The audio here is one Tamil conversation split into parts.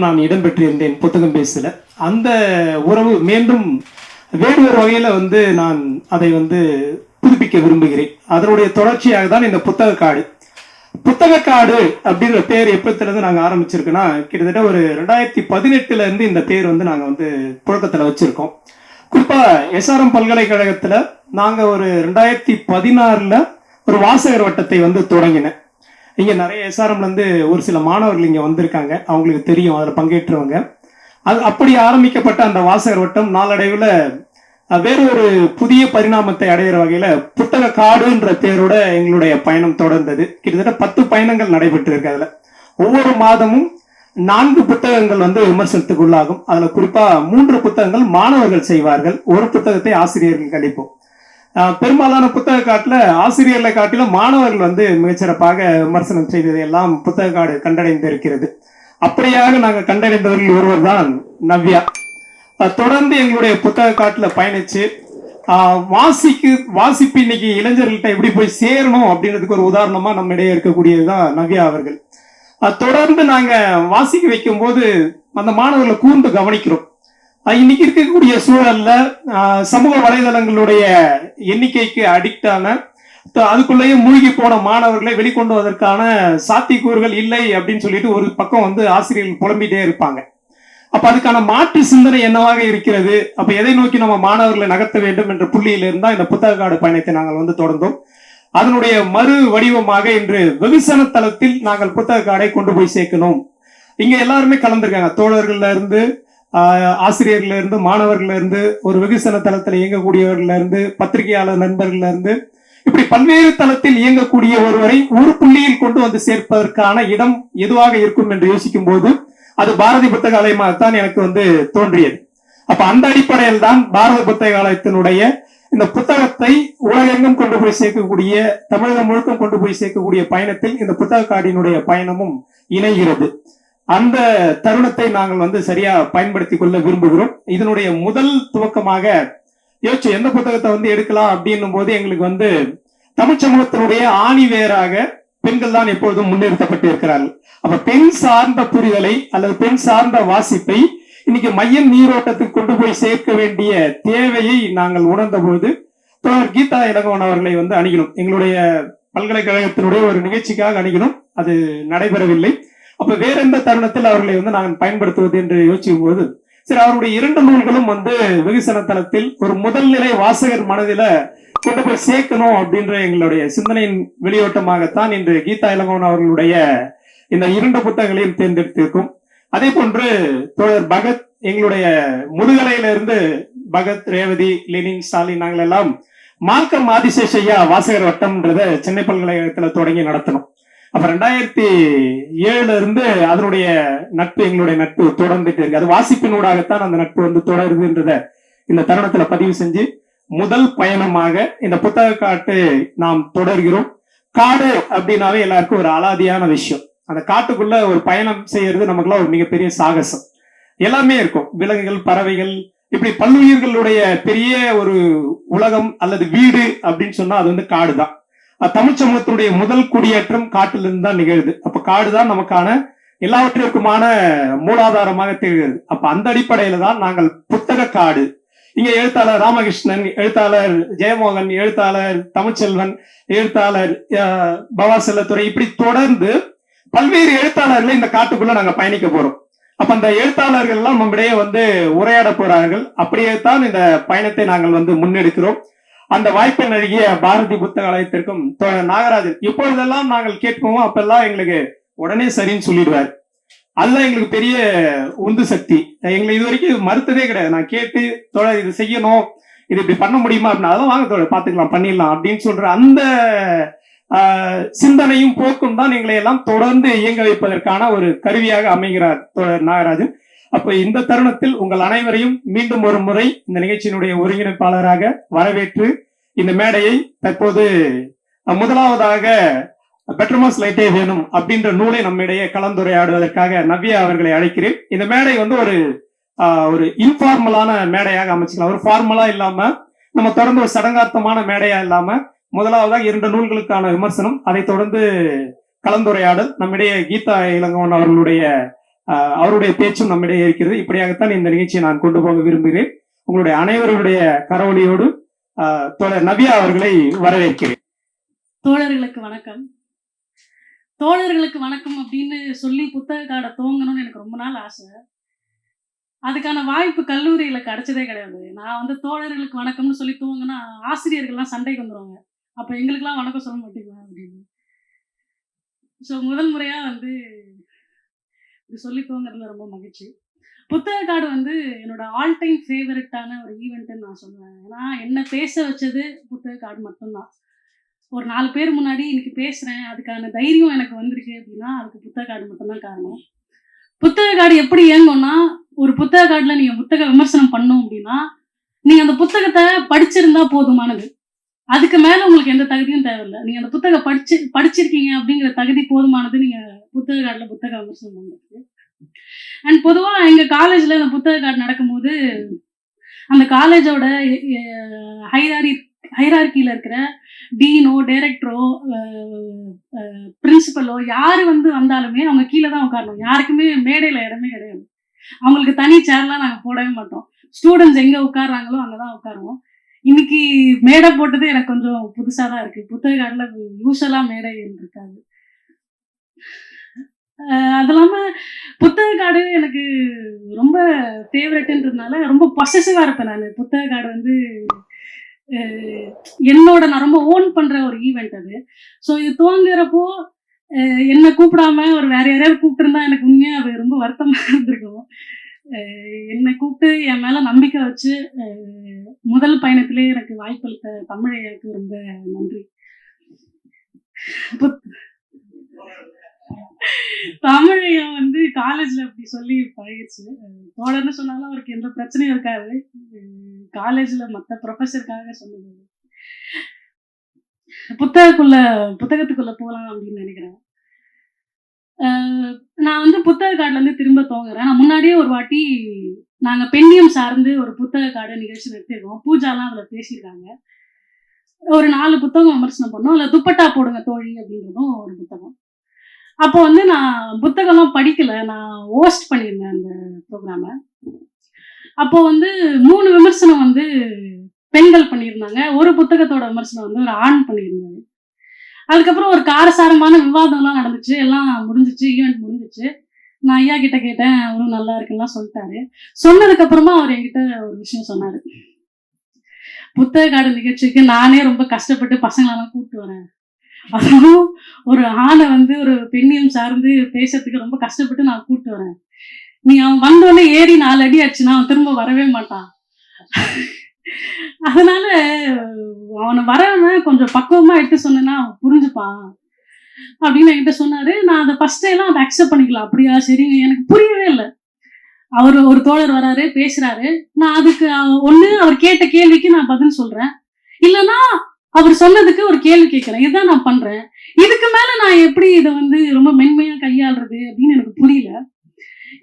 நான் இடம்பெற்றிருந்தேன் புத்தகம் பேசல. அந்த உறவு மீண்டும் வேறு ஒரு வகையில நான் அதை புதுப்பிக்க விரும்புகிறேன். அதனுடைய தொடர்ச்சியாக தான் இந்த புத்தக காடு அப்படின்ற பேர் எப்பத்திலிருந்து நாங்க ஆரம்பிச்சிருக்கோம்னா, கிட்டத்தட்ட ஒரு 2018 இருந்து இந்த பேர் நாங்க புழக்கத்துல வச்சிருக்கோம். குறிப்பா எஸ்ஆர்எம் பல்கலைக்கழகத்துல நாங்க ஒரு 2016 ஒரு வாசகர் வட்டத்தை தொடங்கினேன். இங்க நிறைய எஸ்ஆர்எம்ல இருந்து ஒரு சில மாணவர்கள் இங்க வந்திருக்காங்க, அவங்களுக்கு தெரியும், அதுல பங்கேற்றவங்க. அது அப்படி ஆரம்பிக்கப்பட்ட அந்த வாசகர் வட்டம் நாளடைவில் வேறு ஒரு புதிய பரிணாமத்தை அடைகிற வகையில புத்தக காடுன்ற பேரோட எங்களுடைய பயணம் தொடர்ந்தது. கிட்டத்தட்ட 10 பயணங்கள் நடைபெற்று இருக்கு. அதுல ஒவ்வொரு மாதமும் 4 புத்தகங்கள் விமர்சனத்துக்கு உள்ளாகும். அதுல குறிப்பா 3 புத்தகங்கள் மாணவர்கள் செய்வார்கள், ஒரு புத்தகத்தை ஆசிரியர்கள் கழிப்போம். பெரும்பாலான புத்தக காட்டுல ஆசிரியர்களை காட்டிலும் மாணவர்கள் மிகச்சிறப்பாக விமர்சனம் செய்ததை எல்லாம் புத்தக காடு கண்டடைந்து இருக்கிறது. அப்படியாக நாங்கள் கண்டடைந்தவர்கள் ஒருவர் தான் நவ்யா. தொடர்ந்து எங்களுடைய புத்தக காட்டுல பயணிச்சு வாசிப்பு இன்னைக்கு இளைஞர்கள்ட்ட எப்படி போய் சேரணும் அப்படின்றதுக்கு ஒரு உதாரணமா நம்ம இடையே இருக்கக்கூடியதுதான் நவ்யா அவர்கள். தொடர்ந்து நாங்க வாசிக்க வைக்கும் போது அந்த மாணவர்களை கூர்ந்து கவனிக்கிறோம். இன்னைக்கு இருக்கக்கூடிய சூழல்ல சமூக வலைதளங்களுடைய எண்ணிக்கைக்கு அடிக்ட் ஆன, அதுக்குள்ளேயே மூழ்கி போன மாணவர்களை வெளிக்கொண்டு வருவதற்கான சாத்தியக்கூறுகள் இல்லை அப்படின்னு சொல்லிட்டு ஒரு பக்கம் ஆசிரியர்கள் புலம்பிட்டே இருப்பாங்க. அப்ப அதுக்கான மாற்று சிந்தனை என்னவாக இருக்கிறது, அப்ப எதை நோக்கி நம்ம மாணவர்களை நகர்த்த வேண்டும் என்ற புள்ளியில இருந்தா இந்த புத்தக காடு பயணத்தை நாங்கள் தொடர்ந்தோம். அதனுடைய மறு வடிவமாக இன்று வெகுசன தளத்தில் நாங்கள் புத்தக காடை கொண்டு போய் சேர்க்கணும். இங்க எல்லாருமே கலந்துருக்காங்க, தோழர்கள்ல இருந்து, ஆசிரியர்கள்ல இருந்து, மாணவர்கள்ல இருந்து, ஒரு வெகுசன தளத்தில் இயங்கக்கூடியவர்கள்ல இருந்து, பத்திரிகையாளர் நண்பர்கள்ல இருந்து, இப்படி பல்வேறு தளத்தில் இயங்கக்கூடிய ஒருவரை ஒரு புள்ளியில் கொண்டு சேர்ப்பதற்கான இடம் எதுவாக இருக்கும் என்று யோசிக்கும் போது அது பாரதி புத்தகாலயமாகத்தான் எனக்கு தோன்றியது. அப்ப அந்த அடிப்படையில் தான் பாரத புத்தகாலயத்தினுடைய இந்த புத்தகத்தை உலகெங்கும் கொண்டு போய் சேர்க்கக்கூடிய, தமிழகம் முழுக்கம் கொண்டு போய் சேர்க்கக்கூடிய பயணத்தில் இந்த புத்தக காடினுடைய பயணமும் இணைகிறது. அந்த தருணத்தை நாங்கள் சரியா பயன்படுத்திக் கொள்ள விரும்புகிறோம். இதனுடைய முதல் துவக்கமாக யோசிச்சு எந்த புத்தகத்தை எடுக்கலாம் அப்படின்னும் போது எங்களுக்கு தமிழ் சமூகத்தினுடைய ஆணிவேராக பெண்கள் தான் எப்பொழுதும் முன்னிறுத்தப்பட்டு இருக்கிறார்கள். அப்ப பெண் சார்ந்த புரிதலை அல்லது பெண் சார்ந்த வாசிப்பை இன்னைக்கு மையம் நீரோட்டத்துக்கு கொண்டு போய் சேர்க்க வேண்டிய தேவையை நாங்கள் உணர்ந்த பொழுது கீதா இளங்கோவன் அவர்களை அணுகினோம். எங்களுடைய பல்கலைக்கழகத்தினுடைய ஒரு நிகழ்ச்சிக்காக அணுகினோம், அது நடைபெறவில்லை. அப்ப வேற எந்த தருணத்தில் அவர்களை நாங்கள் பயன்படுத்துவது என்று யோசிக்கும் போது சரி, அவருடைய 2 நூல்களும் வெகுசன தளத்தில் ஒரு முதல் நிலை வாசகர் மனதில கொண்டு போய் சேர்க்கணும் அப்படின்ற எங்களுடைய சிந்தனையின் வெளியோட்டமாகத்தான் இன்று கீதா இளங்கோவன் அவர்களுடைய இந்த 2 புத்தகங்களையும் தேர்ந்தெடுத்திருக்கும். அதே போன்று தோழர் பகத், எங்களுடைய முதுகலையில இருந்து பகத், ரேவதி, லெனின், ஸ்டாலின், நாங்கள் எல்லாம் மார்க்கம் ஆதிசேஷையா வாசகர் வட்டம்ன்றத சென்னை பல்கலைக்கழகத்துல தொடங்கி நடத்தணும். அப்ப 2007 இருந்து அதனுடைய நட்பு, எங்களுடைய நட்பு தொடர்ந்துட்டு இருக்கு. அது வாசிப்பினூடாகத்தான் அந்த நட்பு தொடருதுன்றத இந்த தருணத்துல பதிவு செஞ்சு முதல் பயணமாக இந்த புத்தக காட்டு நாம் தொடர்கிறோம். காடு அப்படின்னாவே எல்லாருக்கும் ஒரு அலாதியான விஷயம். அந்த காட்டுக்குள்ள ஒரு பயணம் செய்யறது நமக்குலாம் ஒரு மிகப்பெரிய சாகசம். எல்லாமே இருக்கும், விலங்குகள், பறவைகள், இப்படி பல்லுயிர்களுடைய பெரிய ஒரு உலகம் அல்லது வீடு அப்படின்னு சொன்னா அது காடுதான். தமிழ் சமூகத்தினுடைய முதல் குடியேற்றம் காட்டிலிருந்து தான் நிகழுது. அப்ப காடுதான் நமக்கான எல்லாவற்றிற்குமான மூலாதாரமாக திகழ்கிறது. அப்ப அந்த அடிப்படையில தான் நாங்கள் புத்தக காடு, இங்க எழுத்தாளர் ராமகிருஷ்ணன், எழுத்தாளர் ஜெயமோகன், எழுத்தாளர் தமிழ்ச்செல்வன், எழுத்தாளர் பவா செல்லத்துறை, இப்படி தொடர்ந்து பல்வேறு எழுத்தாளர்களை இந்த காட்டுக்குள்ள நாங்க பயணிக்க போறோம். அப்ப அந்த எழுத்தாளர்கள் எல்லாம் நம்மிடையே உரையாட போறார்கள். அப்படியே தான் இந்த பயணத்தை நாங்கள் முன்னெடுக்கிறோம். அந்த வாய்ப்பை நல்கிய பாரதி புத்தகாலயத்திற்கும் நாகராஜன், இப்பொழுதெல்லாம் நாங்கள் கேட்போமோ அப்பெல்லாம் எங்களுக்கு உடனே சரின்னு சொல்லிடுவார். அதுதான் எங்களுக்கு பெரிய உந்து சக்தி. எங்களை இது வரைக்கும் மறுத்ததே கிடையாது. நான் கேட்டு தோழர் இது செய்யணும், இது இப்படி பண்ண முடியுமா அப்படின்னா அதெல்லாம் வாங்க தோழர் பாத்துக்கலாம், பண்ணிடலாம் அப்படின்னு சொல்ற அந்த சிந்தனையும் போக்கும் தான் எங்களை எல்லாம் தொடர்ந்து இயங்க வைப்பதற்கான ஒரு கருவியாக அமைகிறார் தோழர் நாகராஜன். அப்ப இந்த தருணத்தில் உங்கள் அனைவரையும் மீண்டும் ஒரு முறை இந்த நிகழ்ச்சியினுடைய ஒருங்கிணைப்பாளராக வரவேற்று இந்த மேடையை தற்போது முதலாவதாக பெட்ரமாஸ் லைட்டே வேணும் அப்படின்ற நூலை நம்மிடையே கலந்துரையாடுவதற்காக நவ்யா அவர்களை அழைக்கிறேன். இந்த மேடை ஒரு இன்ஃபார்மலான மேடையாக அமைச்சுக்கலாம். ஒரு ஃபார்மலா இல்லாம, நம்ம தொடர்ந்து ஒரு சடங்கார்த்தமான மேடையா இல்லாம, முதலாவதாக 2 நூல்களுக்கான விமர்சனம், அதை தொடர்ந்து கலந்துரையாடல், நம்மிடையே கீதா இளங்கோவன் அவர்களுடைய அவருடைய பேச்சும் நம்மிடையே இருக்கிறது. இப்படியாகத்தான் இந்த நிகழ்ச்சியை நான் கொண்டு போக விரும்புகிறேன். உங்களுடைய அனைவருடைய கரவொலியோடு தோழர் நவ்யா அவர்களை வரவேற்கிறேன். தோழர்களுக்கு வணக்கம். தோழர்களுக்கு வணக்கம் அப்படின்னு சொல்லி புத்தக காடை துவங்கணும்னு எனக்கு ரொம்ப நாள் ஆசை. அதுக்கான வாய்ப்பு கல்லூரியில கிடைச்சதே கிடையாது. நான் வந்து தோழர்களுக்கு வணக்கம்னு சொல்லி துவங்கினா ஆசிரியர்கள்லாம் சண்டைக்கு வந்துடுவாங்க. அப்போ எங்களுக்கெல்லாம் வணக்கம் சொல்ல மாட்டீங்களா அப்படின்னு. ஸோ முதல் முறையா வந்து இது சொல்லி துவங்குறதுல ரொம்ப மகிழ்ச்சி. புத்தக காடு வந்து என்னோட ஆல் டைம் ஃபேவரட்டான ஒரு ஈவெண்ட்டுன்னு நான் சொல்லுவேன். ஏன்னா என்ன பேச வச்சது புத்தக காடு மட்டும்தான். ஒரு 4 பேர் முன்னாடி இன்னைக்கு பேசுறேன், அதுக்கான தைரியம் எனக்கு வந்திருக்கு அப்படின்னா அதுக்கு புத்தக காடு மட்டும்தான் காரணம். புத்தக காடு எப்படி இயங்கும்னா, ஒரு புத்தக காடுல நீங்க புத்தக விமர்சனம் பண்ணணும் அப்படின்னா நீங்க அந்த புத்தகத்தை படிச்சிருந்தா போதுமானது. அதுக்கு மேல உங்களுக்கு எந்த தகுதியும் தேவையில்லை. நீங்க அந்த புத்தகம் படிச்சிருக்கீங்க அப்படிங்கிற தகுதி போதுமானது நீங்க புத்தக காடுல புத்தக விமர்சனம் பண்றதுக்கு. அண்ட் பொதுவா எங்க காலேஜ்ல இந்த புத்தக காடு நடக்கும்போது அந்த காலேஜோட ஹைரார்கியில இருக்கிற டீனோ, டைரக்டரோ, பிரின்சிபலோ யாரு வந்து வந்தாலுமே அவங்க கீழே தான் உட்காரணும். யாருக்குமே மேடையில இடமே கிடையாது. அவங்களுக்கு தனி சேர்லாம் நாங்கள் போடவே மாட்டோம். ஸ்டூடெண்ட்ஸ் எங்க உட்கார்றாங்களோ அங்கதான் உட்காருவோம். இன்னைக்கு மேடை போட்டது எனக்கு கொஞ்சம் புதுசா தான் இருக்கு. புத்தக காடுல யூஸ்வலா மேடை இருக்காது. அது இல்லாம புத்தக காடு எனக்கு ரொம்ப ஃபேவரட்ன்றதுனால ரொம்ப பொசசிவா இருப்பேன் நான். புத்தக காடு வந்து என்னோட நான் ரொம்ப ஓன் பண்ற ஒரு ஈவெண்ட் அது. ஸோ இது துவங்குறப்போ என்னை கூப்பிடாம ஒரு வேற யாரையாவது கூப்பிட்டுருந்தா எனக்கு உண்மையா அது ரொம்ப வருத்தமா இருந்திருக்கும். என்னை கூப்பிட்டு என் மேல நம்பிக்கை வச்சு முதல் பயணத்திலே எனக்கு வாய்ப்பளித்த தமிழையாக்கு ரொம்ப நன்றி. தமிழையா வந்து காலேஜ்ல அப்படி சொல்லி பழகிடுச்சு. தோழர்னு சொன்னாலும் அவருக்கு எந்த பிரச்சனையும் இருக்காது. காலேஜ்ல மற்ற ப்ரொஃபஸருக்காக சொன்னது. புத்தகத்துக்குள்ள போகலாம் அப்படின்னு நினைக்கிறேன். நான் வந்து புத்தக காடுல இருந்து திரும்ப துவங்குறேன். நான் முன்னாடியே ஒரு வாட்டி நாங்க பெண்ணியம் சார்ந்து ஒரு புத்தக காடு நிகழ்ச்சி நடத்திருக்கோம். பூஜாலாம் அதுல பேசியிருக்காங்க. ஒரு 4 புத்தகம் விமர்சனம் பண்ணோம். அதுல துப்பட்டா போடுங்க தோழி அப்படின்றதும் ஒரு புத்தகம். அப்போ வந்து நான் புத்தகம்லாம் படிக்கல. நான் ஹோஸ்ட் பண்ணியிருந்தேன் அந்த ப்ரோக்ராம. அப்போ வந்து 3 விமர்சனம் வந்து பெண்கள் பண்ணியிருந்தாங்க. ஒரு புத்தகத்தோட விமர்சனம் வந்து ஒரு ஆண் பண்ணியிருந்தாங்க. அதுக்கப்புறம் ஒரு காரசாரமான விவாதம்லாம் நடந்துச்சு. எல்லாம் முடிஞ்சிச்சு, ஈவெண்ட் முடிஞ்சிச்சு. நான் ஐயா கிட்ட கேட்டேன், அவரும் நல்லா இருக்குலாம் சொல்லிட்டாரு. சொன்னதுக்கு அப்புறமா அவர் என்கிட்ட ஒரு விஷயம் சொன்னாரு. புத்தக காடு நிகழ்ச்சிக்கு நானே ரொம்ப கஷ்டப்பட்டு பசங்களெல்லாம் கூப்பிட்டு வரேன். அதுவும் ஒரு ஆணை வந்து ஒரு பெண்ணியம் சார்ந்து பேசுறதுக்கு ரொம்ப கஷ்டப்பட்டு நான் கூப்பிட்டு வரேன். நீ அவன் வந்தோடனே ஏறி 4 அடி ஆச்சுன்னா அவன் திரும்ப வரவே மாட்டான். அதனால அவனை வரவன் கொஞ்சம் பக்குவமா எடுத்து சொன்னா அவன் புரிஞ்சுப்பான் அப்படின்னு என்கிட்ட சொன்னாரு. நான் அதை ஃபர்ஸ்ட் எல்லாம் அதை அக்செப்ட் பண்ணிக்கலாம். அப்படியா, சரிங்க. எனக்கு புரியவே இல்லை. அவர் ஒரு தோழர் வராரு, பேசுறாரு. நான் அதுக்கு ஒண்ணு அவர் கேட்ட கேள்விக்கு நான் பதில் சொல்றேன், இல்லைன்னா அவர் சொன்னதுக்கு ஒரு கேள்வி கேட்கிறேன். இதுதான் நான் பண்றேன். இதுக்கு மேல நான் எப்படி இதை வந்து ரொம்ப மென்மையா கையாளுறது அப்படின்னு எனக்கு புரியல.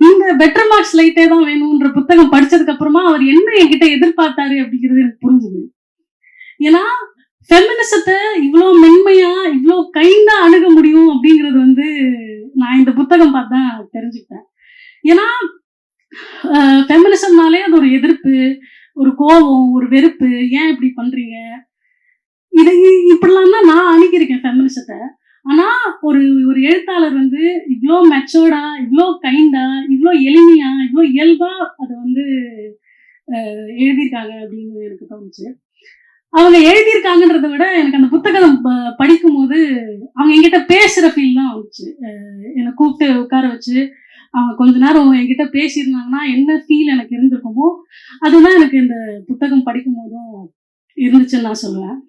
இந்த பெட்டர் மார்க்ஸ் லைட்டே தான் வேணும்ன்ற புத்தகம் படிச்சதுக்கு அப்புறமா அவர் என்ன என்கிட்ட எதிர்பார்த்தாரு அப்படிங்கிறது எனக்கு புரிஞ்சுது. ஏன்னா ஃபெமினிசத்தை இவ்வளோ மென்மையா இவ்வளோ கைண்டா அணுக முடியும் அப்படிங்கிறது வந்து நான் இந்த புத்தகம் பார்த்து தான் தெரிஞ்சுக்கிட்டேன். ஏன்னா ஃபெமினிசம்னாலே அது ஒரு எதிர்ப்பு, ஒரு கோபம், ஒரு வெறுப்பு. ஏன் இப்படி பண்றீங்க, இதை இப்படிலாம் தான் நான் அணுகியிருக்கேன் ஃபெமினிசத்தை. ஆனா ஒரு ஒரு எழுத்தாளர் வந்து இவ்வளோ மெச்சோர்டா, இவ்வளோ கைண்டா, இவ்வளோ எளிமையா, இவ்வளோ இயல்பா அதை வந்து எழுதியிருக்காங்க அப்படின்னு எனக்கு தோணுச்சு. அவங்க எழுதியிருக்காங்கன்றதை விட எனக்கு அந்த புத்தகம் படிக்கும் போது அவங்க என்கிட்ட பேசுற ஃபீல் தான் வந்துச்சு. என்னை கூப்பிட்டு உட்கார வச்சு அவங்க கொஞ்ச நேரம் என்கிட்ட பேசியிருந்தாங்கன்னா என்ன ஃபீல் எனக்கு இருந்திருக்குமோ அதுதான் எனக்கு இந்த புத்தகம் படிக்கும் போதும் இருந்துச்சுன்னு நான் சொல்லுவேன்.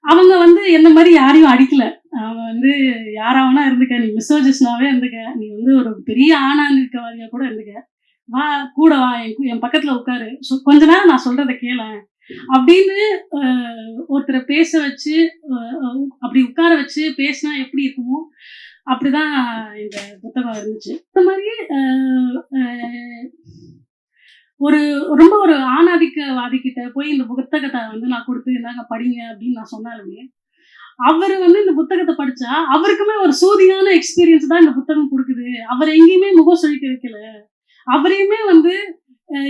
அவங்க வந்து என்ன மாதிரி யாரையும் அடிக்கல. அவங்க வந்து யாராவனா இருந்துக்க, நீ மிசோஜிஸ்னாவே இருந்துக்க, நீ வந்து ஒரு பெரிய ஆணா இருக்கவாதியா கூட இருந்துக்க, வா கூட வா, என் பக்கத்துல உட்காரு, கொஞ்ச நேரம் நான் சொல்றதை கேளேன் அப்படின்னு ஒருத்தரை பேச வச்சு அப்படி உட்கார வச்சு பேசினா எப்படி இருக்குமோ அப்படிதான் இந்த புத்தகம் இருந்துச்சு. இந்த மாதிரி ஒரு ரொம்ப ஒரு ஆணாதிக்கவாதிக்கிட்ட போய் இந்த புத்தகத்தை வந்து நான் கொடுத்து இருந்தாங்க படிங்க அப்படின்னு நான் சொன்னாலுமே அவரு வந்து இந்த புத்தகத்தை படிச்சா அவருக்குமே ஒரு சூதியான எக்ஸ்பீரியன்ஸ் தான் இந்த புத்தகம் கொடுக்குது. அவர் எங்கேயுமே முகம் சுழிக்க வைக்கல. அவரையுமே வந்து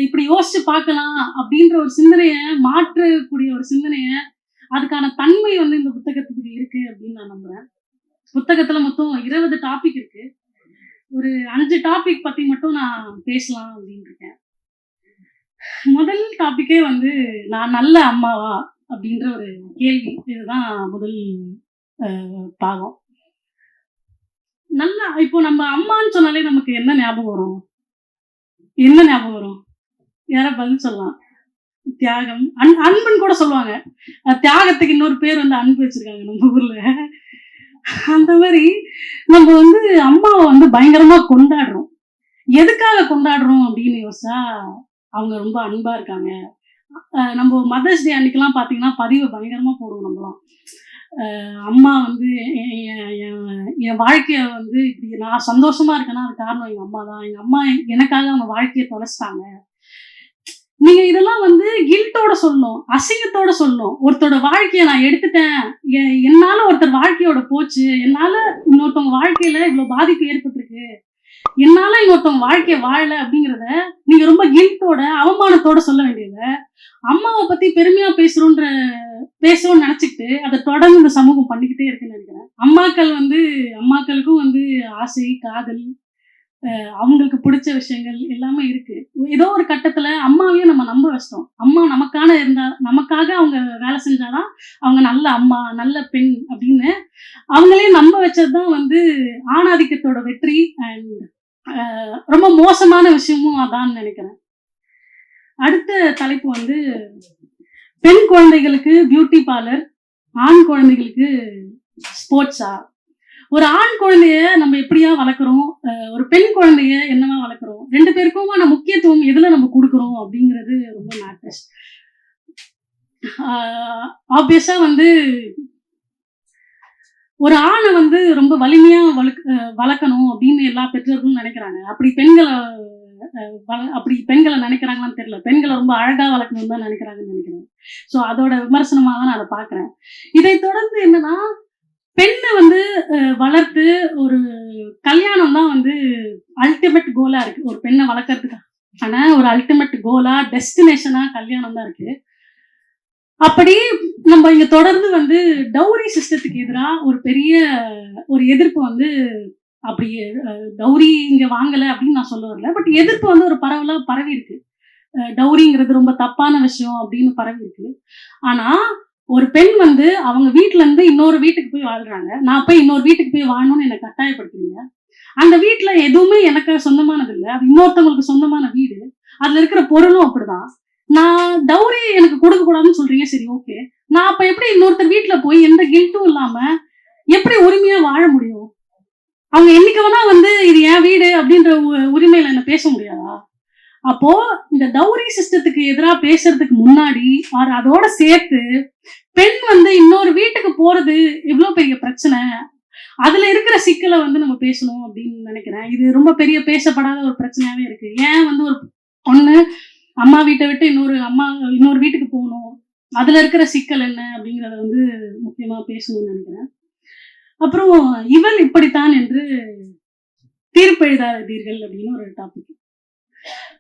இப்படி யோசிச்சு பார்க்கலாம் அப்படின்ற ஒரு சிந்தனைய மாற்றக்கூடிய ஒரு சிந்தனைய அதுக்கான தன்மை வந்து இந்த புத்தகத்துக்கு இருக்கு அப்படின்னு நான் நம்புறேன். புத்தகத்துல மொத்தம் 20 டாபிக் இருக்கு. ஒரு 5 டாபிக் பத்தி மட்டும் நான் பேசலாம் அப்படின்னு இருக்கேன். முதல் டாபிக்கே வந்து நான் நல்ல அம்மாவா அப்படின்ற ஒரு கேள்வி. இதுதான் முதல் பாகம். நல்லா இப்போ நம்ம அம்மான்னு சொன்னாலே நமக்கு என்ன ஞாபகம் வரும்? என்ன ஞாபகம் வரும்? யார பதில் சொல்லலாம்? தியாகம், அன்புன்னு கூட சொல்லுவாங்க. தியாகத்துக்கு இன்னொரு பேர் வந்து அன்பு வச்சிருக்காங்க நம்ம ஊர்ல. அந்த மாதிரி நம்ம வந்து அம்மாவை வந்து பயங்கரமா கொண்டாடுறோம். எதுக்காக கொண்டாடுறோம் அப்படின்னு யோசிச்சா, அவங்க ரொம்ப அன்பா இருக்காங்க. நம்ம மதர்ஸ் டே அன்னைக்கெல்லாம் பாத்தீங்கன்னா பதிவை பயங்கரமா போடுவோம் நம்மலாம். அம்மா வந்து என் வாழ்க்கைய வந்து இப்படி நான் சந்தோஷமா இருக்கேன்னா அது காரணம் எங்க அம்மா தான். எங்க அம்மா எனக்காக அவங்க வாழ்க்கையை தொலைச்சிட்டாங்க. நீங்க இதெல்லாம் வந்து கில்ட்டோட சொல்லணும், அசிங்கத்தோட சொல்லணும். ஒருத்தரோட வாழ்க்கையை நான் எடுத்துட்டேன், என்னால ஒருத்தர் வாழ்க்கையோட போச்சு, என்னால இன்னொருத்தவங்க வாழ்க்கையில இவ்வளவு பாதிப்பு ஏற்பட்டிருக்கு, என்னால இன்னொருத்தவங்க வாழ்க்கைய வாழல அப்படிங்கிறத நீங்க ரொம்ப கில்ட்டோட அவமானத்தோட சொல்ல வேண்டியத அம்மாவை பத்தி பெருமையா பேசுறோம்னு நினைச்சுக்கிட்டு அதை தொடர்ந்து இந்த சமூகம் பண்ணிக்கிட்டே இருக்குன்னு நினைக்கிறேன். அம்மாக்களுக்கும் வந்து ஆசை, காதல், அவங்களுக்கு பிடிச்ச விஷயங்கள் எல்லாமே இருக்கு. ஏதோ ஒரு கட்டத்துல அம்மாவையும் நம்ம நம்ப வச்சிட்டோம். அம்மா நமக்காக அவங்க வேலை செஞ்சாதான் அவங்க நல்ல அம்மா, நல்ல பெண் அப்படின்னு அவங்களே நம்ப வச்சதுதான் வந்து ஆணாதிக்கத்தோட வெற்றி. அண்ட் ரொம்ப மோசமான விஷயமும் அதான் நினைக்கிறேன். அடுத்த தலைப்பு வந்து பெண் குழந்தைகளுக்கு பியூட்டி பார்லர், ஆண் குழந்தைகளுக்கு ஸ்போர்ட்ஸா. ஒரு ஆண் குழந்தைய நம்ம எப்படியா வளர்க்குறோம், ஒரு பெண் குழந்தைய என்னவா வளர்க்குறோம், 2 பேருக்குமான முக்கியத்துவம் எதுல நம்ம கொடுக்குறோம் அப்படிங்கிறது ரொம்ப மேட்டர்ஸ். ஆப்வியஸா வந்து ஒரு ஆணை வந்து ரொம்ப வலிமையா வளர்க்கணும் அப்படின்னு எல்லா பெற்றோர்களும் நினைக்கிறாங்க. அப்படி பெண்களை நினைக்கிறாங்களான்னு தெரியல. பெண்களை ரொம்ப அழகா வளர்க்கணும்னு தான் நினைக்கிறாங்கன்னு நினைக்கிறேன். ஸோ அதோட விமர்சனமா தான் நான் அதை பார்க்குறேன். இதை தொடர்ந்து என்னன்னா, பெண்ணை வந்து வளர்த்து ஒரு கல்யாணம் தான் வந்து அல்டிமேட் கோலா இருக்கு. ஒரு பெண்ணை வளர்க்கறதுக்கு ஆனா ஒரு அல்டிமேட் கோலா, டெஸ்டினேஷனா கல்யாணம் தான் இருக்கு. அப்படி நம்ம இங்க தொடர்ந்து வந்து டவுரி சிஸ்டத்துக்கு எதிராக ஒரு பெரிய ஒரு எதிர்ப்பு வந்து அப்படி டவுரி இங்க வாங்கல அப்படின்னு நான் சொல்ல வரல. பட் எதிர்ப்பு வந்து ஒரு பரவலா பரவி இருக்கு. டவுரிங்கிறது ரொம்ப தப்பான விஷயம் அப்படின்னு பரவி இருக்கு. ஆனா ஒரு பெண் வந்து அவங்க வீட்டுல இருந்து இன்னொரு வீட்டுக்கு போய் வாழ்றாங்க. நான் போய் இன்னொரு வீட்டுக்கு போய் வாழணும்னு என்னை கட்டாயப்படுத்துறீங்க. அந்த வீட்டுல எதுவுமே எனக்கு சொந்தமானது இல்லை, அது இன்னொருத்தவங்களுக்கு சொந்தமான வீடு. அதுல இருக்கிற பொருளும் அப்படிதான். நான் டவுரி எனக்கு கொடுக்க கூடாதுன்னு சொல்றீங்க, சரி ஓகே. நான் அப்ப எப்படி இன்னொருத்தர் வீட்டுல போய் எந்த கில்ட்டும் இல்லாம எப்படி உரிமையா வாழ முடியும்? அவங்க என்னைக்கு வேணா வந்து இது என் வீடு அப்படின்ற உரிமையில என்ன பேச முடியாதா? அப்போ இந்த டவுரி சிஸ்டத்துக்கு எதிராக பேசுறதுக்கு முன்னாடி அதோட சேர்த்து பெண் வந்து இன்னொரு வீட்டுக்கு போறது எவ்வளவு பெரிய பிரச்சனை, அதுல இருக்கிற சிக்கலை வந்து நம்ம பேசணும் அப்படின்னு நினைக்கிறேன். இது ரொம்ப பெரிய பேசப்படாத ஒரு பிரச்சனையாவே இருக்கு. ஏன் வந்து ஒரு பொண்ணு அம்மா வீட்டை விட்டு இன்னொரு வீட்டுக்கு போகணும், அதுல இருக்கிற சிக்கல் என்ன அப்படிங்கறத வந்து முக்கியமா பேசணும்னு நினைக்கிறேன். அப்புறம் இவள் இப்படித்தான் என்று தீர்ப்பு எழுதாதீர்கள் அப்படின்னு ஒரு டாபிக்.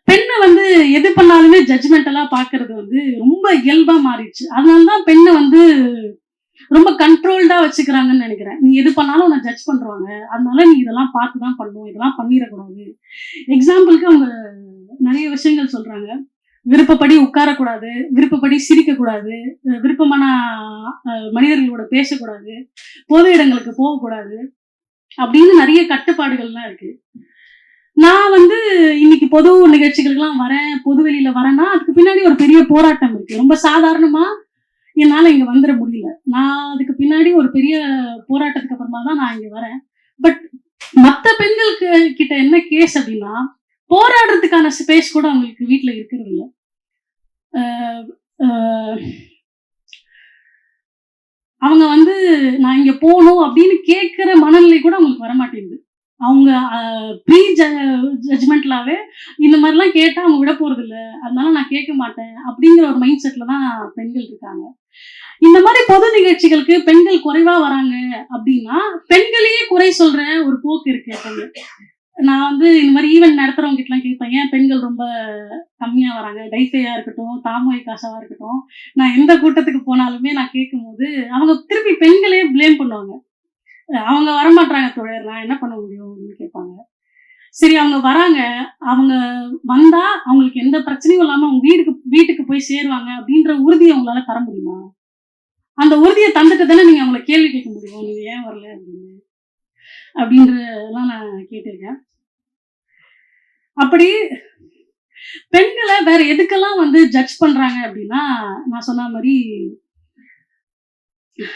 பெண்ணை வந்து எது பண்ணாலுமே ஜட்ஜ்மெண்டலா பாக்குறது வந்து ரொம்ப இயல்பா மாறிடுச்சு. அதனாலதான் பெண்ணை வந்து ரொம்ப கண்ட்ரோல்டா வச்சுக்கிறாங்கன்னு நினைக்கிறேன். நீ எது பண்ணாலும் உன்னை ஜட்ஜ் பண்றாங்க, அதனால நீ இதெல்லாம் பார்த்துதான் பண்ணணும், இதெல்லாம் பண்ணிடக்கூடாது. எக்ஸாம்பிளுக்கு அவங்க நிறைய விஷயங்கள் சொல்றாங்க. விருப்பப்படி உட்காரக்கூடாது, விருப்பப்படி சிரிக்கக்கூடாது, விருப்பமான மனிதர்களோட பேசக்கூடாது, பொது இடங்களுக்கு போகக்கூடாது அப்படின்னு நிறைய கட்டுப்பாடுகள்லாம் இருக்கு. நான் வந்து இன்னைக்கு பொது நிகழ்ச்சிகளுக்கெல்லாம் வரேன், பொது வெளியில வரேன்னா அதுக்கு பின்னாடி ஒரு பெரிய போராட்டம் இருக்கு. ரொம்ப சாதாரணமா என்னால இங்க வந்துட முடியல. நான் அதுக்கு பின்னாடி ஒரு பெரிய போராட்டத்துக்கு அப்புறமா தான் நான் இங்க வரேன். பட் மற்ற பெண்களுக்கு கிட்ட என்ன கேஸ் அப்படின்னா, போராடுறதுக்கான ஸ்பேஸ் கூட அவங்களுக்கு வீட்டுல இருக்கிறது இல்லை. அவங்க வந்து நான் இங்க போகணும் அப்படின்னு கேட்கிற மனநிலை கூட அவங்களுக்கு வரமாட்டேங்குது. அவங்க ப்ரீ ஜட்ஜ்மெண்ட்லாவே இந்த மாதிரிலாம் கேட்டால் அவங்க விட போறது இல்லை, அதனால நான் கேட்க மாட்டேன் அப்படிங்கிற ஒரு மைண்ட் செட்ல தான் பெண்கள் இருக்காங்க. இந்த மாதிரி பொது நிகழ்ச்சிகளுக்கு பெண்கள் குறைவா வராங்க அப்படின்னா பெண்களையே குறை சொல்ற ஒரு போக்கு இருக்கு எப்பவுமே. நான் வந்து இந்த மாதிரி ஈவெண்ட் நடத்துறவங்க கிட்டலாம் கேட்பேன், ஏன் பெண்கள் ரொம்ப கம்மியா வராங்க, டைஃபையா இருக்கட்டும், தாமோய் காசாவா இருக்கட்டும். நான் எந்த கூட்டத்துக்கு போனாலுமே நான் கேட்கும்போது அவங்க திருப்பி பெண்களே ப்ளேம் பண்ணுவாங்க. அவங்க வரமாட்டாங்க தோழர், நான் என்ன பண்ண முடியும் அப்படின்னு கேட்பாங்க. சரி, அவங்க வராங்க, அவங்க வந்தா அவங்களுக்கு எந்த பிரச்சனையும் இல்லாம அவங்க வீட்டுக்கு போய் சேருவாங்க அப்படின்ற உறுதியை அவங்களால தர முடியுமா? அந்த உறுதியை தந்துட்டு தானே நீங்க அவங்களை கேள்வி கேட்க முடியும், நீங்க ஏன் வரல அப்படின்னு அப்படின்றதெல்லாம் நான் கேட்டிருக்கேன். அப்படி பெண்களை வேற எதுக்கெல்லாம் வந்து ஜட்ஜ் பண்றாங்க அப்படின்னா, நான் சொன்ன மாதிரி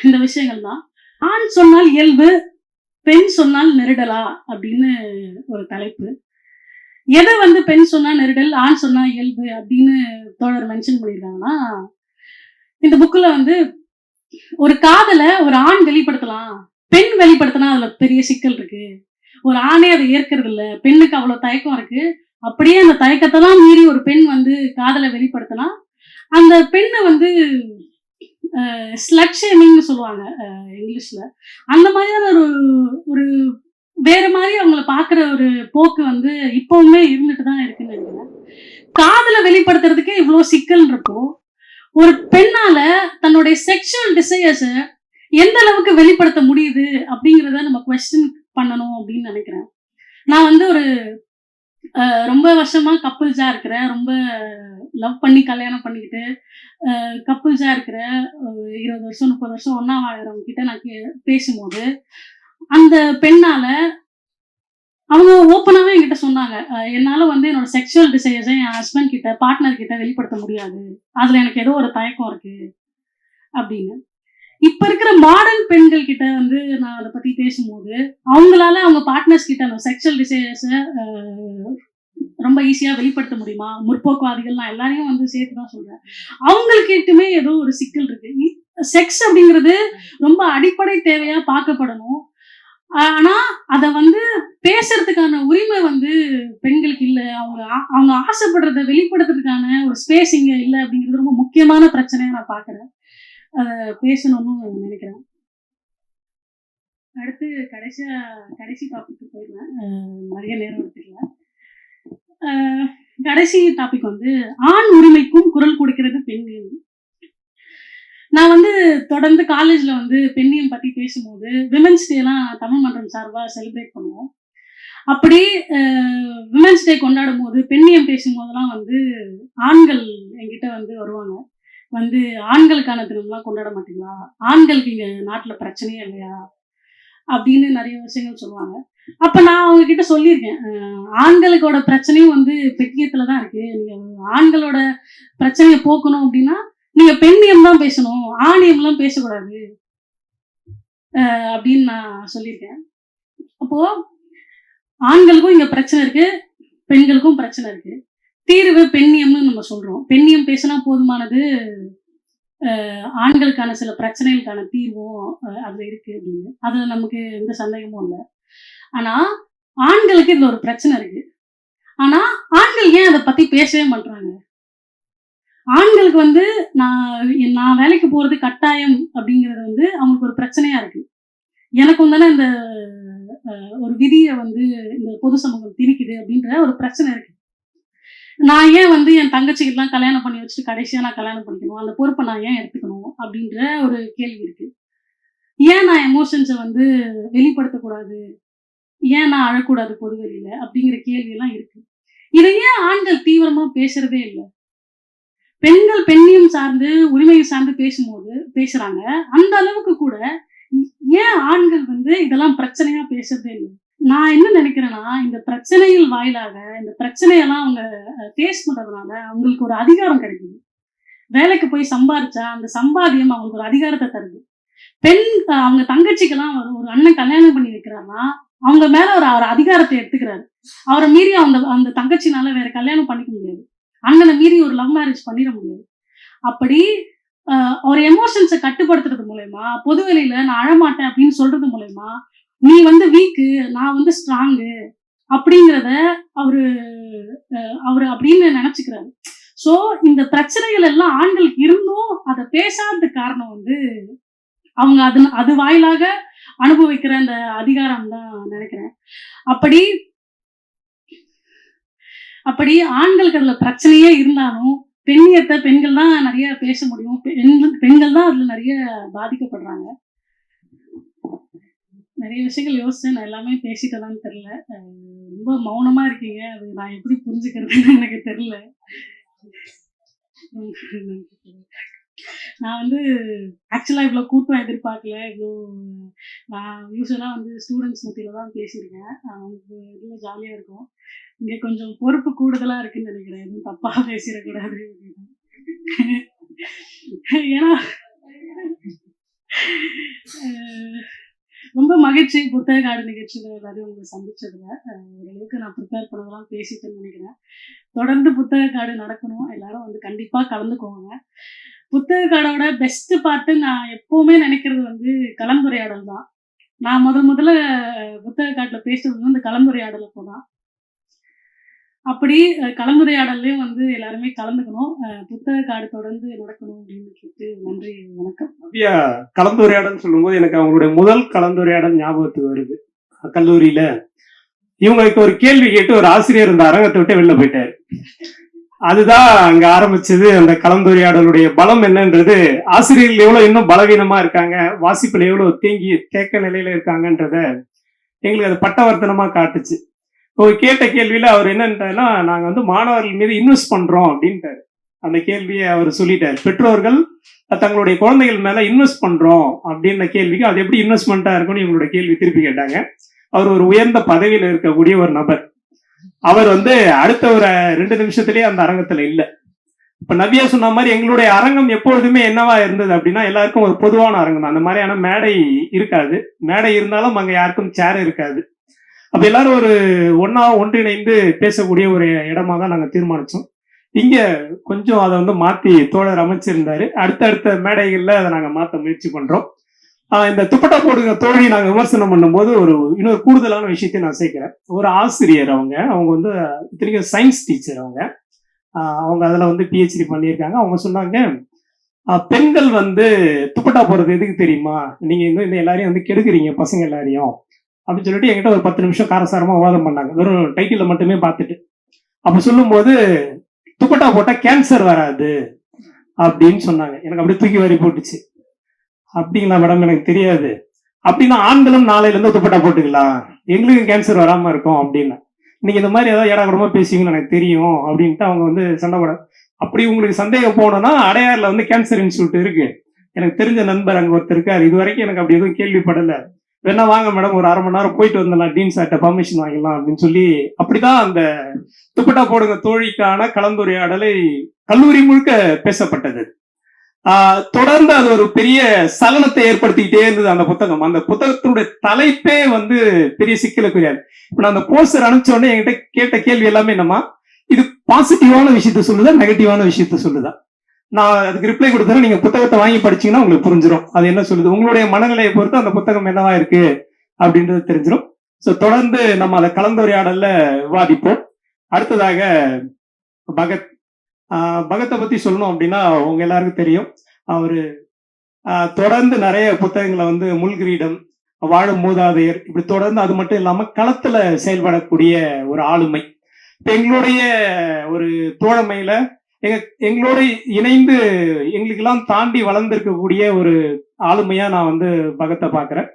இந்த விஷயங்கள் தான். ஆண் சொன்னால் இயல்பு, பெண் சொன்னால் நெருடலா அப்படின்னு ஒரு தலைப்பு. எதை வந்து பெண் சொன்னா நெருடல், ஆண் சொன்னா இயல்பு அப்படின்னு தோழர் மென்ஷன் பண்ணியிருக்காங்கன்னா, இந்த புக்ல வந்து ஒரு காதலை ஒரு ஆண் வெளிப்படுத்தலாம், பெண் வெளிப்படுத்தினா அதுல பெரிய சிக்கல் இருக்கு. ஒரு ஆணே அதை ஏற்கிறது இல்ல, பெண்ணுக்கு அவ்வளவு தயக்கம் இருக்கு. அப்படியே அந்த தயக்கத்தெல்லாம் மீறி ஒரு பெண் வந்து காதலை வெளிப்படுத்தினா அந்த பெண்ணை வந்து ஸ்லட் ஷேமிங்னு சொல்லுவாங்க இங்கிலீஷ்ல. அந்த மாதிரியான ஒரு ஒரு வேற மாதிரி அவங்கள பாக்குற ஒரு போக்கு வந்து இப்பவுமே இருந்துட்டு தான் இருக்குன்னு நினைக்கிறேன். காதலை வெளிப்படுத்துறதுக்கே இவ்வளவு சிக்கல்ன்றப்போ ஒரு பெண்ணால தன்னுடைய செக்ஷுவல் டிசையர்ஸ எந்த அளவுக்கு வெளிப்படுத்த முடியுது அப்படிங்கிறத நம்ம கொஸ்டின் பண்ணணும் அப்படின்னு நினைக்கிறேன். நான் வந்து ஒரு ரொம்ப வருஷமா கப்புள்ஸா இருக்கிறேன், ரொம்ப லவ் பண்ணி கல்யாணம் பண்ணிக்கிட்டு கப்புள்ஸா இருக்கிற 20 வருஷம் 30 வருஷம் ஒன்னா வாழறவங்க கிட்ட நான் பேசும்போது அந்த பெண்ணால அவங்க ஓப்பனாவே என்கிட்ட சொன்னாங்க, என்னால வந்து என்னோட செக்ஷுவல் டிசையர்ஸை என் ஹஸ்பண்ட் கிட்ட பார்ட்னர் கிட்ட வெளிப்படுத்த முடியாது, அதுல எனக்கு ஏதோ ஒரு தயக்கம் இருக்கு அப்படின்னு. இப்ப இருக்கிற மாடர்ன் பெண்கள் கிட்ட வந்து நான் அதை பத்தி பேசும்போது அவங்களால அவங்க பார்ட்னர்ஸ் கிட்ட அந்த செக்ஷுவல் டிசையர்ஸ ரொம்ப ஈஸியா வெளிப்படுத்த முடியுமா? முற்போக்குவாதிகள் நான் எல்லாரையும் வந்து சேர்த்து தான் சொல்றேன். அவங்களுக்கிட்டுமே ஏதோ ஒரு சிக்கல் இருக்கு. செக்ஸ் அப்படிங்கிறது ரொம்ப அடிப்படை தேவையா பார்க்கப்படணும். ஆனா அத வந்து பேசுறதுக்கான உரிமை வந்து பெண்களுக்கு இல்ல. அவங்க ஆசைப்படுறத வெளிப்படுத்துறதுக்கான ஒரு ஸ்பேஸ் இங்க இல்ல அப்படிங்கிறது ரொம்ப முக்கியமான பிரச்சனையா நான் பாக்குறேன். அத பேசணும்னு நினைக்கிறேன். அடுத்து கடைசி டாபிக் போயிடுவேன், நிறைய நேரம் எடுத்துக்கல. கடைசி டாபிக் வந்து ஆண் உரிமைக்கும் குரல் கொடுக்கிறது பெண்ணியம். நான் வந்து தொடர்ந்து காலேஜ்ல வந்து பெண்ணியம் பத்தி பேசும்போது விமென்ஸ் டேலாம் தமிழ் மன்றம் சார்பா செலிப்ரேட் பண்ணுவோம். அப்படி விமென்ஸ் டே கொண்டாடும் போது பெண்ணியம் பேசும்போதெல்லாம் வந்து ஆண்கள் என்கிட்ட வந்து வருவாங்க, வந்து ஆண்களுக்கான தினம்லாம் கொண்டாட மாட்டீங்களா, ஆண்களுக்கு இங்க நாட்டுல பிரச்சனையே இல்லையா அப்படின்னு நிறைய விஷயங்கள் சொல்லுவாங்க. அப்ப நான் அவங்க கிட்ட சொல்லியிருக்கேன், ஆண்களுக்கோட பிரச்சனையும் வந்து பெண்ணியத்துலதான் இருக்கு. நீங்க ஆண்களோட பிரச்சனையை போக்கணும் அப்படின்னா நீங்க பெண்ணியம் தான் பேசணும், ஆணியம் எல்லாம் பேசக்கூடாது அப்படின்னு நான் சொல்லியிருக்கேன். அப்போ ஆண்களுக்கும் இங்க பிரச்சனை இருக்கு, பெண்களுக்கும் பிரச்சனை இருக்கு. தீர்வு பெண்ணியம்னு நம்ம சொல்றோம். பெண்ணியம் பேசினா போதுமானது, ஆண்களுக்கான சில பிரச்சனைகளுக்கான தீர்வும் அதுல இருக்கு அப்படின்னு. அதுல நமக்கு எந்த சந்தேகமும் இல்லை. ஆனா ஆண்களுக்கு இதுல ஒரு பிரச்சனை இருக்கு. ஆனா ஆண்கள் ஏன் அதை பத்தி பேசவே மாட்டாங்க? ஆண்களுக்கு வந்து நான் வேலைக்கு போறது கட்டாயம் அப்படிங்கிறது வந்து அவங்களுக்கு ஒரு பிரச்சனையா இருக்கு. எனக்கும் தானே இந்த ஒரு விதியை வந்து இந்த பொது சமூகம் திணிக்குது அப்படின்ற ஒரு பிரச்சனை இருக்கு. நான் ஏன் வந்து என் தங்கச்சிக்கெல்லாம் கல்யாணம் பண்ணி வச்சுட்டு கடைசியா நான் கல்யாணம் பண்ணிக்கணும், அந்த பொறுப்பை நான் ஏன் எடுத்துக்கணும் அப்படின்ற ஒரு கேள்வி இருக்கு. ஏன் நான் எமோஷன்ஸை வந்து வெளிப்படுத்தக்கூடாது, ஏன் நான் அழக்கூடாது பொதுவெளியில அப்படிங்கிற கேள்வி எல்லாம் இருக்கு. இதை ஏன் ஆண்கள் தீவிரமா பேசுறதே இல்லை? பெண்கள் பெண்ணியம் சார்ந்து உரிமையை சார்ந்து பேசுறாங்க. அந்த அளவுக்கு கூட ஏன் ஆண்கள் வந்து இதெல்லாம் பிரச்சனையா பேசுறதே இல்லை? நான் என்ன நினைக்கிறேன்னா, இந்த பிரச்சனைகள் வாயிலாக இந்த பிரச்சனையெல்லாம் அவங்க ஃபேஸ் பண்றதுனால அவங்களுக்கு ஒரு அதிகாரம் கிடைக்குது. வேலைக்கு போய் சம்பாதிச்சா அந்த சம்பாதியம் அவங்களுக்கு ஒரு அதிகாரத்தை தருது. அவங்க தங்கச்சிக்கெல்லாம் ஒரு அண்ணன் கல்யாணம் பண்ணி வைக்கிறாங்கன்னா அவங்க மேல ஒரு அதிகாரத்தை எடுத்துக்கிறாரு. அவரை மீறி அந்த தங்கச்சினால வேற கல்யாணம் பண்ணிக்க முடியாது. அண்ணனை மீறி ஒரு லவ் மேரேஜ் பண்ணிட முடியாது. அப்படி ஒரு எமோஷன்ஸை கட்டுப்படுத்துறது மூலயமா, பொதுவெளியில நான் அழமாட்டேன் அப்படின்னு சொல்றது மூலயமா நீ வந்து வீக்கு, நான் வந்து ஸ்ட்ராங்கு அப்படிங்கிறத அவரு அவரு அப்படின்னு நினைச்சுக்கிறாரு. சோ இந்த பிரச்சனைகள் எல்லாம் ஆண்களுக்கு இருந்தும் அதை பேசாததுக்கு காரணம் வந்து அவங்க அது வாயிலாக அனுபவிக்கிற அந்த அதிகாரம் தான் நினைக்கிறேன். அப்படி அப்படி ஆண்களுக்கு அதுல பிரச்சனையே இருந்தாலும் பெண்கள் தான் நிறைய பேச முடியும். பெண்கள் தான் அதுல நிறைய பாதிக்கப்படுறாங்க. நிறைய விஷயங்கள் யோசிச்சேன். நான் எல்லாமே பேசிட்டதான்னு தெரியல. ரொம்ப மௌனமா இருக்கீங்க. அது நான் எப்படி புரிஞ்சுக்கிறதுன்னு எனக்கு தெரியல. நான் வந்து ஆக்சுவலா இவ்வளவு கூட்டம் எதிர்பார்க்கல. நான் யூஸ்வலா வந்து ஸ்டூடெண்ட்ஸ் மத்தியில தான் பேசியிருக்கேன். அவங்களுக்கு இதுல ஜாலியா இருக்கும். இங்க கொஞ்சம் பொறுப்பு கூடுதலா இருக்குன்னு நினைக்கிறேன். எதுவும் தப்பா பேசிடக்கூடாது அப்படின்னு. ஏன்னா ரொம்ப மகிழ்ச்சி புத்தக காடு நிகழ்ச்சியில எல்லாரும் உங்களை சந்திச்சதுல. ஓரளவுக்கு நான் ப்ரிப்பேர் பண்ணதெல்லாம் பேசிட்டேன்னு நினைக்கிறேன். தொடர்ந்து புத்தக காடு நடக்கணும். எல்லாரும் வந்து கண்டிப்பா கலந்துக்கோங்க. புத்தக காடோட பெஸ்ட் பார்ட்டு நான் எப்பவுமே நினைக்கிறது வந்து கலந்துரையாடல் தான். நான் முதல்ல புத்தக காட்டுல பேசுறது வந்து இந்த கலந்துரையாடல் அப்போதான். அப்படி கலந்துரையாடல்லையும் வந்து எல்லாருமே கலந்துக்கணும். புத்தக காடு தொடர்ந்து நடக்கணும் அப்படின்னு கேட்டு நன்றி, வணக்கம். நவ்யா கலந்துரையாடல் சொல்லும்போது எனக்கு அவங்களுடைய முதல் கலந்துரையாடல் ஞாபகத்துக்கு வருது. கல்லூரியில இவங்களுக்கு ஒரு கேள்வி கேட்டு ஒரு ஆசிரியர் இந்த அரங்கத்தை விட்டு வெளில போயிட்டாரு. அதுதான் அங்க ஆரம்பிச்சது. அந்த கலந்துரையாடலுடைய பலம் என்னன்றது, ஆசிரியர்கள் எவ்வளவு இன்னும் பலவீனமா இருக்காங்க, வாசிப்புல எவ்வளவு தேக்க நிலையில இருக்காங்கன்றத எங்களுக்கு அது பட்டவர்த்தனமா காட்டுச்சு. ஒரு கேட்ட கேள்வியில அவர் என்னன்றாருன்னா, நாங்க வந்து மாணவர்கள் மீது இன்வெஸ்ட் பண்றோம் அப்படின்ட்டாரு. அந்த கேள்வியை அவர் சொல்லிட்டாரு. பெற்றோர்கள் தங்களுடைய குழந்தைகள் மேல இன்வெஸ்ட் பண்றோம் அப்படின்ற கேள்விக்கு அது எப்படி இன்வெஸ்ட்மெண்டா இருக்கும்னு இவங்களுடைய கேள்வி திருப்பி கேட்டாங்க. அவர் ஒரு உயர்ந்த பதவியில இருக்கக்கூடிய ஒரு நபர். அவர் வந்து அடுத்த ஒரு 2 நிமிஷத்திலேயே அந்த அரங்கத்துல இல்ல. இப்ப நவ்யா சொன்ன மாதிரி எங்களுடைய அரங்கம் எப்பொழுதுமே என்னவா இருந்தது அப்படின்னா, எல்லாருக்கும் ஒரு பொதுவான அரங்கம். அந்த மாதிரியான மேடை இருக்காது. மேடை இருந்தாலும் அங்க யாருக்கும் சேர் இருக்காது. அப்ப எல்லாரும் ஒரு ஒன்றிணைந்து பேசக்கூடிய ஒரு இடமா தான் நாங்க தீர்மானிச்சோம். இங்க கொஞ்சம் அதை வந்து மாத்தி தோழர் அமைச்சிருந்தாரு. அடுத்தடுத்த மேடைகள்ல அதை நாங்க மாத்த முயற்சி பண்றோம். இந்த துப்பட்டா போடுங்க தோழி நாங்க விமர்சனம் பண்ணும்போது இன்னொரு கூடுதலான விஷயத்தை நான் சேர்க்கிறேன். ஒரு ஆசிரியர் அவங்க வந்து இத்தனைக்கும் சயின்ஸ் டீச்சர். அவங்க அதுல வந்து PhD பண்ணியிருக்காங்க. அவங்க சொன்னாங்க, பெண்கள் வந்து துப்பட்டா போடுறது எதுக்கு தெரியுமா, நீங்க இந்த எல்லாரையும் வந்து கெடுக்குறீங்க பசங்க எல்லாரையும் அப்படின்னு சொல்லிட்டு என்கிட்ட ஒரு 10 நிமிஷம் காரசாரமா விவாதம் பண்ணாங்க, வெறும் டைட்டில மட்டுமே பார்த்துட்டு. அப்ப சொல்லும்போது துப்பட்டா போட்டா கேன்சர் வராது அப்படின்னு சொன்னாங்க. எனக்கு அப்படியே தூக்கி வாரி போட்டுச்சு. அப்படிங்களா மேடம், எனக்கு தெரியாது. அப்படின்னா ஆண்களும் நாளையில இருந்து துப்பட்டா போட்டுக்கலாம், எங்களுக்கும் கேன்சர் வராம இருக்கும் அப்படின்னு. நீங்க இந்த மாதிரி ஏதாவது ஏடாகூடமா பேசுவீங்கன்னு எனக்கு தெரியும் அப்படின்ட்டு அவங்க வந்து சண்டை போட. அப்படி உங்களுக்கு சந்தேகம் போனோம்னா அடையாறுல வந்து கேன்சர் இன்ஸ்டியூட் இருக்கு. எனக்கு தெரிஞ்ச நண்பர் அங்க ஒருத்தர் இருக்காரு. இது வரைக்கும் எனக்கு அப்படி எதுவும் கேள்விப்படல. வேணா வாங்க மேடம், ஒரு 1/2 மணி நேரம் போயிட்டு வந்துடலாம், டீன் சார்ட்ட பர்மிஷன் வாங்கிடலாம் அப்படின்னு சொல்லி, அப்படிதான் அந்த துப்பட்டா போடுங்க தோழிக்கான கலந்துரையாடலை கல்லூரி முழுக்க பேசப்பட்டது. தொடர்ந்து அது ஒரு பெரிய சலனத்தை ஏற்படுத்திக்கிட்டே இருந்தது அந்த புத்தகம். அந்த புத்தகத்தினுடைய தலைப்பே வந்து பெரிய சிக்கலுக்குரியாது. இப்ப நான் அந்த போஸ்டர் அனுப்பிச்ச உடனே என்கிட்ட கேட்ட கேள்வி எல்லாமே என்னமா, இது பாசிட்டிவான விஷயத்த சொல்லுதா நெகட்டிவான விஷயத்த சொல்லுதா? நான் அதுக்கு ரிப்ளை கொடுத்தேன். நீங்க புத்தகத்தை வாங்கி படிச்சீங்கன்னா உங்களுக்கு புரிஞ்சிடும் அது என்ன சொல்லுது. உங்களுடைய மனநிலையை பொறுத்து அந்த புத்தகம் என்னவா இருக்கு அப்படின்றது தெரிஞ்சிடும். சோ தொடர்ந்து நம்ம அதை கலந்துரையாடல்ல விவாதிப்போம். அடுத்ததாக பகத்தை பத்தி சொல்லணும் அப்படின்னா உங்க எல்லாருக்கும் தெரியும். அவரு தொடர்ந்து நிறைய புத்தகங்களை வந்து முள்கிரீடம், வாழும் மூதாதையர், இப்படி தொடர்ந்து, அது மட்டும் இல்லாம களத்துல செயல்படக்கூடிய ஒரு ஆளுமை. இப்ப எங்களுடைய ஒரு தோழமையில எங்களோட இணைந்து எங்களுக்கெல்லாம் தாண்டி வளர்ந்திருக்கக்கூடிய ஒரு ஆளுமையா நான் வந்து பகத்தை பாக்குறேன்.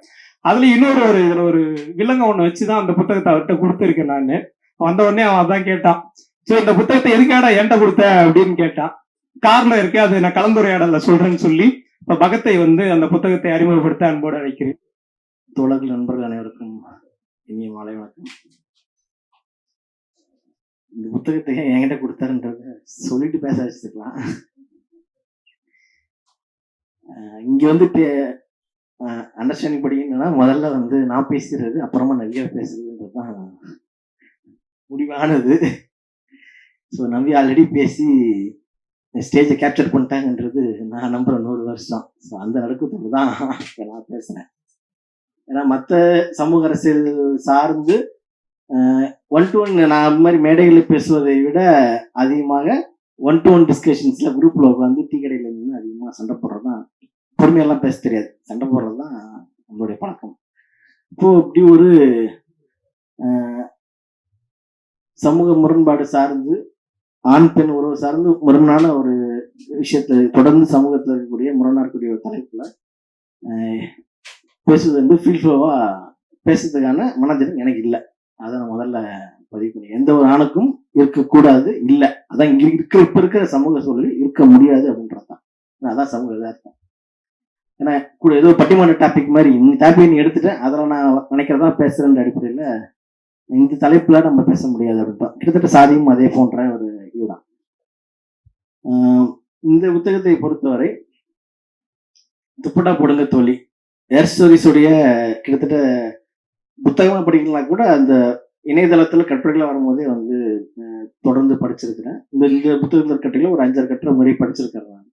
அதுல இன்னொரு இதுல ஒரு வில்லங்கம் ஒண்ணு வச்சுதான் அந்த புத்தகத்தை அவர்கிட்ட கொடுத்துருக்கேன். நான் வந்த உடனே அவன் அதான் கேட்டான், சோ இந்த புத்தகத்தை எதுக்காடா என்கிட்ட கொடுத்த அப்படின்னு கேட்டான். காரணம் இருக்கு, அது நான் கலந்துரையாடல சொல்றேன்னு சொல்லி இப்ப பகத்தை வந்து அந்த புத்தகத்தை அறிமுகப்படுத்த அன்போடு அழைக்கிறேன். தோழர்கள் நண்பர்கள் அனைவருக்கும் இனிய மாலை வணக்கம். இந்த புத்தகத்தை என்கிட்ட கொடுத்தாருன்றத சொல்லிட்டு பேச வச்சுக்கலாம். இங்க வந்து அண்டர்ஸ்டாண்டிங் படி என்னன்னா, முதல்ல வந்து நான் பேசுறது, அப்புறமா நவ்யா பேசுறதுன்றதுதான் முடிவானது. ஸோ நவ்யா ஆல்ரெடி பேசி ஸ்டேஜை கேப்சர் பண்ணிட்டாங்கன்றது நான் நம்புறேன் 100 வருஷம். ஸோ அந்த நடுக்கத்தோடு தான் நான் பேசுறேன். ஏன்னா மற்ற சமூக அரசியல் சார்ந்து ஒன் டு ஒன் நான் அந்த மாதிரி மேடைகளில் பேசுவதை விட அதிகமாக ஒன் டு ஒன் டிஸ்கஷன்ஸ்ல குரூப்ல உட்காந்து டீ கடையில் இருந்து அதிகமாக சண்டை போடுறது தான். பொறுமையெல்லாம் பேச தெரியாது, சண்டை போடுறது தான் நம்மளுடைய பழக்கம். இப்போ இப்படி ஒரு சமூக முரண்பாடு சார்ந்து ஆண் பெண் உறவு சார்ந்து முரணான ஒரு விஷயத்தை தொடர்ந்து சமூகத்தில் இருக்கக்கூடிய முரணா இருக்கக்கூடிய ஒரு தலைப்புல பேசுவது வந்து ஃபீல்ஃபோவா பேசுறதுக்கான மனதிடம் எனக்கு இல்லை. அதை நான் முதல்ல பதிவு பண்ணி, எந்த ஒரு ஆணுக்கும் இருக்கக்கூடாது, இல்லை. அதான் இங்க இப்ப இருக்கிற சமூக சூழலில் இருக்க முடியாது அப்படின்றதான். அதான் சமூக யதார்த்தம். ஏன்னா கூட ஏதோ பட்டிமன்ற டாபிக் மாதிரி இந்த டாபிக் நீ எடுத்துட்டேன், அதில் நான் நினைக்கிறதா பேசுறேன்ற அடிப்படையில் இந்த தலைப்புல நம்ம பேச முடியாது அப்படின்ட்டு கிட்டத்தட்ட சாதியும் அதே போன்ற ஒரு இதுதான். இந்த புத்தகத்தை பொறுத்தவரை துப்பட்டா போடுங்க தோழி ஏர் ஸ்டோரிஸுடைய கிட்டத்தட்ட புத்தகமா படிக்கலாம் கூட அந்த இணையதளத்துல கட்டுரைகளா வரும்போதே வந்து தொடர்ந்து படிச்சிருக்கிறேன். இந்த புத்தகத்தில் கட்டுரைகளை ஒரு 5-6 கட்டுரை முறை படிச்சிருக்கிறேன் நான்.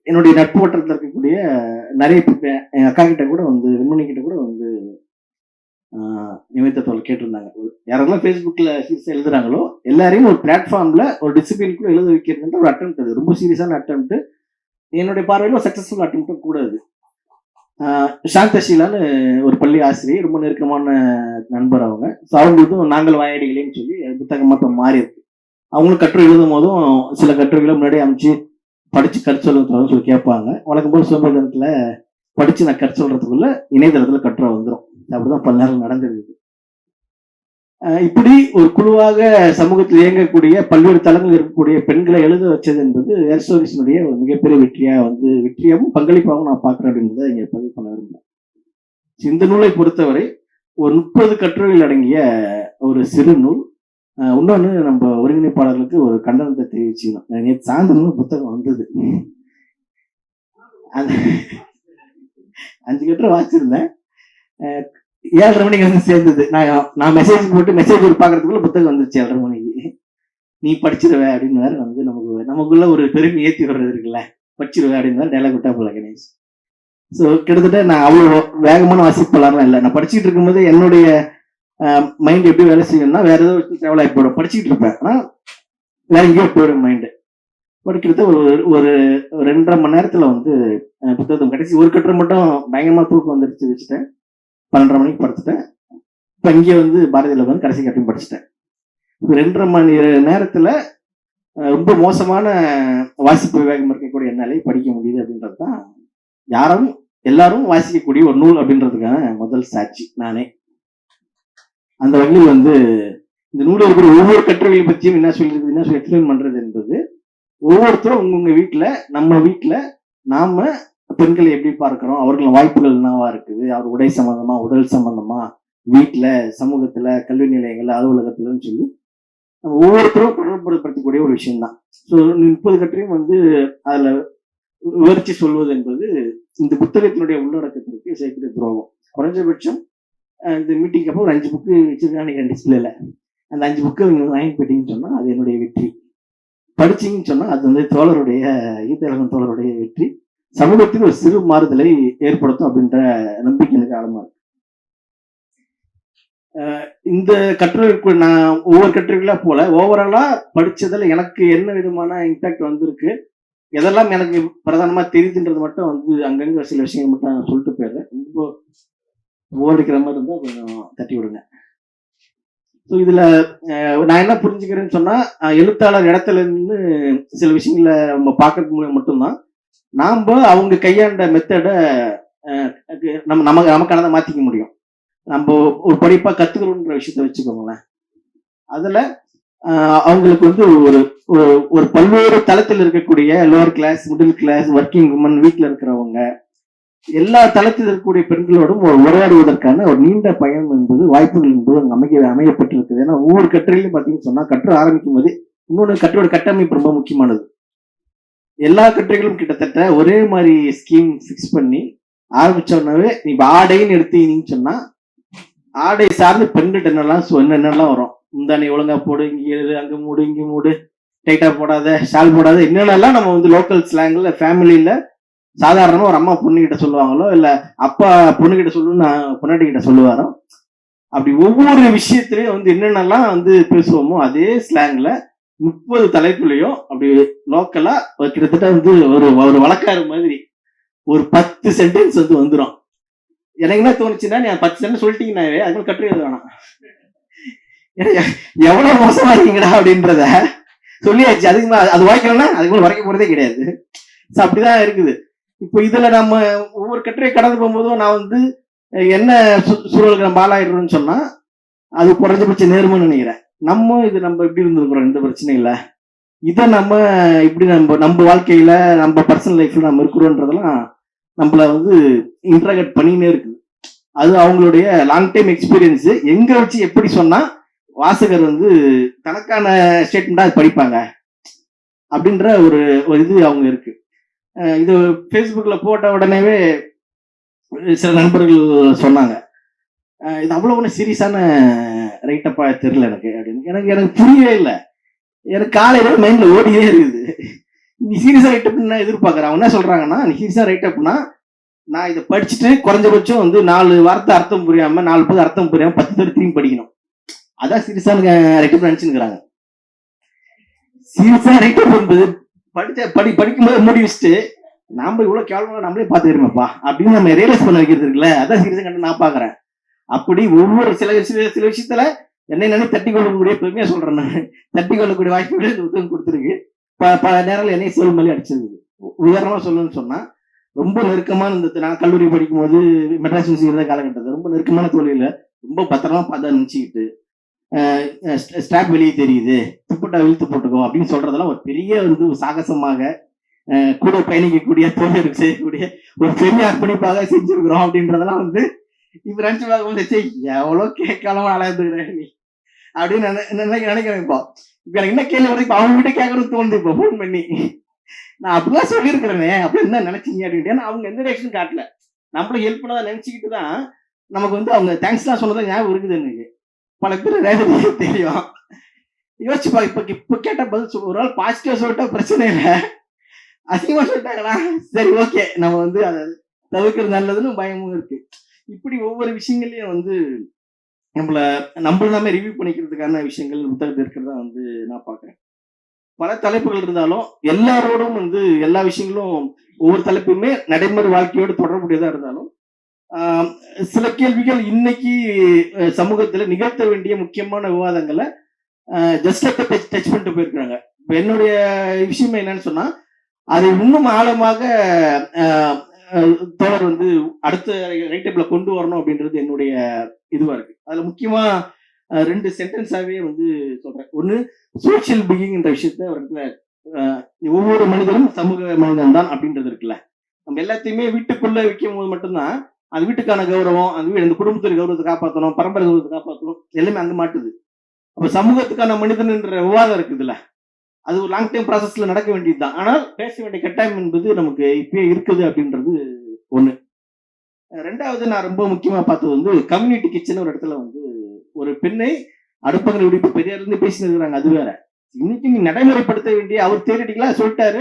என்னுடைய நட்பு வட்டத்தில் இருக்கக்கூடிய நிறைய எங்க அக்கா கிட்ட கூட வந்து வெண்மணி கிட்ட கூட வந்து நிமித்த தோல் கேட்டிருந்தாங்க. யாரெல்லாம் ஃபேஸ்புக்ல எழுதுறாங்களோ எல்லாரையும் ஒரு பிளாட்ஃபார்ம்ல ஒரு டிசிப்ளின்குள்ள எழுத வைக்கிறதுன்ற ஒரு அட்டெம்ப்ட். அது ரொம்ப சீரியஸான அட்டெம்ப்ட். என்னுடைய பார்வையில் ஒரு சக்சஸ்ஃபுல் அட்டெம்ப்ட் கூட அது. சாந்தஷீலான்னு ஒரு பள்ளி ஆசிரியர், ரொம்ப நெருக்கமான நண்பர் அவங்க. ஸோ அவங்களுக்கும் நாங்கள் வாயாடிகளேன்னு சொல்லி புத்தகமாக இப்போ மாறி இருக்கு. அவங்களும் கட்டுரை எழுதும் போதும் சில கட்டுரைகளை முன்னாடியே அமைச்சு படிச்சு கற்சொல்லுன்னு சொல்லி கேட்பாங்க. வழக்கம் போது சுதந்திரத்துல படிச்சு நான் கற்சொல்றதுக்குள்ள இணையதளத்துல கட்டுரை வந்துடும். அப்படிதான் பல நேரம் நடந்திருக்கு. இப்படி ஒரு குழுவாக சமூகத்தில் இயங்கக்கூடிய பல்வேறு தளங்கள் இருக்கக்கூடிய பெண்களை எழுத வச்சது என்பது ஏர் ஸ்டோரிஸினுடைய ஒரு மிகப்பெரிய வெற்றியாகவும் பங்களிப்பாகவும் நான் பார்க்கிறேன் அப்படின்றத இங்க பதிவு பண்ண விரும்புகிறேன். இந்த நூலை பொறுத்தவரை ஒரு 30 கட்டுரைகள் அடங்கிய ஒரு சிறு நூல். இன்னொன்று நம்ம ஒருங்கிணைப்பாளர்களுக்கு ஒரு கண்டனத்தை தெரிவிச்சுக்கணும். நேற்று சாயந்தரம் புத்தகம் வந்தது, அந்த 5 கட்டுரை வாசிச்சிருந்தேன். 7:30 மணிக்கு வந்து சேர்ந்தது. நான் மெசேஜ் போட்டு மெசேஜ் பார்க்கறதுக்குள்ள புத்தகம் வந்துருச்சு 7:30 மணிக்கு. நீ படிச்சிருவ அப்படின்னு வேற வந்து நமக்குள்ள ஒரு பெருமை ஏற்றி வர்றது இருக்குல்ல, படிச்சிருவேன் அப்படின்னு வேற டைலாக் விட்டா போல கணேஷ். ஸோ கிட்டத்தட்ட நான் அவ்வளோ வேகமான வாசிப்பெல்லாம் இல்லை. நான் படிச்சுட்டு இருக்கும்போது என்னுடைய மைண்ட் எப்படி வேலை செய்யணும்னா வேற ஏதோ ட்ராவல் ஆகி போயிடும். படிச்சுட்டு இருப்பேன், ஆனால் வேற எங்கேயோ போயிடும் மைண்டு. படிக்கிறது ஒரு 2.5 மணி நேரத்துல வந்து புத்தகம் கடைசி ஒரு கட்டுரை மட்டும் பயங்கரமா தூக்கம் வந்துருச்சு வச்சுட்டேன். 12:30 மணிக்கு படுத்துட்டேன். இப்போ இங்கே வந்து பாரதியில் வந்து கடைசி கட்டையும் படிச்சுட்டேன். 2.5 மணி நேரத்துல ரொம்ப மோசமான வாசிப்பு வேகம் இருக்கக்கூடிய என்னாலே படிக்க முடியுது அப்படின்றது தான் எல்லாரும் வாசிக்கக்கூடிய ஒரு நூல் அப்படின்றதுக்கான முதல் சாட்சி நானே. அந்த வகையில் வந்து இந்த நூலில் இருக்கிற ஒவ்வொரு கட்டுரைகளை பற்றியும் என்ன சொல்லி எக்ஸ்பிளைன் பண்றது என்பது ஒவ்வொருத்தரும் உங்க வீட்டுல நம்ம வீட்டுல நாம பெண்களை எப்படி பார்க்கிறோம், அவர்கள் வாய்ப்புகள் என்னவா இருக்குது, அவர் உடை சம்பந்தமா, உடல் சம்பந்தமா, வீட்டுல, சமூகத்துல, கல்வி நிலையங்கள்ல, அலுவலகத்துலன்னு சொல்லி நம்ம ஒவ்வொருத்தரும் தொடர்புபடுத்தக்கூடிய ஒரு விஷயம்தான். ஸோ 30 கட்டுரையும் வந்து அதுல விவரிச்சு சொல்வது என்பது இந்த புத்தகத்தினுடைய உள்ளடக்கத்திற்கு செய்யக்கூடிய துரோகம். குறைஞ்சபட்சம் இந்த மீட்டிங் அப்போ ஒரு 5 புக்கு வச்சிருக்காங்க டிஸ்பிளேல. அந்த 5 புக்கு வாங்கி போயிட்டீங்கன்னு சொன்னா அது என்னுடைய வெற்றி. படிச்சீங்கன்னு சொன்னா அது வந்து ஈத்தரகன் தோழருடைய வெற்றி. சமூகத்தில் ஒரு சிறு மாறுதலை ஏற்படுத்தும் அப்படின்ற நம்பிக்கை எனக்கு ஆழமா இருக்கு. இந்த கட்டுரைக்கு நான் ஒவ்வொரு கட்டுரைகளா போல ஓவராலா படிச்சதுல எனக்கு என்ன விதமான இம்பாக்ட் வந்திருக்கு, எதெல்லாம் எனக்கு பிரதானமா தெரியுதுன்றது மட்டும் வந்து அங்கங்க சில விஷயங்கள் மட்டும் நான் சொல்லிட்டு போயிடுறேன். ரொம்ப ஓடிக்கிற மாதிரி இருந்தா கொஞ்சம் தட்டி விடுங்க. ஸோ இதுல நான் என்ன புரிஞ்சுக்கிறேன்னு சொன்னா, எழுத்தாளர் இடத்துல இருந்து சில விஷயங்களை நம்ம பார்க்கறது மூலம் மட்டும்தான் நாம அவங்க கையாண்ட மெத்தடை நமக்கானதை மாத்திக்க முடியும். நம்ம ஒரு படிப்பா கத்துக்கணுன்ற விஷயத்த வச்சுக்கோங்களேன். அதுல அவங்களுக்கு வந்து ஒரு பல்வேறு தளத்தில் இருக்கக்கூடிய lower class, middle class, working women, வீட்டுல இருக்கிறவங்க, எல்லா தளத்தில் இருக்கக்கூடிய பெண்களோடும் ஒரு உரையாடுவதற்கான ஒரு நீண்ட பயணம் என்பது வாய்ப்புகள் என்பது அங்கே அமையப்பட்டிருக்குது. ஏன்னா ஒவ்வொரு கட்டுரையிலும் பார்த்தீங்கன்னு சொன்னா கட்டுரை ஆரம்பிக்கும் போது இன்னொன்று கட்டுரையோட கட்டமைப்பு ரொம்ப முக்கியமானது. எல்லா கட்டுரைகளும் கிட்டத்தட்ட ஒரே மாதிரி ஸ்கீம் ஃபிக்ஸ் பண்ணி ஆரம்பிச்சோன்னாவே இப்ப ஆடைன்னு எடுத்தீங்கன்னு சொன்னா ஆடை சார்ந்து பெண்கிட்ட என்னென்னலாம் வரும். முந்தானி ஒழுங்கா போடு, இங்க எழுது, அங்க மூடு, இங்க மூடு, டைட்டா போடாத, ஷால் போடாத, என்னென்னலாம் நம்ம வந்து லோக்கல் ஸ்லாங்ல ஃபேமிலியில சாதாரணமா ஒரு அம்மா பொண்ணுகிட்ட சொல்லுவாங்களோ இல்ல அப்பா பொண்ணுகிட்ட சொல்லுன்னு பொன்னாட்டி கிட்ட சொல்லுவாரோ அப்படி ஒவ்வொரு விஷயத்திலயும் வந்து என்னென்னலாம் வந்து பேசுவோமோ அதே ஸ்லாங்ல 30 தலைப்புலயும் அப்படி லோக்கலா கிட்டத்தட்ட வந்து ஒரு ஒரு வழக்காறு மாதிரி ஒரு 10 சென்டென்ஸ் வந்து வந்துடும். எனக்கு என்ன தோணுச்சுன்னா நீ 10 சென்டென்ஸ் சொல்லிட்டீங்கன்னாவே அது கட்டுரை எழுத வேணாம், எவ்வளவு மோசமா இருக்கீங்கடா அப்படின்றத சொல்லியாச்சு. அதுக்கு மேல அது வாய்க்கணும்னா அதுக்கு மேல வரைக்க போறதே கிடையாது. அப்படிதான் இருக்குது. இப்போ இதுல நம்ம ஒவ்வொரு கட்டுரை கடந்து போகும்போதும் நான் வந்து என்ன சூழலுக்கு நம்ம ஆளாயிடுறோம்னு சொன்னா அது குறைஞ்சபட்ச நேர்மைன்னு நினைக்கிறேன். நம்ம எப்படி இருந்திருக்கிறோம், இந்த பிரச்சனை இல்லை, இதை நம்ம இப்படி நம்ம வாழ்க்கையில நம்ம பர்சனல் லைஃப்ல நம்ம இருக்கிறோன்றதெல்லாம் நம்மள வந்து இன்ட்ராகேட் பண்ணினே இருக்குது. அது அவங்களுடைய லாங் டைம் எக்ஸ்பீரியன்ஸ். எங்க வச்சு எப்படி சொன்னா வாசகர் வந்து தனக்கான ஸ்டேட்மெண்டா படிப்பாங்க அப்படின்ற ஒரு இது அவங்க இருக்கு. இது ஃபேஸ்புக்ல போட்ட உடனேவே சில நண்பர்கள் சொன்னாங்க, இது அவ்வளவு ஒன்றும் சீரியஸான ரைட்டப்பா தெரியல எனக்கு அப்படின்னு. எனக்கு புரியவே இல்லை. எனக்கு காலையில மைண்ட்ல ஓடியே இருக்குது. நீ சீரியஸா ரைட்டப்னு எதிர்பார்க்கறேன். அவங்க என்ன சொல்றாங்கன்னா, நீ சீரியஸா ரைட்டப்னா நான் இதை படிச்சுட்டு குறைஞ்சபட்சம் வந்து 4 வார்த்தை அர்த்தம் புரியாம 4 பேர் அர்த்தம் புரியாம 10 பேர் திரும்பி படிக்கணும். அதான் சீரியஸான ரைட்டப் நினைச்சுக்கிறாங்க. சீரியஸா ரைட்டப் என்பது படிக்கும்போது மூடி வச்சுட்டு நாம இவ்வளவு கேவலமா நம்மளே பாத்துக்கிறோமப்பா அப்படின்னு நம்ம ரியலைஸ் பண்ண வைக்கிறது இருக்குல்ல, அதான் சீரியஸா கண்டு நான் பாக்குறேன். அப்படி ஒவ்வொரு சில விஷயத்துல என்னை தட்டி கொள்ளக்கூடிய பெருமையா சொல்றேன். நான் தட்டி கொள்ளக்கூடிய வாய்ப்புகளை இந்த புத்தகம் கொடுத்துருக்கு. பல நேரங்கள் என்னை சொல் மாதிரி அடிச்சிருக்கு. உதாரணமா சொல்லணும்னு சொன்னா, ரொம்ப நெருக்கமான நான் கல்லூரி படிக்கும் போது மெட்ராஸ் யூனிவர்சிட்டி காலகட்டத்தில் ரொம்ப நெருக்கமான தோழியில ரொம்ப பத்திரமா பார்த்தா நினைச்சுக்கிட்டு ஸ்டாப் வெளியே தெரியுது, துப்பட்டா இழுத்து போட்டுக்கோ அப்படின்னு சொல்றதெல்லாம் ஒரு பெரிய வந்து சாகசமாக கூட பயணிக்கக்கூடிய தோழருக்கு செய்யக்கூடிய ஒரு பெரிய அர்ப்பணிப்பாக செஞ்சிருக்கிறோம் அப்படின்றதெல்லாம் வந்து இப்ப நினைச்சு பார்க்கும்போது எவ்வளவு கேட்காம அழகுறேன் நீ அப்படின்னு நினைக்கிறேன். இப்போ எனக்கு என்ன கேள்வி வருது, இப்ப அவங்க கிட்ட கேட்கறது தோணுது. இப்போ போன் பண்ணி நான் அப்படிதான் சொல்லியிருக்கிறேனே அப்படி என்ன நினைச்சீங்க அப்படின்ட்டு அவங்க எந்த ரியாக்ஷன் காட்டல. நம்மளும் ஹெல்ப் பண்ணதான் நினைச்சுக்கிட்டு தான் நமக்கு வந்து அவங்க தேங்க்ஸ் எல்லாம் சொன்னதான் ஞாபகம் இருக்குது. எனக்கு பல பேர் ரேகை தெரியும். யோசிச்சுப்பா, இப்ப கேட்ட பதில் ஒரு நாள் பாசிட்டிவா சொல்லிட்டா பிரச்சனை இல்லை, அதிகமா சொல்லிட்டாங்களா சரி ஓகே நம்ம வந்து அதை தவிர்க்கிறது நல்லதுன்னு பயமும் இருக்கு. இப்படி ஒவ்வொரு விஷயங்களையும் வந்து நம்மள நாம ரிவ்யூ பண்ணிக்கிறதுக்கான விஷயங்கள் புத்தகத்தில் இருக்கிறதா வந்து நான் பாக்குறேன். பல தலைப்புகள் இருந்தாலும் எல்லாரோடும் வந்து எல்லா விஷயங்களும் ஒவ்வொரு தலைப்புமே நடைமுறை வாழ்க்கையோடு தொடர்புடையதா இருந்தாலும் சில கேள்விகள் இன்னைக்கு சமூகத்துல நிகழ்த்த வேண்டிய முக்கியமான விவாதங்களை ஜஸ்ட் டச் பண்ணிட்டு போயிருக்கிறாங்க. இப்ப என்னுடைய விஷயம் என்னன்னு சொன்னா, அதை இன்னும் ஆழமாக தோழர் வந்து அடுத்த ரைட்டப்ல கொண்டு வரணும் அப்படின்றது என்னுடைய இதுவா இருக்கு. அதுல முக்கியமா 2 சென்டென்ஸாவே வந்து சொல்றேன். ஒண்ணு, சோசியல் பீயிங் என்ற விஷயத்த ஒரு இடத்துல ஒவ்வொரு மனிதனும் சமூக மனிதன் தான் அப்படின்றது இருக்குல்ல. நம்ம எல்லாத்தையுமே வீட்டுக்குள்ள வைக்கும் போது மட்டும்தான் அந்த வீட்டுக்கான கௌரவம், அந்த குடும்பத்தின் கௌரவத்தை காப்பாற்றணும், பரம்பரை கௌரவத்தை காப்பாற்றணும், எல்லாமே அங்க மாட்டுது. அப்ப சமூகத்துக்கான மனிதன் என்ற விவாதம் இருக்குதுல்ல, அது ஒரு லாங் டைம் ப்ராசஸ்ல நடக்க வேண்டியதுதான். ஆனால் பேச வேண்டிய கட்டாயம் என்பது நமக்கு இப்பயே இருக்குது அப்படின்றது ஒண்ணு. 2வது நான் ரொம்ப முக்கியமா பார்த்தது வந்து கம்யூனிட்டி கிச்சன். ஒரு இடத்துல வந்து ஒரு பெண்ணை அடுப்பங்களை விடுப்பு பெரியார் இருந்து பேசிட்டு இருக்கிறாங்க. அது வேற. இன்னைக்கு நீ நடைமுறைப்படுத்த வேண்டிய அவர் தேரிட்டிக்கலா சொல்லிட்டாரு,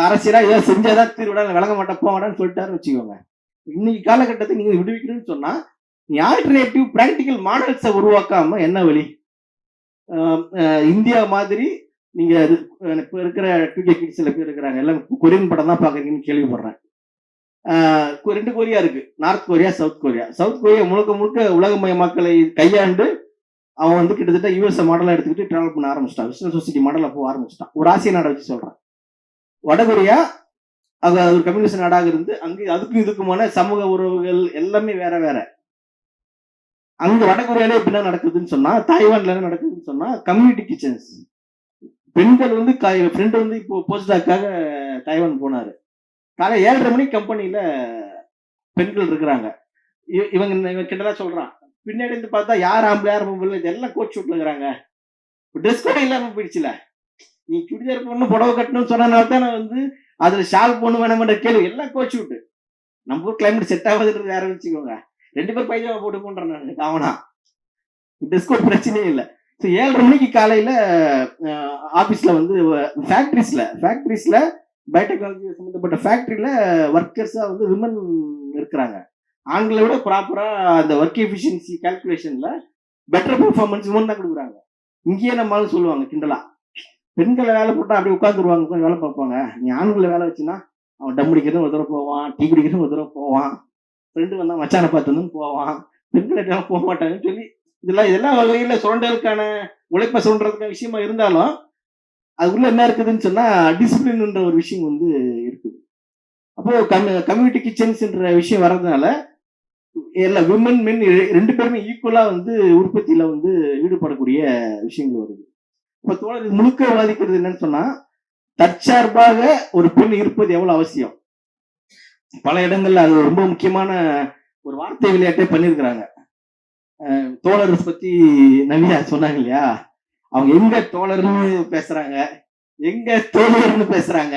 அரசியலா ஏதாவது செஞ்சாதான் தீர்விட விளங்க மாட்டேன் போவாடான்னு சொல்லிட்டாருன்னு வச்சுக்கோங்க. இன்னைக்கு காலகட்டத்தை நீங்க விடுவிக்கணும்னு சொன்னா நீ ஆல்டர்னேட்டிவ் பிராக்டிக்கல் மாடல்ஸை உருவாக்காம என்ன வழி? இந்தியா மாதிரி நீங்க இப்ப இருக்கிற 2K கிட்ஸ் சில பேர் இருக்கிறாங்க, எல்லாம் கொரியன் படம் தான் பாக்குறீங்கன்னு கேள்விப்படுறேன். 2 கொரியா இருக்கு, north Korea, south Korea. South Korea முழுக்க உலகமயமாக்கலை கையாண்டு அவன் வந்து கிட்டத்தட்ட யூஎஸ் மாடலா எடுத்துக்கிட்டு டிராவல் பண்ண ஆரம்பிச்சிட்டான். விஸ்வ சொசைட்டி மாடலா போக ஆரம்பிச்சிட்டான். ஒரு ஆசிய நாடை வச்சு சொல்றான். வடகொரியா அது ஒரு கம்யூனிஸ்ட் நாடாக இருந்து அங்கு அதுக்கும் இதுக்குமான சமூக உறவுகள் எல்லாமே வேற வேற. அங்க வடகொரியாலே எப்படின்னா நடக்குதுன்னு சொன்னா, தாய்வான்ல என்ன நடக்குதுன்னு சொன்னா, கம்யூனிட்டி கிச்சன்ஸ். பெண்கள் வந்து ஃப்ரெண்ட் வந்து இப்போ போஸ்டாக்காக தாய்வான் போனாரு. காலை 7:30 மணிக்கு கம்பெனியில பெண்கள் இருக்கிறாங்க. இவங்க கிட்டதா சொல்றான். பின்னாடி இருந்து பார்த்தா யார் ஆம்பளை யார் பொம்பளை எல்லாம் கோட் ஷூட்ல இருக்கிறாங்க. ட்ரெஸ் கூட இல்லாம போயிடுச்சுல. நீ சுடிதார் போடணும், புடவை கட்டணும்னு சொன்னனால தான் நான் வந்து அதுல ஷால் போடணும் வேணாமன்ற கேள்வி எல்லாம் கோட் ஷூட்டு. நம்ம ஊர் கிளைமேட் செட் ஆகுதுன்றது யாரும் வச்சுக்கோங்க. 2 பேர் பைஜாமா போட்டு போன்றேன் நான். அவனா ட்ரெஸ் கோட் பிரச்சனையே இல்லை. 7:30 மணிக்கு காலையில ஆபீஸ்ல வந்து ஃபேக்டரிஸ்ல பயோடெக்னாலஜி சம்மந்தப்பட்ட ஃபேக்ட்ரியில் ஒர்க்கர்ஸாக வந்து விமன் இருக்கிறாங்க. ஆண்களை விட ப்ராப்பராக அந்த ஒர்க் எஃபிஷியன்சி கால்குலேஷனில் பெட்டர் பெர்ஃபார்மன்ஸ் விமன் தான் கொடுக்குறாங்க. இங்கேயே நம்மளால சொல்லுவாங்க கிண்டலா, பெண்களை வேலை போட்டால் அப்படியே உட்காந்துருவாங்க, உட்காந்து வேலை பார்ப்பாங்க. நீ ஆண்களை வேலை வச்சுன்னா அவன் டம் அடிக்கிறதும் ஒரு தடவை போவான், டீ குடிக்கிறதும் ஒரு தடவை போவான், ஃப்ரெண்டு வந்தால் மச்சானை பார்த்து போவான், பெண்களை போக மாட்டாங்கன்னு சொல்லி இதெல்லாம் வகையில் சுரண்டலுக்கான உழைப்பை சுரண்டுறதுக்கான விஷயமா இருந்தாலும் அதுக்குள்ள என்ன இருக்குதுன்னு சொன்னா டிசிப்ளின்ன்ற ஒரு விஷயம் வந்து இருக்குது. அப்போ கம்யூனிட்டி கிச்சன்ஸ்ன்ற விஷயம் வர்றதுனால எல்லா விமன் மென் ரெண்டு பேருமே ஈக்குவலா வந்து உற்பத்தியில வந்து ஈடுபடக்கூடிய விஷயங்கள் வருது. இப்ப தோழர் முழுக்க வாதிக்கிறது என்னன்னு சொன்னா, தற்சார்பாக ஒரு பெண் இருப்பது எவ்வளவு அவசியம். பல இடங்கள்ல அது ரொம்ப முக்கியமான ஒரு வார்த்தை விளையாட்டே பண்ணிருக்கிறாங்க. தோழர் பத்தி நவியா சொன்னாங்க இல்லையா, அவங்க எங்க தோழர்னு பேசுறாங்க, எங்க தோழர்னு பேசுறாங்க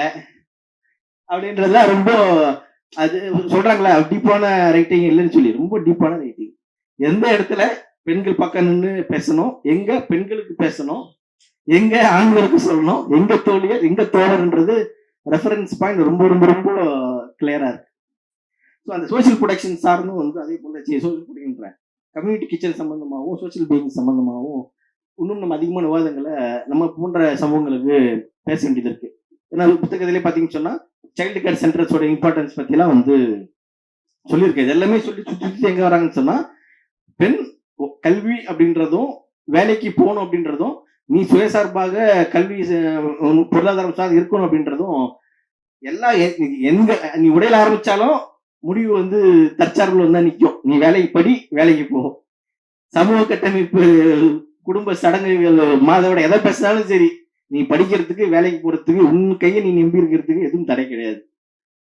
அப்படின்றதுலாம் ரொம்ப அது சொல்றாங்களா டீப்பான ரைட்டிங் இல்லைன்னு சொல்லி, ரொம்ப டீப்பான ரைட்டிங். எந்த இடத்துல பெண்கள் பக்கம் நின்று பேசணும், எங்க பெண்களுக்கு பேசணும், எங்க ஆண்களுக்கு சொல்லணும், எங்க தோழியர் எங்க தோழர்ன்றது ரெஃபரன்ஸ் பாயிண்ட் ரொம்ப ரொம்ப ரொம்ப கிளியரா இருக்கு. ஸோ அந்த சோசியல் ப்ரொடக்ஷன் சார்ந்தும் வந்து அதே போல சோசியல் ப்ரொடக்ஷன் கம்யூனிட்டி கிச்சன் சம்பந்தமாகவும் சோசியல் பீயிங் சம்பந்தமாகவும் இன்னும் நம்ம அதிகமான விவாதங்களை நம்ம போன்ற சமூகங்களுக்கு பேச வேண்டியது இருக்கு. ஏன்னா புத்தகத்திலே பார்த்தீங்கன்னு சொன்னா சைல்டு கேர் சென்டர்ஸோட இம்பார்ட்டன்ஸ் பத்திலாம் வந்து சொல்லியிருக்கு. இது எல்லாமே சொல்லி சுற்றி எங்க வராங்கன்னு சொன்னா, பெண் கல்வி அப்படின்றதும் வேலைக்கு போகணும் அப்படின்றதும், நீ சுயசார்பாக கல்வி பொருளாதாரம் சார்ந்து இருக்கணும் அப்படின்றதும் எல்லாம் எங்க நீ உடையில ஆரம்பிச்சாலும் முடிவு வந்து தற்சார்பில் வந்தா நிற்கும். நீ வேலைக்கு படி, வேலைக்கு போகும். சமூக கட்டமைப்பு, குடும்ப சடங்குகள், மாதோட எதை பேசினாலும் சரி, நீ படிக்கிறதுக்கு வேலைக்கு போறதுக்கு உன் கையை நீ நம்பி இருக்கிறதுக்கு எதுவும் தடை கிடையாது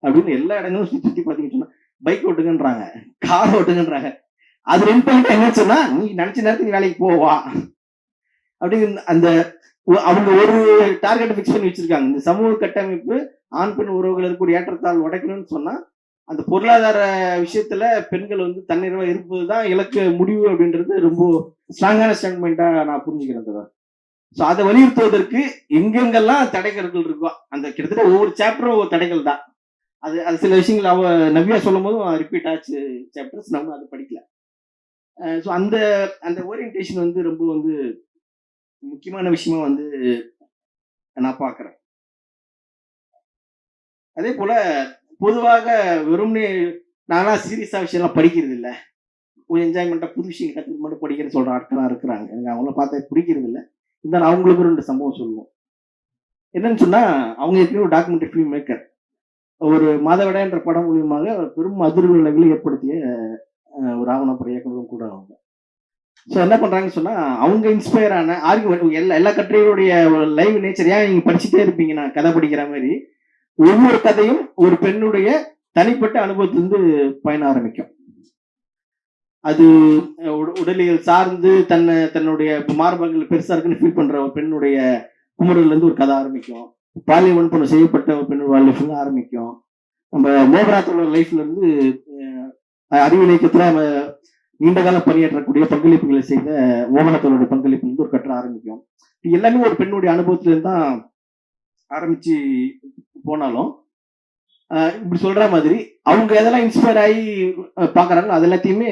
அப்படின்னு எல்லா இடங்களும் சுத்தி பாத்தீங்கன்னா பைக் ஓட்டுங்கன்றாங்க, கார் ஓட்டுங்கன்றாங்க. அது ரெண்டு பாயிண்ட் என்னன்னு சொன்னா, நீ நினைச்ச நேரத்துக்கு வேலைக்கு போவா அப்படின்னு அந்த அவங்க ஒரு டார்கெட் பிக்ஸ் பண்ணி வச்சிருக்காங்க. இந்த சமூக கட்டமைப்பு ஆண் பெண் உறவுகள் இருக்கக்கூடிய ஏற்றத்தால் உடைக்கணும்னு சொன்னா, அந்த பொருளாதார விஷயத்துல பெண்கள் வந்து தன்னிறைவா இருப்பதுதான் இலக்கு முடிவு அப்படின்றது ரொம்ப ஸ்ட்ராங்கான ஸ்டாண்ட்மெண்டா நான் புரிஞ்சுக்கிறேன். ஸோ அதை வலியுறுத்துவதற்கு எங்கெங்கெல்லாம் தடைகள் இருக்கோ, அந்த கிட்டத்தட்ட ஒவ்வொரு சாப்டரும் ஒவ்வொரு தடைகள் தான். அது சில விஷயங்கள் நவ்யா சொல்லும் போதும் ரிப்பீட் ஆச்சு சாப்டர்ஸ், நம்ம அதை படிக்கல. ஸோ அந்த அந்த ஓரியன்டேஷன் வந்து ரொம்ப வந்து முக்கியமான விஷயமா வந்து நான் பார்க்குறேன். அதே போல பொதுவாக வெறும்னே நான்லாம் சீரியஸா விஷயம்லாம் படிக்கிறது இல்லை, ஒரு என்ஜாய்மெண்ட்டாக புது விஷயம் கற்றுக்கு மட்டும் படிக்கிறேன்னு சொல்கிற ஆட்கள்லாம் இருக்கிறாங்க. எனக்கு அவங்கள பார்த்தா பிடிக்கிறது இல்லை. இருந்தாலும் அவங்களுக்கு ரெண்டு சம்பவம் சொல்லுவோம். என்னன்னு சொன்னா, அவங்க ஏற்கனவே ஒரு டாக்குமெண்ட்ரி ஃபிலிம் மேக்கர். ஒரு மாதவிடாய் என்ற படம் மூலியமாக பெரும் அதிர்வு விளைவுகளை ஏற்படுத்திய ஒரு ஆவணப்பட இயக்குனரும் கூட அவங்க. ஸோ என்ன பண்றாங்கன்னு சொன்னா, அவங்க இன்ஸ்பயர் ஆன எல்லா கட்டுரைகளுடைய லைவ் நேச்சர், ஏன் நீங்க படிச்சுட்டே இருப்பீங்க நான் கதை படிக்கிற மாதிரி, ஒவ்வொரு கதையும் ஒரு பெண்ணுடைய தனிப்பட்ட அனுபவத்திலிருந்து பயண ஆரம்பிக்கும். அது உடலியல் சார்ந்து தன்னுடைய மார்பகங்கள் பெருசா இருக்குன்னு ஃபீல் பண்ற ஒரு பெண்ணுடைய குமுறல்ல இருந்து ஒரு கதை ஆரம்பிக்கும். பாலியல் வன்புணர்வு செய்யப்பட்ட ஒரு பெண்ணோட லைஃப்ல ஆரம்பிக்கும். நம்ம மோகனாத்தோட லைஃப்ல இருந்து அறிவு இலக்கியத்துல நீண்ட காலம் பணியாற்றக்கூடிய பங்களிப்புகளை செய்த மோகனாத்தோட பங்களிப்புல இருந்து ஒரு கட்டுரை ஆரம்பிக்கும். இது எல்லாமே ஒரு பெண்ணுடைய அனுபவத்துல இருந்து தான் ஆரம்பிச்சு போனாலும், இப்படி சொல்ற மாதிரி அவங்க எதெல்லாம் இன்ஸ்பயர் ஆகி பாக்குறாங்களோ அது எல்லாத்தையுமே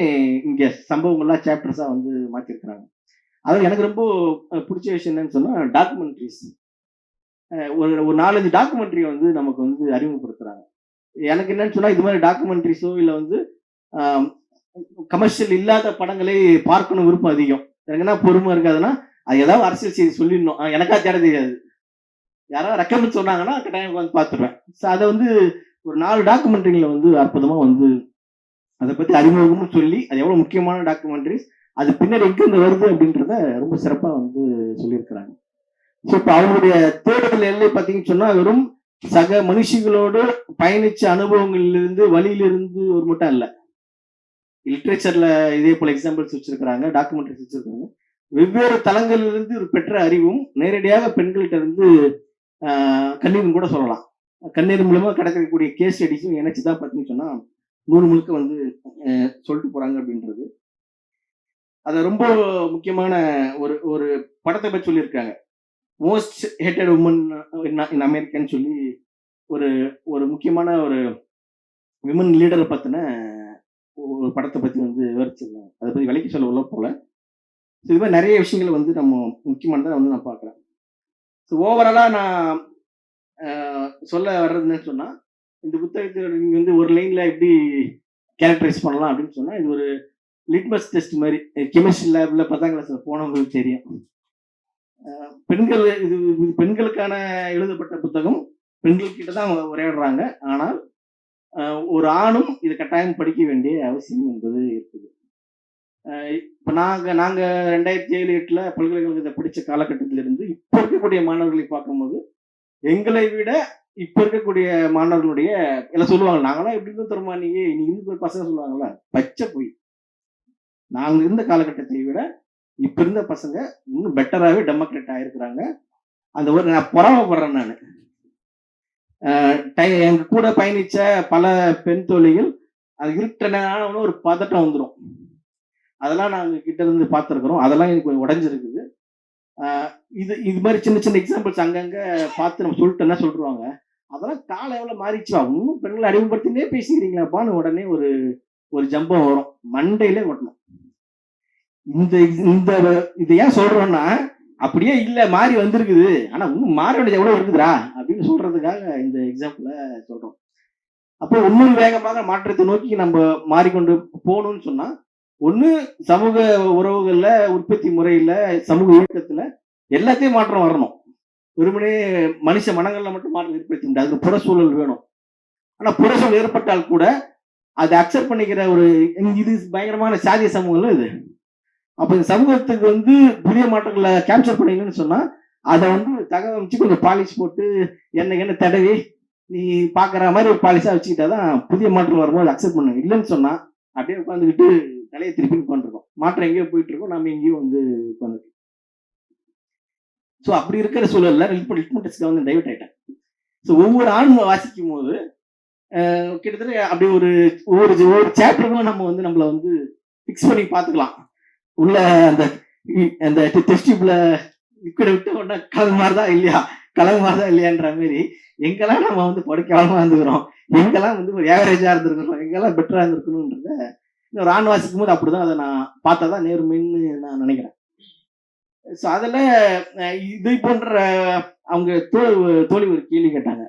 இங்க சம்பவங்கள்லாம் சாப்டர்ஸா வந்து மாத்திருக்கிறாங்க. அதாவது எனக்கு ரொம்ப பிடிச்ச விஷயம் என்னன்னு சொன்னா, டாக்குமெண்ட்ரிஸ். ஒரு 4-5 டாக்குமெண்ட்ரி வந்து நமக்கு வந்து அறிமுகப்படுத்துறாங்க. எனக்கு என்னன்னு சொன்னா, இது மாதிரி டாக்குமெண்ட்ரிஸோ இல்ல வந்து கமர்ஷியல் இல்லாத படங்களை பார்க்கணும் விருப்பம் அதிகம். எனக்கு என்ன பொறுமை இருக்காதுன்னா, அது ஏதாவது அரசியல் செய்தி சொல்லிடணும், எனக்கா தேட தெரியாது, யாராவது ரெக்கமெண்ட் சொன்னாங்கன்னா கட்டாயம் உட்காந்து பார்த்துருவேன். ஸோ அதை வந்து ஒரு 4 டாக்குமெண்ட்ரிகளை வந்து அற்புதமா வந்து அதை பத்தி அறிமுகம்னு சொல்லி, அது எவ்வளவு முக்கியமான டாக்குமெண்ட்ரிஸ், அது பின்னாடி எங்கிருந்து வருது அப்படின்றத ரொம்ப சிறப்பா வந்து சொல்லியிருக்கிறாங்க. ஸோ இப்போ அவங்களுடைய தேடுதல் எல்லை பார்த்தீங்கன்னு சொன்னா, வெறும் சக மனுஷிகளோடு பயணிச்ச அனுபவங்களிலிருந்து வழியிலிருந்து ஒரு மட்டும் இல்லை, லிட்ரேச்சர்ல இதே போல எக்ஸாம்பிள்ஸ் வச்சிருக்கிறாங்க, டாக்குமெண்ட்ரிஸ் வச்சிருக்காங்க. வெவ்வேறு தளங்களிலிருந்து ஒரு பெற்ற அறிவும் நேரடியாக பெண்கள்கிட்ட இருந்து கண்ணீரும் கூட சொல்லலாம். கண்ணீர் மூலமா கிடைக்கக்கூடிய கேஸ் ஸ்டடிஸும் இணைச்சுதான் பார்த்தீங்கன்னு சொன்னா நூறு முழுக்க வந்து சொல்லிட்டு போறாங்க அப்படின்றது. அதை ரொம்ப முக்கியமான ஒரு படத்தை பற்றி சொல்லியிருக்காங்க, மோஸ்ட் ஹேட்டட் உமன் இன் அமெரிக்கான்னு சொல்லி. ஒரு ஒரு முக்கியமான ஒரு விமன் லீடரை பற்றின ஒரு படத்தை பற்றி வந்து விவரிச்சிருந்தாங்க. அதை பற்றி விலைக்கு சொல்ல உள்ள போல. ஸோ இது மாதிரி நிறைய விஷயங்கள் வந்து நம்ம முக்கியமானதை வந்து நான் பார்க்குறேன். ஸோ ஓவராலாக நான் சொல்ல வர்றதுன்னு சொன்னால், இந்த புத்தகத்தை நீங்கள் வந்து ஒரு லைனில் எப்படி கேரக்டரைஸ் பண்ணலாம் அப்படின்னு சொன்னால், இது ஒரு லிட்மஸ் டெஸ்ட் மாதிரி. கெமிஸ்ட்ரி லேபில் 10ஆம் கிளாஸில் போனவங்களுக்கு தெரியும். பெண்கள் இது இது பெண்களுக்கான எழுதப்பட்ட புத்தகம். பெண்கள் கிட்ட தான் அவங்க உரையாடுறாங்க. ஆனால் ஒரு ஆணும் இது கட்டாயம் படிக்க வேண்டிய அவசியம் என்பது இருக்குது. இப்போ நாங்கள் 2007, 8 பல்கலைக்கழகத்தை படித்த காலகட்டத்திலிருந்து இப்போ இருக்கக்கூடிய மாணவர்களை பார்க்கும்போது, எங்களை விட இப்போ இருக்கக்கூடிய மாணவர்களுடைய எல்லாம் சொல்லுவாங்க, நாங்களாம் எப்படி இருந்தோம் தெரியுமா, நீ இருந்து பசங்க சொல்லுவாங்கல்ல, பச்சை போய். நாங்கள் இருந்த காலகட்டத்தை விட இப்போ இருந்த பசங்க இன்னும் பெட்டராகவே டெமோக்ரேட் ஆகிருக்கிறாங்க. அந்த ஒரு நான் பொறாமப்படுறேன். நான் எங்க கூட பயணிச்ச பல பெண் தோழிகள் அது இருட்டனான ஒரு பதட்டம் வந்துடும். அதெல்லாம் நாங்கள் கிட்ட இருந்து பார்த்துருக்குறோம். அதெல்லாம் எனக்கு கொஞ்சம் உடஞ்சிருக்குது. இது மாதிரி சின்ன சின்ன எக்ஸாம்பிள்ஸ் அங்கங்கே பார்த்து நம்ம சொல்லிட்டோன்னா சொல்லிடுவாங்க, அதெல்லாம் காலம் எவ்வளோ மாறிச்சுவா, இன்னும் பெண்களை அறிமுகப்படுத்தினே பேசிக்கிறீங்களாப்பான்னு உடனே ஒரு ஜம்பம் வரும், மண்டையிலே ஓட்டணும். இந்த இதை ஏன் சொல்றோம்னா, அப்படியே இல்லை மாறி வந்திருக்குது, ஆனால் இன்னும் மாற வேண்டியது எவ்வளோ இருக்குதுரா அப்படின்னு சொல்றதுக்காக இந்த எக்ஸாம்பிளை சொல்றோம். அப்போ இன்னும் வேகமாக மாற்றத்தை நோக்கி நம்ம மாறிக்கொண்டு போகணும்னு சொன்னா, ஒன்று சமூக உறவுகள்ல, உற்பத்தி முறையில, சமூக இயக்கத்துல எல்லாத்தையும் மாற்றம் வரணும். வெறுமனே மனுஷ மனங்கள்ல மட்டும் மாற்றம் ஏற்படுத்த முடியாது. அதுக்கு புறச்சூழல் வேணும். ஆனா புறச்சூழல் ஏற்பட்டால் கூட அதை அக்செப்ட் பண்ணிக்கிற ஒரு இது பயங்கரமான சாதிய சமூகம்ல இது. அப்ப இந்த சமூகத்துக்கு வந்து புதிய மாற்றங்களை கேப்சர் பண்ணீங்கன்னு சொன்னா, அதை வந்து தகவமைச்சு கொஞ்சம் பாலிஷ் போட்டு என்ன தடவி நீ பாக்குற மாதிரி ஒரு பாலிஷா வச்சுக்கிட்டாதான் புதிய மாற்றம் வரும்போது அக்செப்ட் பண்ணுங்க. இல்லைன்னு சொன்னா அப்படியே உட்காந்துக்கிட்டு தலையை திருப்பி உட்காந்துருக்கோம். மாற்றம் எங்கேயோ போயிட்டு இருக்கோம், நம்ம எங்கேயும் வந்து உட்காந்துருக்கோம். ஸோ அப்படி இருக்கிற சூழல்ல லிட்மஸ் வந்து டைவர்ட் ஆயிட்டேன். ஸோ ஒவ்வொரு ஆணும் வாசிக்கும் போது கிட்டத்தட்ட அப்படி ஒவ்வொரு சாப்டருக்கும் நம்ம வந்து நம்மளை வந்து ஃபிக்ஸ் பண்ணி பார்த்துக்கலாம். உள்ள அந்த டெஸ்டிப்ல லிக்விட விட்டு உடனே கலந்து மாதிரிதான் இல்லையான்ற மாதிரி எங்கெல்லாம் நம்ம வந்து படிக்காம இருந்துக்கிறோம், எங்கெல்லாம் வந்து ஒரு ஏவரேஜா இருந்திருக்கிறோம், எங்கெல்லாம் பெட்டரா இருந்திருக்கணும்ன்றத ஒரு ஆண் வாசிக்கும் போது அப்படிதான் அதை நான் பார்த்தாதான் நேர்மைன்னு நான் நினைக்கிறேன். ஸோ அதில் இதை போன்ற அவங்க தோழி ஒரு கேள்வி கேட்டாங்க,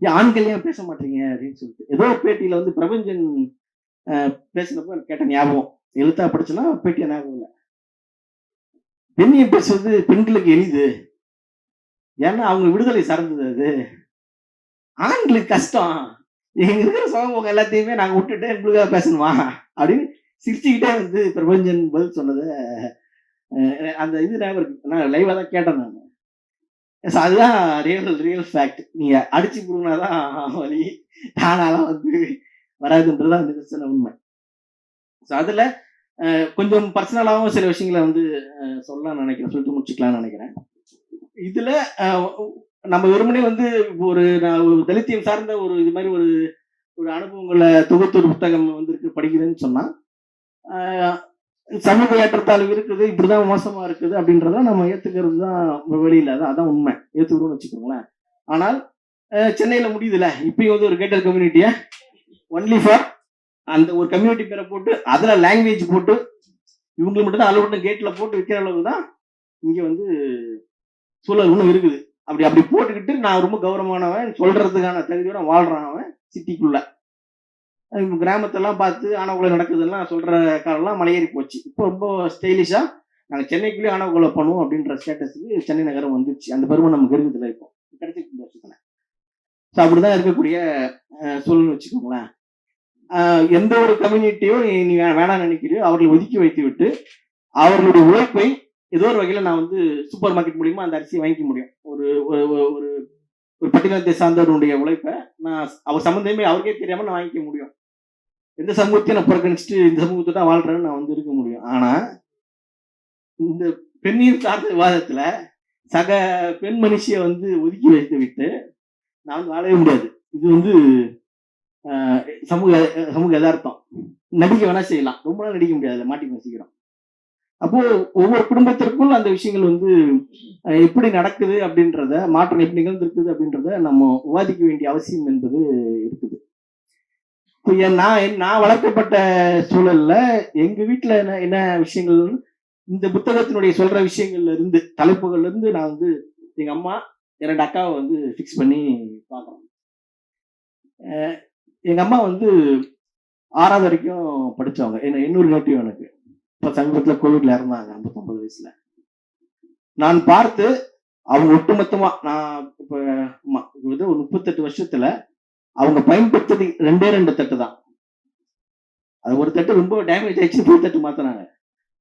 ஏன் ஆண்கள் ஏன் பேச மாட்டீங்க அப்படின்னு சொல்லிட்டு. ஏதோ ஒரு பேட்டியில வந்து பிரபஞ்சன் பேசினப்போ கேட்ட ஞாபகம், எழுத்தா படிச்சுன்னா பேட்டியா ஞாபகம் இல்லை. பெண்ணியம் பேசுவது பெண்களுக்கு எளிது, ஏன்னா அவங்க விடுதலை சார்ந்தது. அது ஆண்களுக்கு கஷ்டம், எங்க இருக்கிற சமூகம் எல்லாத்தையுமே நாங்க விட்டுட்டு எங்களுக்காக பேசணுமா அப்படின்னு சிரிச்சுக்கிட்டே வந்து பிரபஞ்சன் பதில் சொன்னதை அந்த இது ஞாபகம் இருக்கு. நான் லைவா தான் கேட்டேன் நான். அதுதான் ரியல் ஃபேக்ட். நீங்க அடிச்சு புடுங்கினாதான் வழி, தானாலாம் வந்து வராதுன்றதுதான் நிதர்சன உண்மை. ஸோ அதுல கொஞ்சம் பர்சனலாகவும் சில விஷயங்களை வந்து சொல்லலாம்னு நினைக்கிறேன், சொல்லிட்டு முடிச்சுக்கலாம்னு நினைக்கிறேன். இதுல நம்ம வெறுமனே வந்து ஒரு தலித்தியம் சார்ந்த ஒரு இது மாதிரி ஒரு அனுபவங்களை தொகுத்து ஒரு புத்தகம் வந்து படிக்கிறேன்னு சொன்னா, சமூக ஏற்றத்தாழ்வு இருக்குது, இப்படிதான் மோசமா இருக்குது அப்படின்றத நம்ம ஏத்துக்கிறது தான் வெளியில, அதான் உண்மை, ஏத்துக்கிறோம்னு வச்சுக்கோங்களேன். ஆனால் சென்னையில முடியுதுல, இப்பயும் வந்து ஒரு கேட்டர் கம்யூனிட்டியை ஒன்லி ஃபார் அந்த ஒரு கம்யூனிட்டி பேரை போட்டு அதுல லாங்குவேஜ் போட்டு இவங்களுக்கு மட்டும் தான் அளவு கேட்ல போட்டு விற்கிற அளவுக்கு தான் இங்க வந்து சூழல் ஒன்றும் இருக்குது. அப்படி போட்டுக்கிட்டு நான் ரொம்ப கௌரவமானவன் சொல்றதுக்கான தகுதியோட வாழ்றான் அவன் சிட்டிக்குள்ள. கிராமத்தெல்லாம் பார்த்து ஆணவக்குள்ள நடக்குதுலாம் சொல்ற காலம்லாம் மலையேறி போச்சு. இப்போ ரொம்ப ஸ்டைலிஷா நாங்கள் சென்னைக்குள்ளேயே ஆணவக்குள்ள பண்ணுவோம் அப்படின்ற ஸ்டேட்டஸுக்கு சென்னை நகரம் வந்துச்சு. அந்த பெருமை நமக்கு இருக்குதுல்ல, இப்போ கிடைச்சிட்டு வருஷத்துல. ஸோ அப்படிதான் இருக்கக்கூடிய சூழல்னு வச்சுக்கோங்களேன். எந்த ஒரு கம்யூனிட்டியோ நீ வேணாம் நினைக்கிறியோ அவர்களை ஒதுக்கி வைத்து விட்டு அவர்களுடைய உழைப்பை ஏதோ ஒரு வகையில நான் வந்து சூப்பர் மார்க்கெட் மூலியமா அந்த அரிசியை வாங்கிக்க முடியும். ஒரு ஒரு பட்டினத்தை சார்ந்தவருடைய உழைப்பை நான் அவர் சம்பந்தமே அவருக்கே தெரியாம நான் வாங்கிக்க முடியும். எந்த சமூகத்தையும் நான் புறக்கணிச்சுட்டு இந்த சமூகத்தை தான் வாழ்றேன்னு நான் வந்து இருக்க முடியும். ஆனா இந்த பெண்ணியம் சார்ந்த விவாதத்துல சக பெண் மனுஷியை வந்து ஒதுக்கி வைத்து விட்டு நான் வந்து வாழவே முடியாது. இது வந்து சமூக யதார்த்தம். நடிக்க வேணா செய்யலாம், ரொம்ப நாள் நடிக்க முடியாது, மாட்டி வச்சுக்கிறோம். அப்போ ஒவ்வொரு குடும்பத்திற்குள் அந்த விஷயங்கள் வந்து எப்படி நடக்குது அப்படின்றத, மாற்றம் எப்படி நிகழ்ந்திருக்குது அப்படின்றத நம்ம விவாதிக்க வேண்டிய அவசியம் என்பது இருக்குது. இப்போ நான் வளர்க்கப்பட்ட சூழல்ல எங்க வீட்டுல என்ன என்ன விஷயங்கள், இந்த புத்தகத்தினுடைய சொல்ற விஷயங்கள்ல இருந்து, தலைப்புகள்ல இருந்து நான் வந்து எங்க அம்மா 2 அக்காவை வந்து ஃபிக்ஸ் பண்ணி பார்க்கறோம். எங்க அம்மா வந்து 6வது வரைக்கும் படிச்சவங்க. என்ன 800 நேட்டிவ் எனக்கு. இப்ப சமீபத்துல கோவிட்ல இறந்தாங்க 59 வயசுல. நான் பார்த்து அவங்க ஒட்டுமொத்தமா நான் இப்ப ஒரு 38 வருஷத்துல அவங்க பயன்படுத்தது 2 தட்டு தான். அது ஒரு தட்டு ரொம்ப டேமேஜ் ஆயிடுச்சு, புது தட்டு மாத்தினாங்க.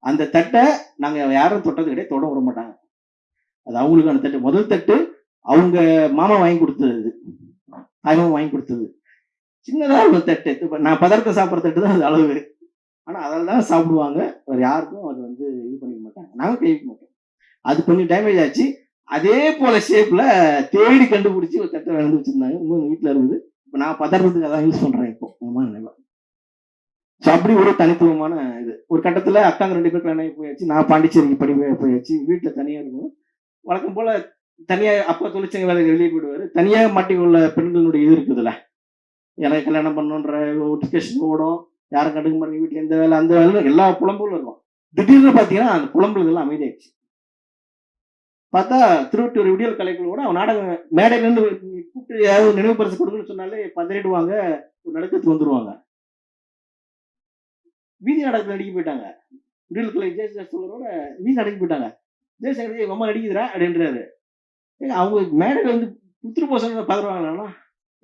அந்த தட்டை நாங்க யாரும் தொட்டது கிடையாது, தொட விட மாட்டாங்க. அது அவங்களுக்கான தட்டு. முதல் தட்டு அவங்க மாமா வாங்கி கொடுத்தது, தாய்மாமா வாங்கி கொடுத்தது. சின்னதா ஒரு தட்டு. நான் பதார்த்தம் சாப்பிட்ற தட்டு தான் அது அளவு. ஆனா அதில் தான் சாப்பிடுவாங்க. வேற யாருக்கும் அது வந்து இது பண்ணிக்க மாட்டாங்க, நாங்களும் கைவிக்க மாட்டோம். அது கொஞ்சம் டேமேஜ் ஆச்சு. அதே போல ஷேப்ல தேடி கண்டுபிடிச்சி ஒரு தட்டை வந்து வச்சிருந்தாங்க. இன்னும் வீட்டுல இருக்குது. இப்ப நான் பதார்த்தத்துக்கு அதான் யூஸ் பண்றேன் இப்போ. அப்படி ஒரு தனித்துவமான இது. ஒரு கட்டத்துல அக்காங்க 2 பேர் கல்யாணம் போயாச்சு. நான் பாண்டிச்சேரிக்கு படிக்க போயாச்சு. வீட்டுல தனியா இருக்கும். வழக்கம் போல தனியா அப்பா தொழிற்சங்க வேலைக்கு வெளியே போயிடுவாரு. தனியா மாட்டிக்கொள்ள பெண்களுடைய இது இருக்குதுல்ல, எனக்கு கல்யாணம் பண்ணணுன்ற நோட்டிஃபிகேஷன் ஓடும், யாரும் கண்டுக்க மாட்டேங்க, வீட்டுல இந்த வேலை அந்த வேலை எல்லா புலம்புகளும் இருக்கும். திடீர்னு பாத்தீங்கன்னா அந்த புலம்புகள் எல்லாம் அமைதியாச்சு. பார்த்தா திருவட்டூர் விடியல் கலைகளோட அவன் நாடகம் மேடையில இருந்து கூப்பிட்டு ஏதாவது நினைவு பரிசு கொடுக்குன்னு சொன்னாலே பதறிடுவாங்க, ஒரு நடுக்கத்துக்கு வந்துருவாங்க. வீதி நாடகத்துல நடிக்க போயிட்டாங்க. விடியல் கலை ஜெயசங்கரோட வீதி நடிக்க போயிட்டாங்க. ஜெயசங்கர் அம்மா நடிக்குதுரா அப்படின்றாரு. அவங்க மேடையில வந்து புத்திரு போசன பாக்குறாங்களா,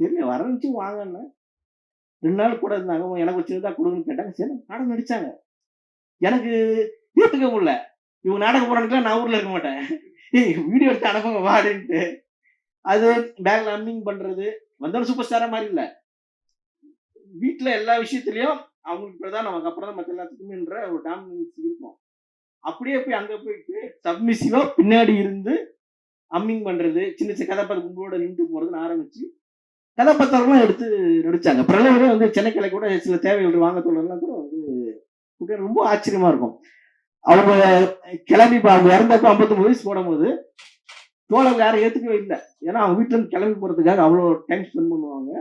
தெரியல வரச்சு வாங்கன்னு 2 நாள் கூட இருந்தாங்க. எனக்கு ஒரு சின்னதா கொடுங்கன்னு கேட்டாங்க. சரி நாடகம் நடிச்சாங்க. எனக்கு ஏத்துக்க முடியல. இவங்க நாடகம் போறானுக்குலாம் நான் ஊர்ல இருக்க மாட்டேன், வீடியோ எடுத்து அனுப்புங்க வா அப்படின்ட்டு. அது பேக்ல அம்மிங் பண்றது, வந்தாலும் சூப்பர் ஸ்டாரா மாதிரி இல்ல. வீட்டுல எல்லா விஷயத்திலயும் அவங்களுக்கு பிரதான், நமக்கு அப்புறம் தான் மற்ற எல்லாத்துக்குமேன்ற ஒரு டாமினன்ஸ் இருக்கும். அப்படியே போய் அங்க போயிட்டு சப்மிசிவா பின்னாடி இருந்து அம்மிங் பண்றது, சின்ன சின்ன கதாபாத்திர கும்பலோட நின்று போறதுன்னு ஆரம்பிச்சு கதாபாத்திரம்லாம் எடுத்து நடிச்சாங்க. பிரளயமே வந்து சென்னைக்கிளை கூட சில தேவைகள் வாங்க தோழர்லாம் கூட வந்து ரொம்ப ஆச்சரியமா இருக்கும். அவங்க கிளம்பி அவங்க இறந்தப்ப 59 வயசு போடும்போது தோழர்கள் யாரும் ஏத்துக்கவே இல்லை. ஏன்னா அவங்க வீட்டுல இருந்து கிளம்பி போறதுக்காக அவ்வளோ டைம் ஸ்பெண்ட் பண்ணுவாங்க.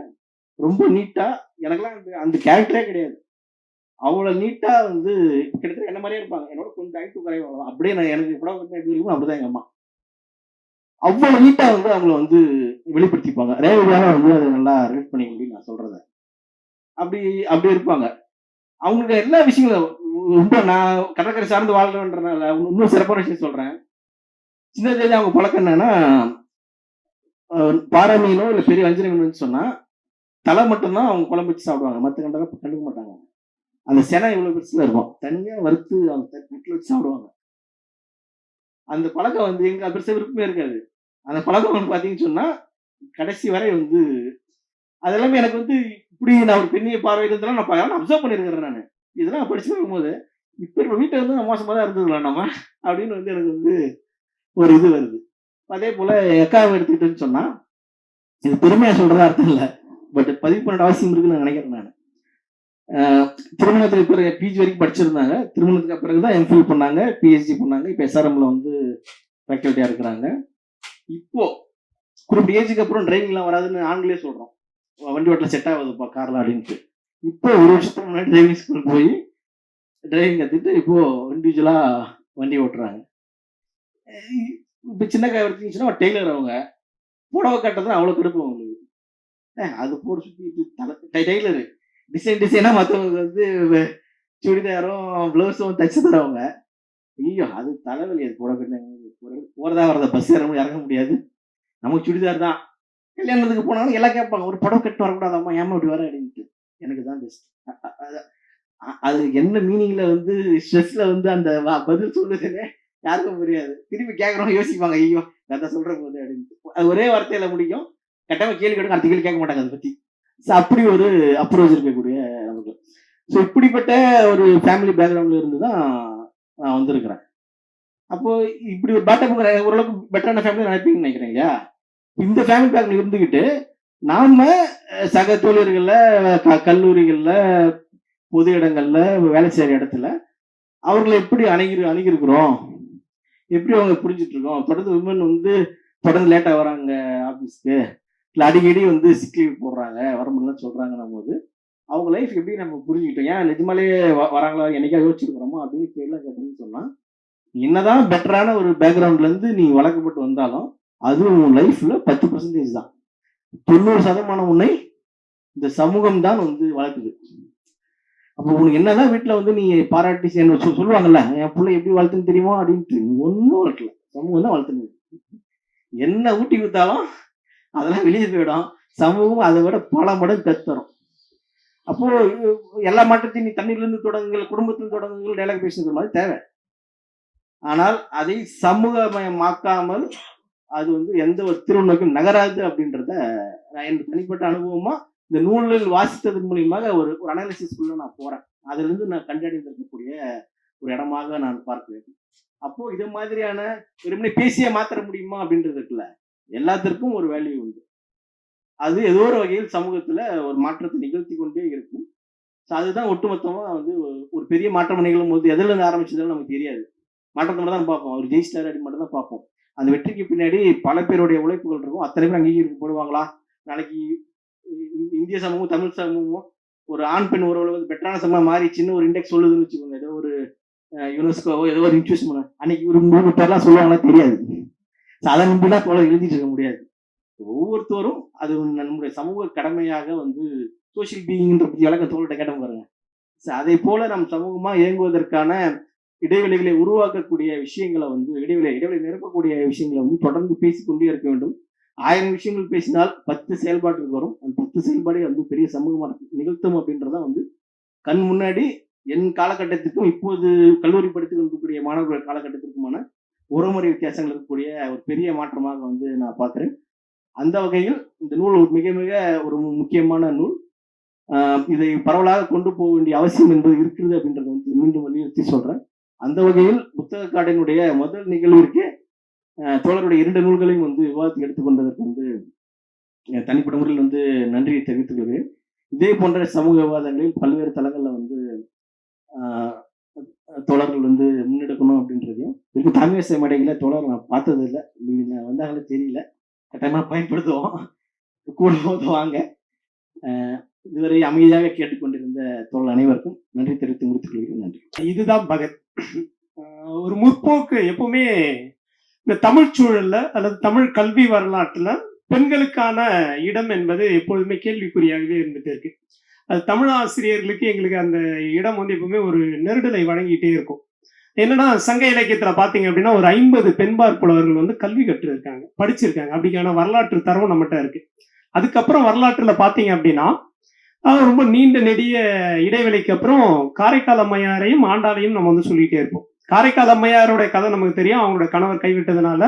ரொம்ப நீட்டா, எனக்கெல்லாம் அந்த கேரக்டரே கிடையாது. அவ்வளவு நீட்டா வந்து கிட்டத்தட்ட என்ன மாதிரியே இருப்பாங்க. என்னோட கொஞ்சம் ஐட்டு குறைவாங்க. அப்படியே நான் எனக்கு கூட அப்படிதான் எங்க அம்மா அவ்வளவு நீட்டா வந்து அவங்கள வந்து வெளிப்படுத்திப்பாங்க. ரேவதியாக வந்து அதை நல்லா ரிலேட் பண்ணிக்க முடியும் நான் சொல்றத. அப்படி அப்படி இருப்பாங்க. அவங்களுக்கு எல்லா விஷயங்களும் ரொம்ப, நான் கடற்கரை சார்ந்து வாழ்றேன்றனால இன்னும் சிறப்பான விஷயம் சொல்றேன். சின்னதுலேயே அவங்க பழக்கம் என்னன்னா, பாறை மீனோ இல்லை பெரிய வஞ்சர மீன் சொன்னா தலை மட்டும்தான் அவங்க குழம்பு வச்சு சாப்பிடுவாங்க, மற்ற கண்டுக்க மாட்டாங்க. அந்த செனை இவ்வளவு பெருசுல இருக்கும், தனியா வறுத்து அவங்க வீட்டுல வச்சு சாப்பிடுவாங்க. அந்த பழக்கம் வந்து எங்க பெருசா விருப்பமே இருக்காது. அந்த பழக்கம் வந்து பாத்தீங்கன்னு சொன்னா கடைசி வரை வந்து அதெல்லாமே எனக்கு வந்து இப்படி நான் ஒரு பெண்ணிய பார்வையில இருந்தாலும் நான் அப்சர்வ் பண்ணிருக்கிறேன். நான் இதெல்லாம் படிச்சு வரும்போது இப்ப வீட்டுல வந்து மோசமா தான் இருந்ததுலாம் நம்ம அப்படின்னு வந்து எனக்கு வந்து ஒரு இது வருது. அதே போல எக்காவை எடுத்துக்கிட்டேன்னு சொன்னா, இது பெருமையா சொல்றதா அர்த்தம் இல்லை, பட் பதிவு பண்ண அவசியம் இருக்குன்னு நான் நினைக்கிறேன். நான் திருமணத்துக்கு பிறகு பிஜி வரைக்கும் படிச்சிருந்தாங்க. திருமணத்துக்கு பிறகுதான் எம்ஃபில் பண்ணாங்க, பிஹெச்டி பண்ணாங்க. இப்ப எஸ்ஆர்எம்ல வந்து ஃபேக்கல்ட்டியா இருக்கிறாங்க. இப்போ குறிப்பிட்ட ஏஜுக்கு அப்புறம் டிரைவிங் எல்லாம் வராதுன்னு ஆண்களே சொல்றோம், வண்டி ஓட்டல செட் ஆகுதுப்பா கார்லாம் அப்படின்ட்டு. இப்போ 1 வருஷத்துக்கு முன்னாடி டிரைவிங் ஸ்கூல் போய் டிரைவிங் கத்துட்டு இப்போ இண்டிவிஜுவலா வண்டி ஓட்டுறாங்க. இப்ப சின்ன காய் எடுத்தீங்கன்னா டெய்லர், அவங்க புடவை கட்டுறதுன்னு அவ்வளவு கெடுப்பு அவங்களுக்கு. அது போட சுத்தி டெய்லரு டிசைனா மற்றவங்க வந்து சுடிதாரும் பிளவுஸும் தச்சு தரவங்க. ஐயோ அது தலைவலி. அது புடவை கட்டின போறதா வரதா பஸ் இறங்க முடியாது, நமக்கு சுடிதார் தான். கல்யாணத்துக்கு போனாலும் எல்லாம் கேட்பாங்க, ஒரு புடவை கட்டு வரக்கூடாதாம்மா, ஏமா இப்படி வர அப்படின்ட்டு. எனக்கு தான் பெஸ்ட். அது என்ன மீனிங்ல வந்து ஸ்ட்ரெஸ்ல வந்து அந்த பதில் சொல்லுதுன்னு யாருக்கும் புரியாது. திருப்பி கேட்கறவங்க யோசிப்பாங்க, ஐயோ கதை சொல்ற போது அப்படின்ட்டு. அது ஒரே வார்த்தையில முடிக்கும். கட்டாம கேள்வி கேட்க அடுத்த கேள்வி கேட்க மாட்டாங்க அதை பத்தி. அப்படி ஒரு அப்ரோச் இருக்கக்கூடிய நமக்கு. ஸோ இப்படிப்பட்ட ஒரு ஃபேமிலி பேக்ரவுண்ட்ல இருந்து தான் நான் வந்திருக்கிறேன். அப்போ இப்படி ஒரு பேட்டப் ஓரளவுக்கு பெட்டரான ஃபேமிலி நினைப்பீங்கன்னு நினைக்கிறேன் இல்லையா? இந்த ஃபேமிலி பேக்ல இருந்துகிட்டு நாம சக தோழர்கள்ல, கல்லூரிகள்ல, பொது இடங்கள்ல, வேலை செய்யற இடத்துல அவர்களை எப்படி அணுகிருக்கிறோம், எப்படி அவங்க புரிஞ்சுட்டு இருக்கோம். தொடர்ந்து விமன் வந்து தொடர்ந்து லேட்டா வராங்க ஆபீஸ்க்கு, இல்ல அடிக்கடி வந்து சிக் லீவ் போடுறாங்க, வர முடியலன்னு சொல்றாங்கன்னும் போது அவங்க லைஃப் எப்படி நம்ம புரிஞ்சுக்கிட்டோம். ஏன் நிஜமாலேயே வராங்களா, என்னைக்கா யோசிச்சிருக்கிறோமா அப்படின்னு கேட்டோம்னு சொன்னா, என்னதான் பெட்டரான ஒரு பேக்ரவுண்ட்ல இருந்து நீ வளர்க்கப்பட்டு வந்தாலும் அது உன் லைஃப்ல 10% தான். 90% உன்னை இந்த சமூகம் தான் வந்து வளர்க்குது. அப்போ உனக்கு என்னதான் வீட்டுல வந்து நீ பாராட்டி சொல்லுவாங்கல்ல, என் பிள்ளை எப்படி வளர்த்துன்னு தெரியுமா அப்படின்ட்டு, நீ ஒன்னும் வளர்க்கல, சமூகம் தான் வளர்த்துன்னு. என்ன ஊட்டி கொடுத்தாலும் அதெல்லாம் வெளியே போயிடும். சமூகம் அதை விட பல மடங்கு கத்துறோம். அப்போ எல்லா மாற்றத்தையும் நீ தண்ணியிலிருந்து தொடங்குங்கள், குடும்பத்தில் தொடங்குங்கள், டைலாக் பேசுகிற மாதிரி தேவை. ஆனால் அதை சமூகமயமாக்காமல் அது வந்து எந்த ஒரு திருநோக்கும் நகராது அப்படின்றத நான் என் தனிப்பட்ட அனுபவமா இந்த நூலில் வாசித்ததன் மூலியமாக ஒரு ஒரு அனாலிசிஸ்குள்ள நான் போறேன். அதுல இருந்து நான் கண்டறிந்திருக்கக்கூடிய ஒரு இடமாக நான் பார்க்கிறேன். அப்போ இது மாதிரியான வெறுமனே பேசிய மாத்திர முடியுமா அப்படின்றது இருக்குல்ல, எல்லாத்திற்கும் ஒரு வேல்யூ உண்டு. அது ஏதோ ஒரு வகையில் சமூகத்துல ஒரு மாற்றத்தை நிகழ்த்தி கொண்டே இருக்கும். அதுதான் ஒட்டுமொத்தமா வந்து ஒரு பெரிய மாற்றம் நிகழும் போது எதுல இருந்து ஆரம்பிச்சதுன்னு நமக்கு தெரியாது. மாற்றத்தை மட்டும் தான் பார்ப்போம், ஒரு ஜெயிஸ்டார் அப்படி மட்டும் தான் பார்ப்போம். அந்த வெற்றிக்கு பின்னாடி பல பேருடைய உழைப்புகள் இருக்கும். அத்தனை பேர் அங்கீகரிக்கப்படுவாங்களா? நாளைக்கு இந்திய சமூகம், தமிழ் சமூகம் ஒரு ஆண் பெண் உறவுல வந்து பெட்டரான சமூகம் மாறிச்சுன்னு ஒரு இண்டெக்ஸ் சொல்லுதுன்னு வச்சுக்கோங்க, ஏதோ ஒரு யுனெஸ்கோவோ ஏதோ ஒரு இன்ஸ்டியூஷன் பண்ண அன்னைக்கு ஒரு 3 பேர்லாம் சொல்லுவாங்களா தெரியாது. அதை நம்பிலாம் தோழர் எழுதிட்டு இருக்க முடியாது. ஒவ்வொருத்தரும் அது நம்முடைய சமூக கடமையாக வந்து சோசியல் பீயிங்ன்ற பத்தி விளக்க தோழர்கிட்ட கேட்ட பாருங்க. அதை போல நம் சமூகமா இயங்குவதற்கான இடைவெளிகளை உருவாக்கக்கூடிய விஷயங்களை வந்து இடைவெளி நிரப்பக்கூடிய விஷயங்களை வந்து தொடர்ந்து பேசிக்கொண்டே இருக்க வேண்டும். 1000 விஷயங்கள் பேசினால் 10 செயல்பாட்டுக்கு வரும். அந்த 10 செயல்பாடே வந்து பெரிய சமூகமா நிகழ்த்தும் அப்படின்றதான் வந்து கண் முன்னாடி என் காலகட்டத்திற்கும் இப்போது கல்லூரி படித்துக் கொண்டிருக்கக்கூடிய மாணவர்கள் காலகட்டத்திற்குமான உறவுமுறை வித்தியாசங்கள் இருக்கக்கூடிய ஒரு பெரிய மாற்றமாக வந்து நான் பார்க்கிறேன். அந்த வகையில் இந்த நூல் மிக மிக ஒரு முக்கியமான நூல். இதை பரவலாக கொண்டு போக வேண்டிய அவசியம் என்பது இருக்கிறது அப்படின்றத வந்து மீண்டும் வலியுறுத்தி சொல்றேன். அந்த வகையில் புத்தக கார்டனுடைய முதல் நிகழ்விற்கு தோழருடைய 2 நூல்களையும் வந்து விவாதத்துக்கு எடுத்துக்கொண்டதற்கு வந்து தனிப்பட்ட முறையில் வந்து நன்றியை தெரிவித்துக் கொள்கிறேன். இதே போன்ற சமூக விவாதங்களில் பல்வேறு தளங்கள்ல வந்து தோழர்கள் வந்து முன்னெடுக்கணும் அப்படின்றதையும் இதுக்கு தமிழ் மேடைகளை தோழர் நான் பார்த்தது இல்லை, வந்தாங்களே தெரியல, கட்டாயமா பயன்படுத்துவோம், கூட வாங்க. இதுவரை அமைதியாக கேட்டுக்கொண்டிருந்த தோழர் அனைவருக்கும் நன்றி தெரிவித்து முடித்துக் கொள்கிறேன். நன்றி. இதுதான் பகத். ஒரு முற்போக்கு எப்பவுமே இந்த தமிழ் சூழல்ல அல்லது தமிழ் கல்வி வரலாற்றுல பெண்களுக்கான இடம் என்பது எப்பொழுதுமே கேள்விக்குறியாகவே இருந்துட்டு இருக்கு. அது தமிழ் ஆசிரியர்களுக்கு எங்களுக்கு அந்த இடம் வந்து எப்பவுமே ஒரு நெருடலை வழங்கிட்டே இருக்கும். என்னன்னா, சங்க இலக்கியத்துல பாத்தீங்க அப்படின்னா ஒரு 50 பெண்பார் புலவர்கள் வந்து கல்வி கற்று இருக்காங்க, படிச்சிருக்காங்க. அப்படிக்கான வரலாற்று தரவும் நம்மகிட்ட இருக்கு. அதுக்கப்புறம் வரலாற்றுல பாத்தீங்க அப்படின்னா ரொம்ப நீண்ட நெடிய இடைவெளிக்கு அப்புறம் காரைக்கால் அம்மையாரையும் ஆண்டாளையும் நம்ம வந்து சொல்லிட்டே இருப்போம். காரைக்கால் அம்மையாரோட கதை நமக்கு தெரியும். அவங்களோட கணவர் கைவிட்டதுனால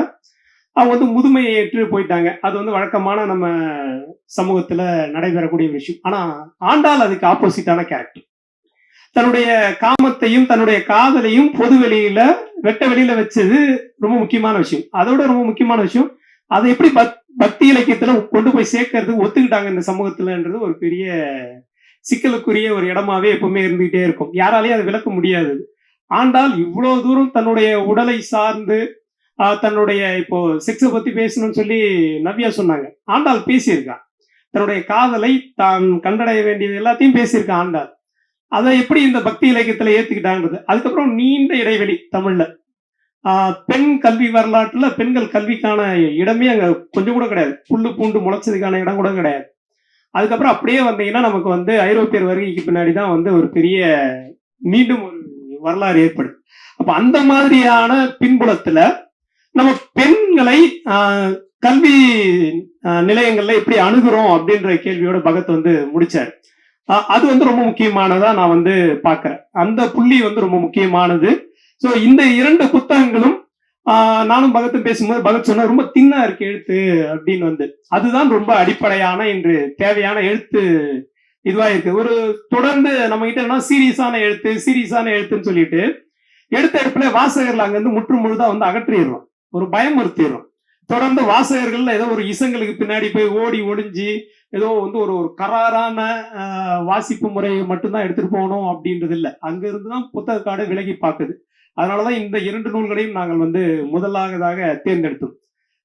அவங்க வந்து முதுமையை ஏற்று போயிட்டாங்க. அது வந்து வழக்கமான நம்ம சமூகத்துல நடைபெறக்கூடிய விஷயம். ஆனா ஆண்டாள் அதுக்கு ஆப்போசிட்டான கேரக்டர். தன்னுடைய காமத்தையும் தன்னுடைய காதலையும் பொது வெளியில வெட்ட வெளியில வச்சது ரொம்ப முக்கியமான விஷயம். அதோட ரொம்ப முக்கியமான விஷயம், அதை எப்படி பக்தி இலக்கியத்துல கொண்டு போய் சேர்க்கறதுக்கு ஒத்துக்கிட்டாங்க இந்த சமூகத்துலன்றது ஒரு பெரிய சிக்கலுக்குரிய ஒரு இடமாவே எப்பவுமே இருந்துகிட்டே இருக்கும். யாராலையும் அதை விளக்க முடியாது. ஆண்டாள் இவ்வளவு தூரம் தன்னுடைய உடலை சார்ந்து தன்னுடைய இப்போ செக்ஸை பத்தி பேசணும்னு சொல்லி நவ்யா சொன்னாங்க. ஆண்டாள் பேசியிருக்கா. தன்னுடைய காதலை தான் கண்டடைய வேண்டியது எல்லாத்தையும் பேசியிருக்கா ஆண்டாள். அதை எப்படி இந்த பக்தி இலக்கியத்துல ஏத்துக்கிட்டாங்கிறது. அதுக்கப்புறம் நீண்ட இடைவெளி தமிழ்ல பெண் கல்வி வரலாற்றுல பெண்கள் கல்விக்கான இடமே அங்க கொஞ்சம் கூட கிடையாது. புல்லு பூண்டு முளைச்சதுக்கான இடம் கூட கிடையாது. அதுக்கப்புறம் அப்படியே வந்தீங்கன்னா நமக்கு வந்து ஐரோப்பியர் வருகைக்கு பின்னாடிதான் வந்து ஒரு பெரிய மீண்டும் ஒரு வரலாறு ஏற்படுது. அப்ப அந்த மாதிரியான பின்புலத்துல நம்ம பெண்களை கல்வி நிலையங்கள்ல எப்படி அணுகுறோம் அப்படின்ற கேள்வியோட பகத் வந்து முடிச்சாரு. அது வந்து ரொம்ப முக்கியமானதா நான் வந்து பாக்குறேன். அந்த புள்ளி வந்து ரொம்ப முக்கியமானது. சோ இந்த 2 புத்தகங்களும் நானும் பகத்தும் பேசும்போது பகத் சொன்ன ரொம்ப தின்னா இருக்கு எழுத்து அப்படின்னு வந்து அதுதான் ரொம்ப அடிப்படையான இன்று தேவையான எழுத்து இதுவா இருக்கு. ஒரு தொடர்ந்து நம்ம கிட்ட சீரியஸான எழுத்துன்னு சொல்லிட்டு எடுத்த இடத்துல வாசகர்கள் அங்கிருந்து முற்று முழுதா வந்து அகற்றிடுறோம், ஒரு பயமுறுத்திடுறோம். தொடர்ந்து வாசகர்கள் ஏதோ ஒரு இசங்களுக்கு பின்னாடி போய் ஓடி ஒளிஞ்சு ஏதோ வந்து ஒரு ஒரு கராரான வாசிப்பு முறையை மட்டும்தான் எடுத்துட்டு போகணும் அப்படின்றது இல்லை. அங்க இருந்துதான் புத்தக காடு விலகி பார்க்குது. அதனாலதான் இந்த 2 நூல்களையும் நாங்கள் வந்து முதலாவதாக தேர்ந்தெடுத்தோம்.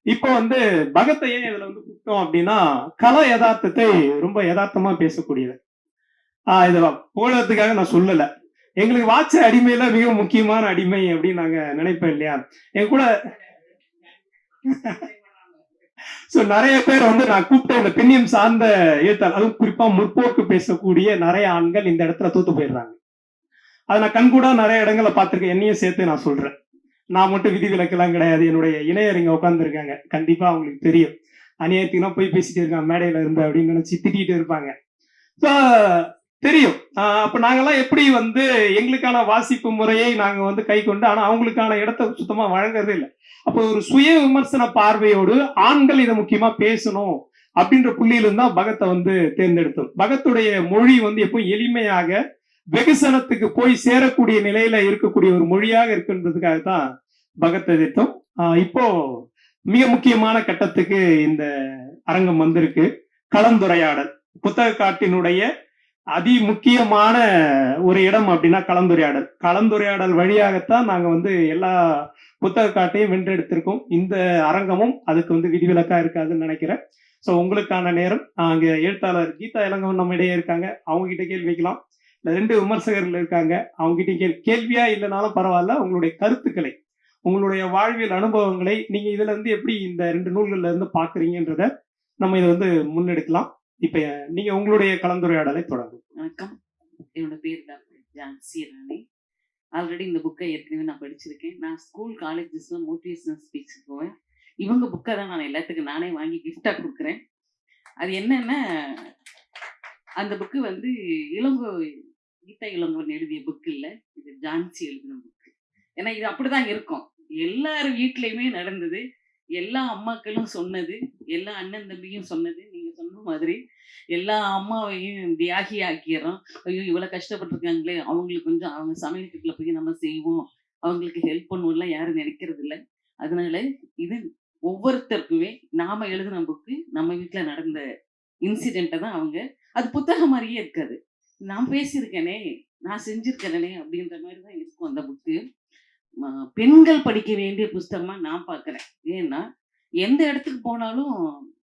இப்போ வந்து பகத்தை ஏன் இதுல வந்து கூப்பிட்டோம் அப்படின்னா, கல யதார்த்தத்தை ரொம்ப யதார்த்தமா பேசக்கூடியது. இதை புகழறதுக்காக நான் சொல்லல. எங்களுக்கு வாட்ச அடிமையில மிக முக்கியமான அடிமை அப்படின்னு நாங்க நினைப்போம் இல்லையா? என் கூட நிறைய பேர் வந்து நான் கூப்பிட்ட இந்த பெண்ணியம் சார்ந்த எழுத்தாளர், அதுவும் குறிப்பா முற்போக்கு பேசக்கூடிய நிறைய ஆண்கள் இந்த இடத்துல தூத்து போயிடுறாங்க. அதை நான் கண்கூடா நிறைய இடங்களை பார்த்திருக்கேன். என்னையும் சேர்த்து நான் சொல்றேன். நான் மட்டும் விதிவிலக்கெல்லாம் கிடையாது. என்னுடைய இணையர் இங்க உட்கார்ந்து இருக்காங்க. கண்டிப்பா அவங்களுக்கு தெரியும். அநியாயத்துக்குனா போய் பேசிட்டு இருக்கான் மேடையில இருந்து அப்படின்னு நினைச்சு திட்டிட்டு இருப்பாங்க. தெரியும். அப்ப நாங்கெல்லாம் எப்படி வந்து எங்களுக்கான வாசிப்பு முறையை நாங்க வந்து கை கொண்டு, ஆனா அவங்களுக்கான இடத்தை சுத்தமா வழங்குறதே இல்லை. அப்போ ஒரு சுய விமர்சன பார்வையோடு ஆண்கள் இதை முக்கியமா பேசணும் அப்படின்ற புள்ளியிலிருந்து தான் பகத்தை வந்து தேர்ந்தெடுத்தோம். பகத்துடைய மொழி வந்து எப்போ எளிமையாக வெகுசனத்துக்கு போய் சேரக்கூடிய நிலையில இருக்கக்கூடிய ஒரு மொழியாக இருக்குன்றதுக்காக தான் பகத்தை எடுத்தோம். இப்போ மிக முக்கியமான கட்டத்துக்கு இந்த அரங்கம் வந்திருக்கு. கலந்துரையாடல் புத்தக காட்டினுடைய அதி முக்கியமான ஒரு இடம் அப்படின்னா கலந்துரையாடல். கலந்துரையாடல் வழியாகத்தான் நாங்க வந்து எல்லா புத்தக காட்டையும் வென்றெடுத்திருக்கோம். இந்த அரங்கமும் அதுக்கு வந்து விதிவிலக்கா இருக்காதுன்னு நினைக்கிறேன். ஸோ உங்களுக்கான நேரம். அங்க எழுத்தாளர் கீதா இளங்கவன் நம்ம இடையே இருக்காங்க. அவங்க கிட்ட கேள்வி வைக்கலாம். இல்ல 2 விமர்சகர்கள் இருக்காங்க. அவங்க கிட்ட கேள்வியா இல்லைனாலும் பரவாயில்ல, உங்களுடைய கருத்துக்களை, உங்களுடைய வாழ்வியல் அனுபவங்களை நீங்க இதுல இருந்து எப்படி இந்த 2 நூல்கள்ல இருந்து பாக்குறீங்கன்றத நம்ம இதை வந்து முன்னெடுக்கலாம். இப்ப நீங்க உங்களுடைய கலந்துரையாடலை தொடங்கும். வணக்கம், என்னோட பேர் டாக்டர் ஜான்சி ராணி. ஆல்ரெடி இந்த புக்கை ஏற்கனவே நான் படிச்சிருக்கேன். நான் ஸ்கூல் காலேஜஸ்ல மோட்டிவேஷனல் ஸ்பீச் போவேன். இவங்க புக்கை தான் நான் எல்லாத்துக்கும் நானே வாங்கி கிஃப்டா கொடுக்குறேன். அது என்னன்னா, அந்த புக்கு வந்து கீதா இளங்கோவன் எழுதிய புக்கு இல்லை, இது ஜான்சி எழுதின புக்கு. ஏன்னா இது அப்படிதான் இருக்கும். எல்லார் வீட்லயுமே நடந்தது, எல்லா அம்மாக்களும் சொன்னது, எல்லா அண்ணன் தம்பியும் சொன்னது. நீங்க சொன்ன மாதிரி எல்லா அம்மாவையும் தியாகி ஆக்கிறோம். ஐயோ இவ்வளவு கஷ்டப்பட்டிருக்காங்களே, அவங்களுக்கு கொஞ்சம் அவங்க சமையலுக்குள்ள போய் நம்ம செய்வோம், அவங்களுக்கு ஹெல்ப் பண்ணுவோம்லாம் யாரும் நினைக்கிறது இல்லை. அதனால இது ஒவ்வொருத்தருக்குமே நாம எழுதின புக்கு, நம்ம வீட்டுல நடந்த இன்சிடென்ட்டை தான் அவங்க, அது புத்தகம் மாதிரியே இருக்காது. நான் பேசியிருக்கேனே, நான் செஞ்சிருக்கேனே அப்படின்ற மாதிரி தான் இருக்கும் அந்த புக்கு. பெண்கள் படிக்க வேண்டிய புஸ்தகமா நான் பார்க்குறேன். ஏன்னா எந்த இடத்துக்கு போனாலும்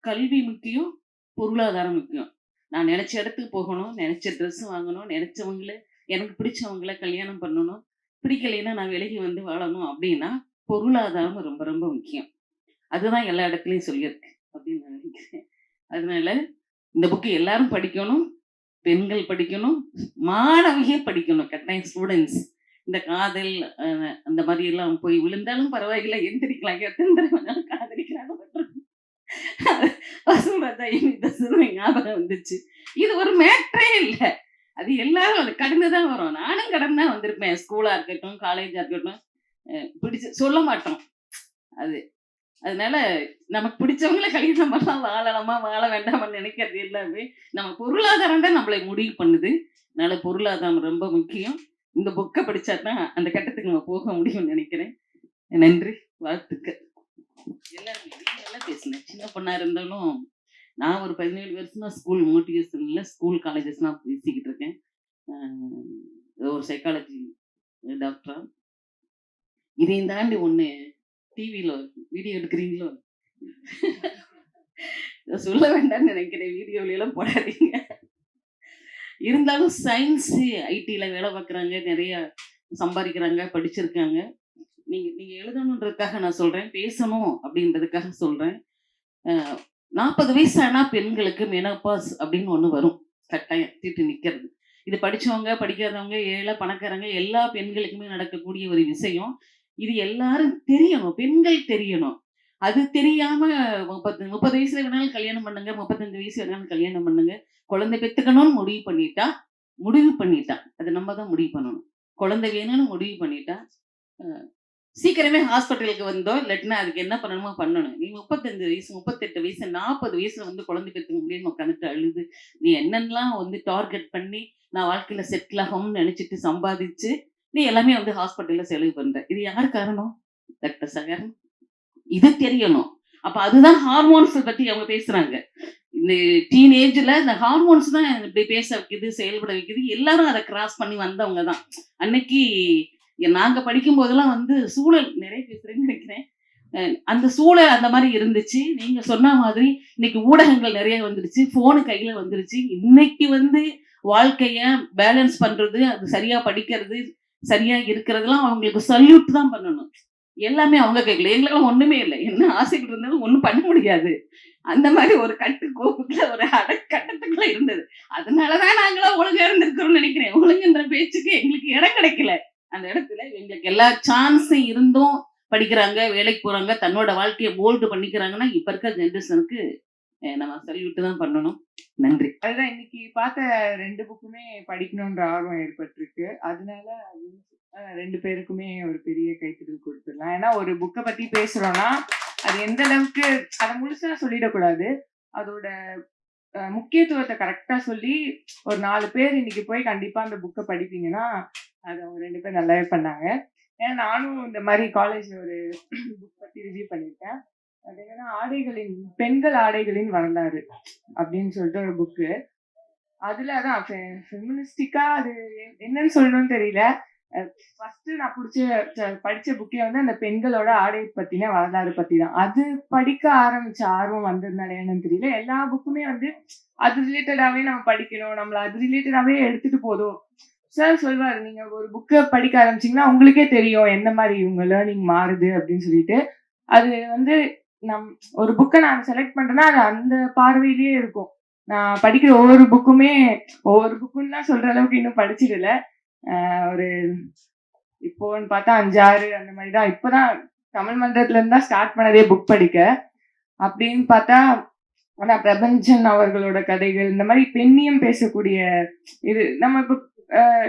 கல்வி முக்கியம், பொருளாதாரம் முக்கியம். நான் நினைச்ச இடத்துக்கு போகணும், நினைச்ச ட்ரெஸ் வாங்கணும், நினைச்சவங்கள எனக்கு பிடிச்சவங்கள கல்யாணம் பண்ணணும், பிடிக்கலைன்னா நான் விலகி வந்து வாழணும் அப்படின்னா பொருளாதாரம் ரொம்ப ரொம்ப முக்கியம். அதுதான் எல்லா இடத்துலையும் சொல்லியிருக்கு அப்படின்னு நான் நினைக்கிறேன். அதனால இந்த புக்கு எல்லாரும் படிக்கணும், பெண்கள் படிக்கணும், மாணவிகள் படிக்கணும், கட்டாயம் ஸ்டூடெண்ட்ஸ். இந்த காதல் அந்த மாதிரி எல்லாம் போய் விழுந்தாலும் பரவாயில்லை, எந்திரிக்கலாம், எத்தனை தடவை காதலிக்கிறாங்க. ஞாபகம் வந்துச்சு. இது ஒரு மேட்ரே இல்லை, அது எல்லாரும் அது கடந்துதான் வரும். நானும் கடந்து தான் வந்திருப்பேன். ஸ்கூலா இருக்கட்டும், காலேஜா இருக்கட்டும், பிடிச்ச சொல்ல மாட்டோம் அது. அதனால நமக்கு பிடிச்சவங்கள கல்யாணம் பண்ணலாம், வாழலாமா வாழ வேண்டாமான்னு நினைக்கிறது எல்லாமே நம்ம பொருளாதாரம் தான் நம்மளை முடிவு பண்ணுது. அதனால பொருளாதாரம் ரொம்ப முக்கியம். இந்த புக்கை படிச்சாதான் அந்த கட்டத்துக்கு நம்ம போக முடியும்னு நினைக்கிறேன். நன்றி, வாழ்த்துக்கள். எல்லாரும் பேசினேன். சின்ன பொண்ணா இருந்தாலும் நான் ஒரு 17 வருஷமா ஸ்கூல் மோட்டிவேஷன்ல ஸ்கூல் காலேஜஸ்லாம் பேசிக்கிட்டு இருக்கேன். ஒரு சைக்காலஜி டாக்டரா. இதையும் தாண்டி ஒண்ணு டிவியில வீடியோ எடுக்கிறீங்களோ சொல்ல வேண்டாம்னு நினைக்கிறேன். வீடியோல எல்லாம் போடாதீங்க. இருந்தாலும் சயின்ஸ் ஐடில வேலை பார்க்குறாங்க, நிறைய சம்பாதிக்கிறாங்க, படிச்சிருக்காங்க. நீங்க எழுதணுன்றதுக்காக நான் சொல்றேன், பேசணும் அப்படின்றதுக்காக சொல்றேன். 40 வயசு ஆனா பெண்களுக்கு மெனோபாஸ் அப்படின்னு ஒண்ணு வரும், கட்டாயம் தீட்டு நிக்கிறது. இது படிச்சவங்க படிக்காதவங்க ஏழை பணக்காரங்க எல்லா பெண்களுக்குமே நடக்கக்கூடிய ஒரு விஷயம். இது எல்லாரும் தெரியணும், பெண்கள் தெரியணும். அது தெரியாம 30 வயசுல வேணாலும் கல்யாணம் பண்ணுங்க, 35 வயசு வேணாலும் கல்யாணம் பண்ணுங்க. குழந்தை பெத்துக்கணும்னு முடிவு பண்ணிட்டா அது நம்ம தான் முடிவு பண்ணணும். குழந்தை வேணும்னு முடிவு பண்ணிட்டா சீக்கிரமே ஹாஸ்பிட்டலுக்கு வந்தோம், இல்லாட்டினா அதுக்கு என்ன பண்ணணுமோ பண்ணணும். நீ 35 வயசு 38 வயசு 40 வயசுல வந்து குழந்தை பெற்றுக்க முடியும்னு உட்காந்துட்டு அழுது நீ என்னென்னலாம் வந்து டார்கெட் பண்ணி நான் வாழ்க்கையில செட்டில் ஆகும்னு நினைச்சிட்டு சம்பாதிச்சு நீ எல்லாமே வந்து ஹாஸ்பிட்டல்ல செலவு பண்ற. இது யார் காரணம்? Doctor sir. இது தெரியணும். அப்ப அதுதான் ஹார்மோன்ஸ் பத்தி அவங்க பேசுறாங்க. இந்த டீனேஜ்ல இந்த ஹார்மோன்ஸ் தான் இப்படி பேச வைக்குது, செயல்பட வைக்குது. எல்லாரும் அதை கிராஸ் பண்ணி வந்தவங்க தான். அன்னைக்கு நாங்க படிக்கும் போதெல்லாம் வந்து சூழல் நிறைய பேசுறேன்னு நினைக்கிறேன். அந்த சூழல் அந்த மாதிரி இருந்துச்சு. நீங்க சொன்ன மாதிரி இன்னைக்கு ஊடகங்கள் நிறைய வந்துருச்சு, போனு கையில வந்துருச்சு. இன்னைக்கு வந்து வாழ்க்கைய பேலன்ஸ் பண்றது, அது சரியா படிக்கிறது, சரியா இருக்கிறதெல்லாம் அவங்களுக்கு சல்யூட் தான் பண்ணணும். எல்லாமே அவங்க கையில. எங்களுக்கெல்லாம் ஒண்ணுமே இல்லை. என்ன ஆசைகள் இருந்தாலும் ஒண்ணும் பண்ண முடியாது. அந்த மாதிரி ஒரு கட்டுக்கோப்புக்குள்ள ஒரு கட்டத்துக்குள்ள இருந்தது. அதனாலதான் நாங்களாம் ஒழுங்கா இருந்திருக்கிறோம்னு நினைக்கிறேன். ஒழுங்குன்ற பேச்சுக்கு எங்களுக்கு இடம் கிடைக்கல. அந்த இடத்துல எங்களுக்கு எல்லா சான்ஸும் இருந்தும் படிக்கிறாங்க, வேலைக்கு போறாங்க, தன்னோட வாழ்க்கையை போல்டு பண்ணிக்கிறாங்கன்னா இப்ப இருக்க ஜென்ரேஷனுக்கு நம்ம சல்யூட் தான் பண்ணணும். நன்றி. அதுதான் இன்னைக்கு பார்த்த 2 புக்குமே படிக்கணுன்ற ஆர்வம் ஏற்பட்டிருக்கு. அதனால ரெண்டு பேருக்குமே ஒரு பெரிய கைத்தட்டல் கொடுத்துடலாம். ஏன்னா ஒரு புக்கை பத்தி பேசுறோம்னா அது எந்த அளவுக்கு அதை முழுசா சொல்லிடக்கூடாது. அதோட முக்கியத்துவத்தை கரெக்டா சொல்லி ஒரு 4 பேர் இன்னைக்கு போய் கண்டிப்பா அந்த புக்கை படிப்பீங்கன்னா அதை அவங்க 2 பேர் நல்லாவே பண்ணாங்க. ஏன்னா நானும் இந்த மாதிரி காலேஜ்ல ஒரு புக் பத்தி ரிவ்யூ பண்ணியிருக்கேன். அது என்னன்னா பெண்கள் ஆடைகளின் வரலாறு அப்படின்னு சொல்லிட்டு ஒரு புக்கு. அதுல அதான் ஃபெமினிஸ்டிக்கா அது என்னன்னு சொல்லணும்னு தெரியல. ஃபர்ஸ்ட் நான் படிச்ச புக்கே வந்து அந்த பெண்களோட ஆடை பத்தின வரலாறு பத்தி தான். அது படிக்க ஆரம்பிச்ச ஆர்வம் வந்ததுனால என்னன்னு தெரியல. எல்லா புக்குமே வந்து அது ரிலேட்டடாவே நம்ம படிக்கணும், நம்மள அது ரிலேட்டடாவே எடுத்துட்டு போதும். சார் சொல்வாரு, நீங்க ஒரு புக்கை படிக்க ஆரம்பிச்சீங்கன்னா உங்களுக்கே தெரியும் எந்த மாதிரி உங்க லேர்னிங் மாறுது அப்படின்னு சொல்லிட்டு. அது வந்து ஒரு புக்கை நான் செலக்ட் பண்றேன்னா அது அந்த பார்வையிலேயே இருக்கும். நான் படிக்கிற ஒவ்வொரு புக்குன்னு தான் சொல்ற அளவுக்கு இன்னும் படிச்சிடல. ஒரு இப்போன்னு பார்த்தா 5-6 அந்த மாதிரிதான். இப்பதான் தமிழ் மன்றத்துல இருந்தா ஸ்டார்ட் பண்ணதே புக் படிக்க. அப்படின்னு பார்த்தா ஆனா பிரபஞ்சன் அவர்களோட கதைகள், இந்த மாதிரி பெண்ணியம் பேசக்கூடிய இது நம்ம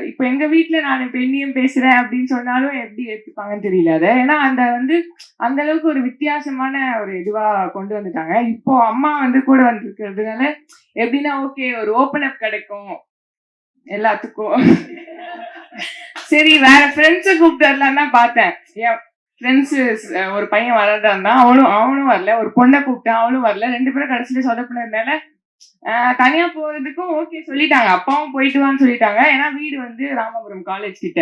இப்ப எங்க வீட்டுல நான் பெண்ணியம் பேசுறேன் அப்படின்னு சொன்னாலும் எப்படி ஏற்றுப்பாங்கன்னு தெரியல. அதை ஏன்னா அந்த அளவுக்கு ஒரு வித்தியாசமான ஒரு இதுவா கொண்டு வந்துட்டாங்க. இப்போ அம்மா கூட வந்திருக்கிறதுனால எப்படின்னா ஓகே ஒரு ஓப்பன் அப் கிடைக்கும் எல்லாத்துக்கும். சரி வேற ஃப்ரெண்ட்ஸை கூப்பிட்டு வரலான்னு தான் பார்த்தேன். என் ஃப்ரெண்ட்ஸு ஒரு பையன் வரதான் அவனும் வரல. ஒரு பொண்ணை கூப்பிட்டேன், அவளும் வரல. 2 பேரும் கடைசியில சொதப்பினதுனால தனியா போறதுக்கும் ஓகே சொல்லிட்டாங்க. அப்பாவும் போயிட்டு வான்னு சொல்லிட்டாங்க. ஏன்னா வீடு ராமபுரம் காலேஜ் கிட்ட.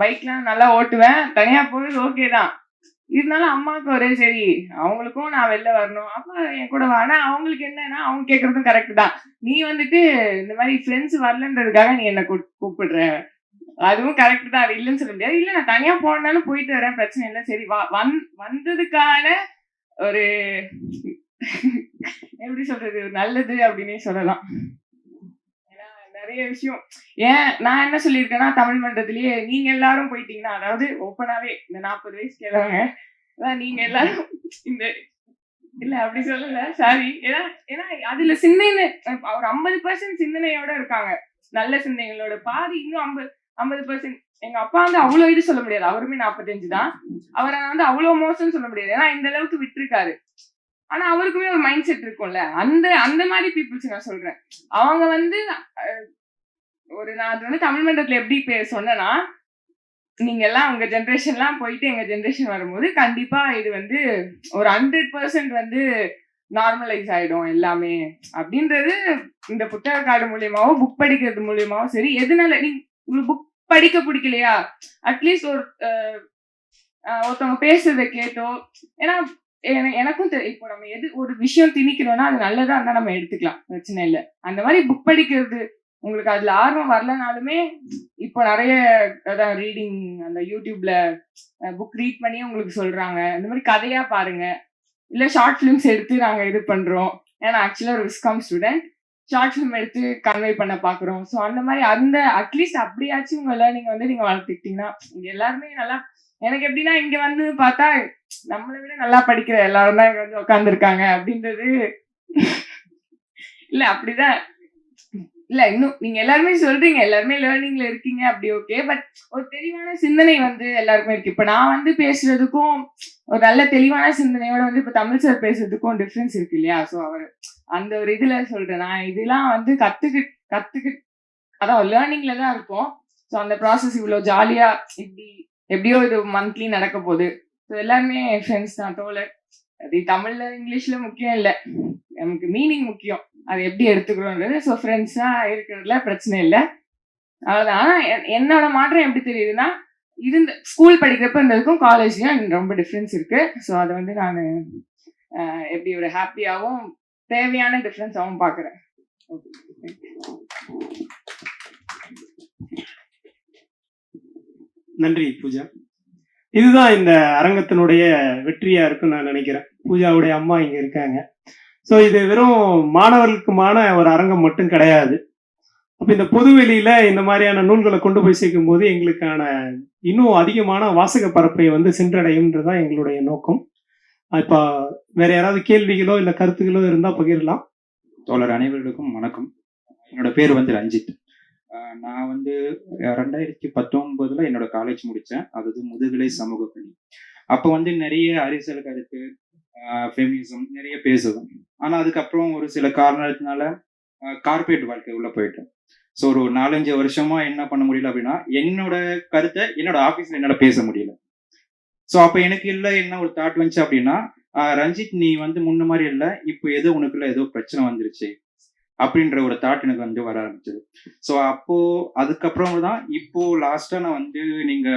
பைக்லாம் நல்லா ஓட்டுவேன், தனியா போறது ஓகே தான். இருந்தாலும் அம்மாவுக்கு ஒரே சரி அவங்களுக்கும் நான் வெளில வரணும், அப்ப என் கூட வா. ஆனா அவங்களுக்கு என்னன்னா அவங்க கேட்கறதும் கரெக்ட் தான். நீ இந்த மாதிரி ஃப்ரெண்ட்ஸ் வரலன்றதுக்காக நீ என்ன கூப்பிடுற, அதுவும் கரெக்ட் தான். அது இல்லைன்னு சொல்ல முடியாது. இல்ல நான் தனியா போனாலும் போயிட்டு வரேன், பிரச்சனை இல்லை. சரி வந்ததுக்கான ஒரு எப்படி சொல்றது நல்லது அப்படின்னே சொல்லலாம். ஏன்னா நிறைய விஷயம் நான் என்ன சொல்லியிருக்கேன்னா தமிழ் மன்றத்திலேயே நீங்க எல்லாரும் போயிட்டீங்கன்னா, அதாவது ஓப்பனாவே இந்த 40 வயசு கேளவங்க நீங்க எல்லாரும் இந்த இல்ல அப்படி சொல்லல சாரி. ஏன்னா அதுல சிந்தனை ஒரு 50% சிந்தனையோட இருக்காங்க. நல்ல சிந்தனைகளோட பாதி இன்னும் 50%. எங்க அப்பா அவ்வளவு இது சொல்ல முடியாது, அவருமே 45 தான். அவரை அவ்வளவு மோசம்னு சொல்ல முடியாது, ஏன்னா இந்த அளவுக்கு விட்டுருக்காரு. ஆனா அவருக்குமே ஒரு மைண்ட் செட் இருக்கும்ல. அந்த மாதிரி பீப்புள்ஸ் நான் சொல்றேன். அவங்க நான் தமிழ் மன்றத்துல எப்படி சொன்னேன்னா, நீங்க எல்லாம் உங்க ஜென்ரேஷன்லாம் போயிட்டு எங்க ஜென்ரேஷன் வரும்போது கண்டிப்பா இது ஒரு 100% நார்மலைஸ் ஆயிடும் எல்லாமே அப்படின்றது. இந்த புத்தக கார்டு மூலியமாவோ புக் படிக்கிறது மூலியமாவோ சரி, எதுனால நீங்க உங்களுக்கு புக் படிக்க பிடிக்கலையா, அட்லீஸ்ட் ஒருத்தவங்க பேசுறதை கேட்டோ. ஏன்னா எனக்கும் இப்போ நம்ம ஒரு விஷயம் திணிக்கிறோம்னா அது நல்லதா இருந்தா நம்ம எடுத்துக்கலாம், பிரச்சனை இல்லை. அந்த மாதிரி புக் படிக்கிறது உங்களுக்கு அதுல ஆர்வம் வரலனாலுமே இப்போ நிறைய ரீடிங் அந்த யூடியூப்ல புக் ரீட் பண்ணி உங்களுக்கு சொல்றாங்க. இந்த மாதிரி கதையா பாருங்க, இல்ல ஷார்ட் பிலிம்ஸ் எடுத்து நாங்க இது பண்றோம். ஏன்னா ஆக்சுவலா ஒரு விஸ்காம் ஸ்டூடெண்ட், ஷார்ட் பிலிம் எடுத்து கன்வே பண்ண பாக்குறோம். ஸோ அந்த மாதிரி அட்லீஸ்ட் அப்படியாச்சும் உங்க லேர்னிங் நீங்க வளர்த்துக்கிட்டீங்கன்னா இங்க எல்லாருமே நல்லா. எனக்கு எப்படின்னா இங்க பார்த்தா நம்மளை விட நல்லா படிக்கிற எல்லாரும் தான் இங்க உட்காந்துருக்காங்க அப்படின்றது இல்ல அப்படிதான் இல்ல. இன்னும் நீங்க எல்லாருமே சொல்றீங்க எல்லாருமே லேர்னிங்ல இருக்கீங்க, அப்படி ஓகே. பட் ஒரு தெளிவான சிந்தனை எல்லாருக்குமே இருக்கு. இப்ப நான் பேசுறதுக்கும் ஒரு நல்ல தெளிவான சிந்தனையோட இப்ப தமிழ் சார் பேசுறதுக்கும் டிஃபரன்ஸ் இருக்கு இல்லையா? ஸோ அவர் அந்த ஒரு இதுல சொல்றேன். நான் இதெல்லாம் கத்துக்கிட்டு அதான் லேர்னிங்ல தான் இருக்கும். ஸோ அந்த ப்ராசஸ் இவ்வளவு ஜாலியா எப்படியோ இது மந்த்லி நடக்க போகுது. ஸோ எல்லாருமே ஃப்ரெண்ட்ஸ் தான், தோழர். அது தமிழ்ல இங்கிலீஷ்ல முக்கியம் இல்லை, நமக்கு மீனிங் முக்கியம், அது எப்படி எடுத்துக்கிறோன்றது. ஸோ ஃப்ரெண்ட்ஸா இருக்கிறதுல பிரச்சனை இல்லை, அவ்வளோதான். ஆனால் என்னோட மாற்றம் எப்படி தெரியுதுன்னா, ஸ்கூல் படிக்கிறப்ப இருந்ததுக்கும் காலேஜ்லயும் ரொம்ப டிஃப்ரென்ஸ் இருக்கு. ஸோ அதை வந்து நான் எப்படி ஒரு ஹாப்பியாகவும் தேவையான டிஃப்ரென்ஸாகவும் பார்க்குறேன். நன்றி பூஜா. இதுதான் இந்த அரங்கத்தினுடைய வெற்றியா இருக்குன்னு நான் நினைக்கிறேன். பூஜாவுடைய அம்மா இங்க இருக்காங்க. ஸோ இது வெறும் மாணவர்களுக்குமான ஒரு அரங்கம் மட்டும் கிடையாது. அப்ப இந்த பொதுவெளியில இந்த மாதிரியான நூல்களை கொண்டு போய் சேர்க்கும் போது எங்களுக்கான இன்னும் அதிகமான வாசக பரப்பை வந்து சென்றடையும்ன்றதுதான் எங்களுடைய நோக்கம். இப்ப வேற யாராவது கேள்விகளோ இல்ல கருத்துகளோ இருந்தா பகிரலாம். தோழர் அனைவர்களுக்கும் வணக்கம். என்னோட பேர் வந்து ரஞ்சித். நான் வந்து 2019 என்னோட காலேஜ் முடித்தேன். அதாவது முதுகலை சமூக பணி. அப்போ வந்து நிறைய அரசியல் கருத்து, ஃபெமினிசம் நிறைய பேசுவோம். ஆனால் அதுக்கப்புறம் ஒரு சில காரணத்தினால கார்பரேட் வாழ்க்கை உள்ள போயிட்டேன். ஸோ ஒரு 4-5 வருஷமா என்ன பண்ண முடியல அப்படின்னா, என்னோட கருத்தை என்னோட ஆஃபீஸில் என்னால் பேச முடியல. ஸோ அப்போ எனக்கு இல்லை என்ன ஒரு தாட் வந்துச்சு அப்படின்னா, ரஞ்சித் நீ வந்து முன்ன மாதிரி இல்லை, இப்போ ஏதோ உனக்குள்ள ஏதோ பிரச்சனை வந்துருச்சு அப்படின்ற ஒரு தாட் எனக்கு வந்து வர ஆரம்பிச்சது. ஸோ அப்போ அதுக்கப்புறம் தான் இப்போ லாஸ்டா நான் வந்து நீங்க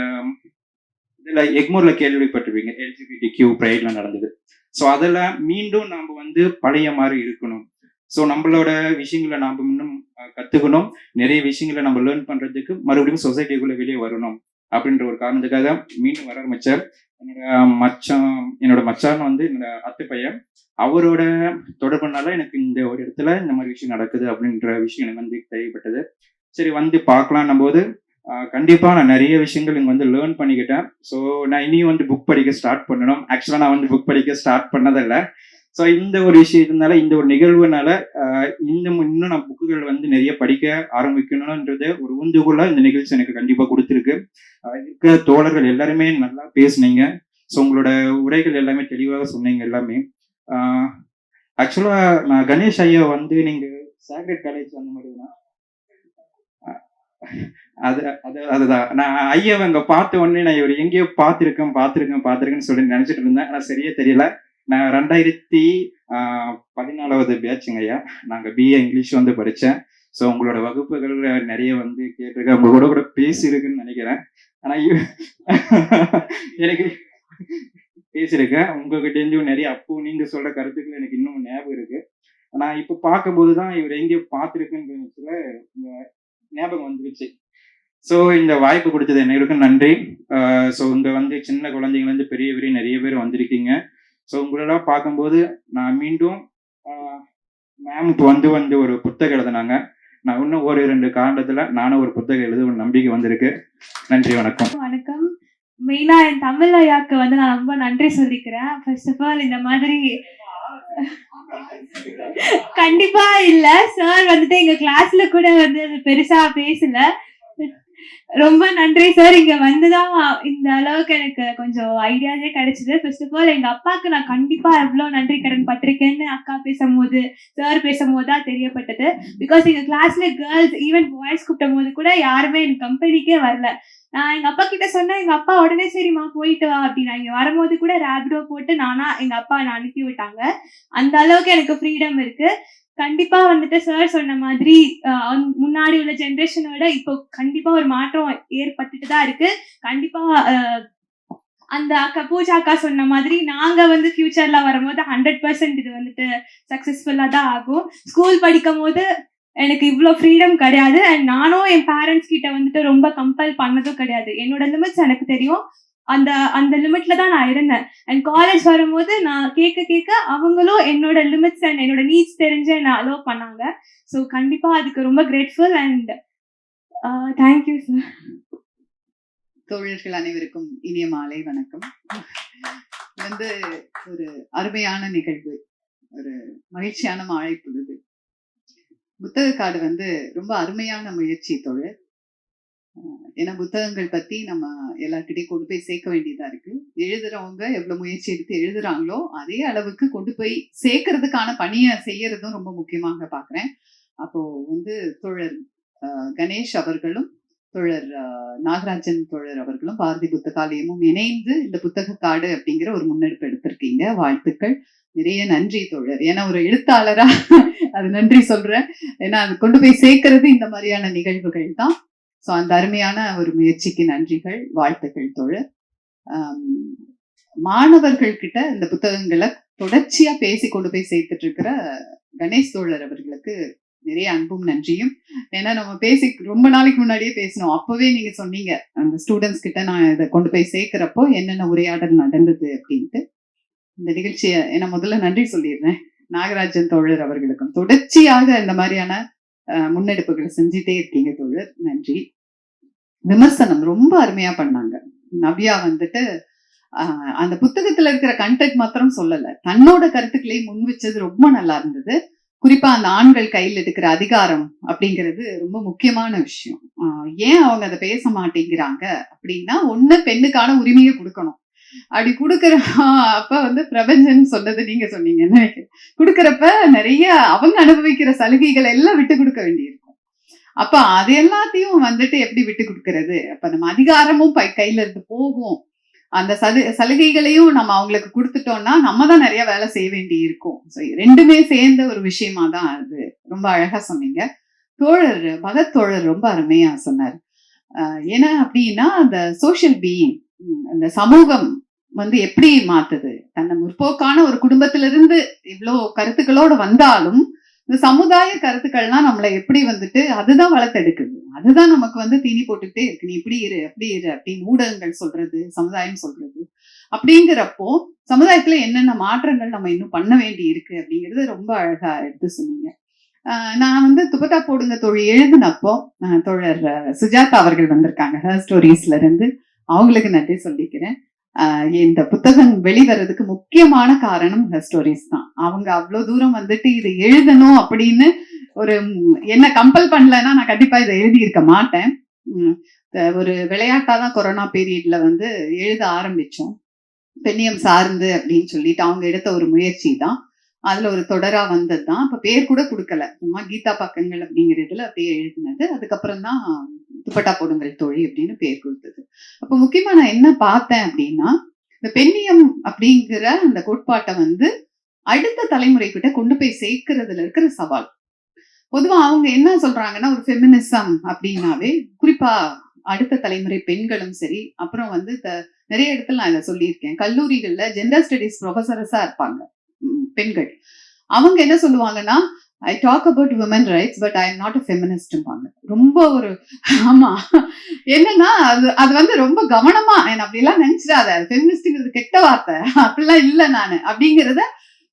இதுல எக்மோர்ல கேள்விப்பட்டிருப்பீங்க, LGBTQ ப்ரைட்ல நடந்தது. ஸோ அதில் மீண்டும் நாம் வந்து பழைய மாதிரி இருக்கணும். ஸோ நம்மளோட விஷயங்களை நாம் இன்னும் கற்றுக்கணும், நிறைய விஷயங்களை நம்ம லேர்ன் பண்ணுறதுக்கு மறுபடியும் சொசைட்டிக்குள்ளே வெளியே வரணும் அப்படின்ற ஒரு காரணத்துக்காக மீண்டும் வர ஆரம்பித்தார். என்னோட மச்சான் வந்து என்னோட அத்தை பையன், அவரோட தொடர்புனால எனக்கு இந்த ஒரு இடத்துல இந்த மாதிரி விஷயம் நடக்குது அப்படின்ற விஷயம் எனக்கு வந்து தெரியப்பட்டது. சரி வந்து பார்க்கலாம் போது கண்டிப்பாக நான் நிறைய விஷயங்கள் இங்கே வந்து லேர்ன் பண்ணிக்கிட்டேன். ஸோ நான் இனியும் வந்து புக் படிக்க ஸ்டார்ட் பண்ணணும். ஆக்சுவலாக நான் வந்து புக் படிக்க ஸ்டார்ட் பண்ணதில்லை. ஸோ இந்த ஒரு விஷயத்தினால, இந்த ஒரு நிகழ்வுனால இன்னும் நான் புக்குகள் வந்து நிறைய படிக்க ஆரம்பிக்கணும்ன்றது ஒரு உந்துகோலா இந்த நிகழ்ச்சி எனக்கு கண்டிப்பாக கொடுத்துருக்கு. இருக்க தோழர்கள் எல்லாருமே நல்லா பேசுனீங்க. ஸோ உங்களோட உரைகள் எல்லாமே தெளிவாக சொன்னீங்க எல்லாமே. ஆக்சுவலாக நான் கணேஷ் ஐயா வந்து நீங்கள் சேக்ரெட் காலேஜ் அந்த மாதிரி தான் அதுதான் நான் ஐயாவை அங்கே பார்த்த உடனே நான் இவர் எங்கேயோ பார்த்துருக்கேன்னு சொல்லி நினச்சிட்டு இருந்தேன். ஆனால் சரியே தெரியல. நான் 2014 பேட்சுங்க ஐயா. நாங்கள் BA இங்கிலீஷ் வந்து படித்தேன். ஸோ உங்களோட வகுப்புகள் நிறைய வந்து கேட்டிருக்கேன், உங்க கூட பேசியிருக்குன்னு நினைக்கிறேன். ஆனால் எனக்கு பேசியிருக்கேன் உங்ககிட்டேருந்து நிறைய. அப்போ நீங்க சொல்ற கருத்துக்கள் எனக்கு இன்னும் ஞாபகம் இருக்கு. நான் இப்போ பார்க்கும்போது தான் இவர் எங்கேயோ பார்த்துருக்குன்னு ஞாபகம் வந்துருச்சு. ஸோ இந்த வாய்ப்பு கொடுத்தது என்னைக்கும் நன்றி. ஸோ இங்க வந்து சின்ன குழந்தைங்கலேருந்து பெரிய நிறைய பேர் வந்திருக்கீங்க. ஸோ உங்களெல்லாம் பார்க்கும்போது நான் மீண்டும் மேம் இப்போ வந்து ஒரு புத்தகம் எழுதினாங்க. நான் இன்னும் 1-2 காரணத்துல நானும் ஒரு புத்தகம் எழுத ஒரு நம்பிக்கை வந்திருக்கு. நன்றி, வணக்கம். வணக்கம். மெயினா என் தமிழ் ஐயாக்கு வந்து நான் ரொம்ப நன்றி சொல்லிக்கிறேன். ஃபர்ஸ்ட் ஆஃப் ஆல் இந்த மாதிரி கண்டிப்பா இல்ல, சார் வந்துட்டு எங்க கிளாஸ்ல கூட வந்து அது பெருசா பேசல. ரொம்ப நன்றி சார். இங்க வந்துதான் இந்த அளவுக்கு எனக்கு கொஞ்சம் ஐடியாஸே கிடைச்சது. ஃபர்ஸ்ட் ஆஃப் ஆல் எங்க அப்பாவுக்கு நான் கண்டிப்பா எவ்வளவு நன்றி கடன் பட்டிருக்கேன்னு அக்கா பேசும்போது, சார் பேசும்போது தான் தெரியப்பட்டது. பிகாஸ் எங்க கிளாஸ்ல கேர்ள்ஸ் ஈவன் பாய்ஸ் கூப்பிடும் போது கூட யாருமே எனக்கு கம்பெனிக்கே வரல. நான் எங்க அப்பா கிட்ட சொன்னேன், எங்க அப்பா உடனே சரிம்மா போயிட்டு வா அப்படின்னா, இங்க வரும்போது கூட ரேபிடோ போட்டு எங்க அப்பா என்னை அனுப்பி விட்டாங்க. அந்த அளவுக்கு எனக்கு ஃப்ரீடம் இருக்கு. கண்டிப்பா வந்துட்டு சார் சொன்ன மாதிரி முன்னாடி உள்ள ஜென்ரேஷனோட இப்போ கண்டிப்பா ஒரு மாற்றம் ஏற்பட்டுட்டு தான் இருக்கு. கண்டிப்பா அந்த அக்கா பூஜா அக்கா சொன்ன மாதிரி நாங்க வந்து ஃபியூச்சர்ல வரும்போது 100% இது வந்துட்டு சக்சஸ்ஃபுல்லா தான் ஆகும். ஸ்கூல் படிக்கும் போது எனக்கு இவ்வளோ ஃப்ரீடம் கிடையாது. அண்ட் நானும் என் பேரண்ட்ஸ் கிட்ட வந்துட்டு ரொம்ப கம்பல் பண்ணதும் கிடையாது. என்னோட லிமிட்ஸ் எனக்கு தெரியும். அந்த லிமிட்ல தான் நான் இருந்தேன். அண்ட் காலேஜ் வரும்போது நான் கேட்க அவங்களும் என்னோட லிமிட்ஸ் அண்ட் என்னோட நீட்ஸ் தெரிஞ்சு என்ன அலோவ் பண்ணாங்க. ஸோ கண்டிப்பா அதுக்கு ரொம்ப கிரேட்ஃபுல் அண்ட் தேங்க்யூ சார். தோழர்கள் அனைவருக்கும் இனிய மாலை வணக்கம். வந்து ஒரு அருமையான நிகழ்வு, ஒரு மகிழ்ச்சியான மாலை பொழுது. புத்தக காடு வந்து ரொம்ப அருமையான முயற்சி தோழர். ஏன்னா புத்தகங்கள் பத்தி நம்ம எல்லார்கிட்டையும் கொண்டு போய் சேர்க்க வேண்டியதா இருக்கு. எழுதுறவங்க எவ்வளவு முயற்சி எடுத்து எழுதுறாங்களோ அதே அளவுக்கு கொண்டு போய் சேர்க்கறதுக்கான பணியை செய்யறதும் ரொம்ப முக்கியமாக பாக்குறேன். அப்போ வந்து தோழர் கணேஷ் அவர்களும் தோழர் நாகராஜன் தோழர் அவர்களும் பாரதி புத்தகாலயமும் இணைந்து இந்த புத்தக காடு அப்படிங்கிற ஒரு முன்னெடுப்பு எடுத்திருக்கீங்க. வாழ்த்துக்கள். நிறைய நன்றி தோழர். ஏன்னா ஒரு எழுத்தாளரா அது நன்றி சொல்றேன். ஏன்னா அது கொண்டு போய் சேர்க்கறது இந்த மாதிரியான நிகழ்வுகள் தான். ஸோ அந்த அருமையான ஒரு முயற்சிக்கு நன்றிகள், வாழ்த்துக்கள் தோழர். மாணவர்கள் கிட்ட இந்த புத்தகங்களை தொடர்ச்சியா பேசி கொண்டு போய் சேர்த்துட்டு இருக்கிற கணேஷ் தோழர் அவர்களுக்கு நிறைய அன்பும் நன்றியும். ஏன்னா நம்ம பேசி ரொம்ப நாளைக்கு முன்னாடியே பேசணும். அப்பவே நீங்க சொன்னீங்க அந்த ஸ்டூடெண்ட்ஸ் கிட்ட நான் இதை கொண்டு போய் சேர்க்கிறப்போ என்னென்ன உரையாடல் நடந்தது அப்படின்ட்டு. இந்த நிகழ்ச்சியை ஏன்னா முதல்ல நன்றி சொல்லிடுறேன் நாகராஜன் தோழர் அவர்களுக்கும். தொடர்ச்சியாக இந்த மாதிரியான முன்னெடுப்புகளை செஞ்சுட்டே இருக்கீங்க தோழர், நன்றி. விமர்சனம் ரொம்ப அருமையா பண்ணாங்க. நவ்யா வந்துட்டு அந்த புத்தகத்துல இருக்கிற கண்டென்ட் மாத்திரம் சொல்லல, தன்னோட கருத்துக்களையும் முன் வச்சது ரொம்ப நல்லா இருந்தது. குறிப்பா அந்த ஆண்கள் கையில் எடுக்கிற அதிகாரம் அப்படிங்கிறது ரொம்ப முக்கியமான விஷயம். ஏன் அவங்க அதை பேச மாட்டேங்கிறாங்க அப்படின்னா, ஒண்ணு பெண்ணுக்கான உரிமையை கொடுக்கணும். அப்படி கொடுக்குற அப்ப வந்து பிரபஞ்சன் சொன்னது நீங்க சொன்னீங்கன்னு நினைக்கிறேன். கொடுக்கறப்ப நிறைய அவங்க அனுபவிக்கிற சலுகைகள் எல்லாம் விட்டு கொடுக்க வேண்டியிருக்கும். அப்ப அது எல்லாத்தையும் வந்துட்டு எப்படி விட்டு கொடுக்கறது? அப்ப நம்ம அதிகாரமும் கையில இருந்து போகும். அந்த சலுகைகளையும் நம்ம அவங்களுக்கு கொடுத்துட்டோம்னா நம்ம தான் நிறைய வேலை செய்ய வேண்டி இருக்கும். ரெண்டுமே சேர்ந்த ஒரு விஷயமா தான் அது. ரொம்ப அழகா சொன்னீங்க தோழர். பகத் தோழர் ரொம்ப அருமையா சொன்னார். ஏன்னா அப்படின்னா அந்த சோசியல் பீயிங், அந்த சமூகம் வந்து எப்படி மாத்துது. தன்னை முற்போக்கான ஒரு குடும்பத்திலிருந்து இவ்வளோ கருத்துக்களோட வந்தாலும் இந்த சமுதாய கருத்துக்கள்லாம் நம்மளை எப்படி வந்துட்டு அதுதான் வளர்த்தெடுக்குது. அதுதான் நமக்கு வந்து தீனி போட்டுக்கிட்டே இருக்கு. நீ இப்படி இரு அப்படி இரு அப்படின்னு ஊடகங்கள் சொல்றது, சமுதாயம் சொல்றது. அப்படிங்கிறப்போ சமுதாயத்துல என்னென்ன மாற்றங்கள் நம்ம இன்னும் பண்ண வேண்டி இருக்கு அப்படிங்கிறது ரொம்ப அழகா எடுத்து சொன்னீங்க. நான் வந்து துப்பட்டா போடுங்க தோழி எழுதினப்போ தோழர் சுஜாதா அவர்கள் வந்திருக்காங்க ஹர் ஸ்டோரிஸ்ல இருந்து. அவங்களுக்கு நன்றி சொல்லிக்கிறேன். இந்த புத்தகம் வெளிவரதுக்கு முக்கியமான காரணம் ஹர் ஸ்டோரிஸ் தான். அவங்க அவ்வளவு தூரம் வந்துட்டு இது எழுதணும் அப்படின்னு ஒரு என்ன கம்பல் பண்ணலன்னா நான் கண்டிப்பா இதை எழுதியிருக்க மாட்டேன். ஒரு விளையாட்டாதான் கொரோனா பீரியட்ல வந்து எழுத ஆரம்பிச்சோம். பெண்ணியம் சார்ந்து அப்படின்னு சொல்லிட்டு அவங்க எடுத்த ஒரு முயற்சி தான். அதுல ஒரு தொடரா வந்தது தான். அப்ப பேர் கூட கொடுக்கல, சும்மா கீதா பக்கங்கள் அப்படிங்கிறதுல அப்படியே எழுதினது. அதுக்கப்புறம் தான் துப்பட்டா போடுங்கள் தோழி அப்படின்னு பேர் கொடுத்தது. அப்ப முக்கியமா நான் என்ன பார்த்தேன் அப்படின்னா, இந்த பெண்ணியம் அப்படிங்கிற அந்த கோட்பாட்டை வந்து அடுத்த தலைமுறை கிட்ட கொண்டு போய் சேர்க்கறதுல இருக்கிற சவால். பொதுவா அவங்க என்ன சொல்றாங்கன்னா, ஒரு ஃபெமினிசம் அப்படின்னாவே குறிப்பா அடுத்த தலைமுறை பெண்களும் சரி, அப்புறம் வந்து நிறைய இடத்துல நான் இதை சொல்லியிருக்கேன், கல்லூரிகள்ல ஜெண்டர் ஸ்டடிஸ் ப்ரொஃபஸர்ஸா இருப்பாங்க பெண்கள். அவங்க என்ன சொல்லுவாங்கன்னா, I talk about women rights but I am not a ஃபெமினிஸ்ட்பாங்க. ரொம்ப ஒரு ஆமா என்னன்னா அது வந்து ரொம்ப கவனமா என்ன அப்படிலாம் நினைச்சிடாத, ஃபெமினிஸ்ட்ங்கிறது கெட்ட வார்த்தை அப்படிலாம் இல்லை நானு அப்படிங்கிறத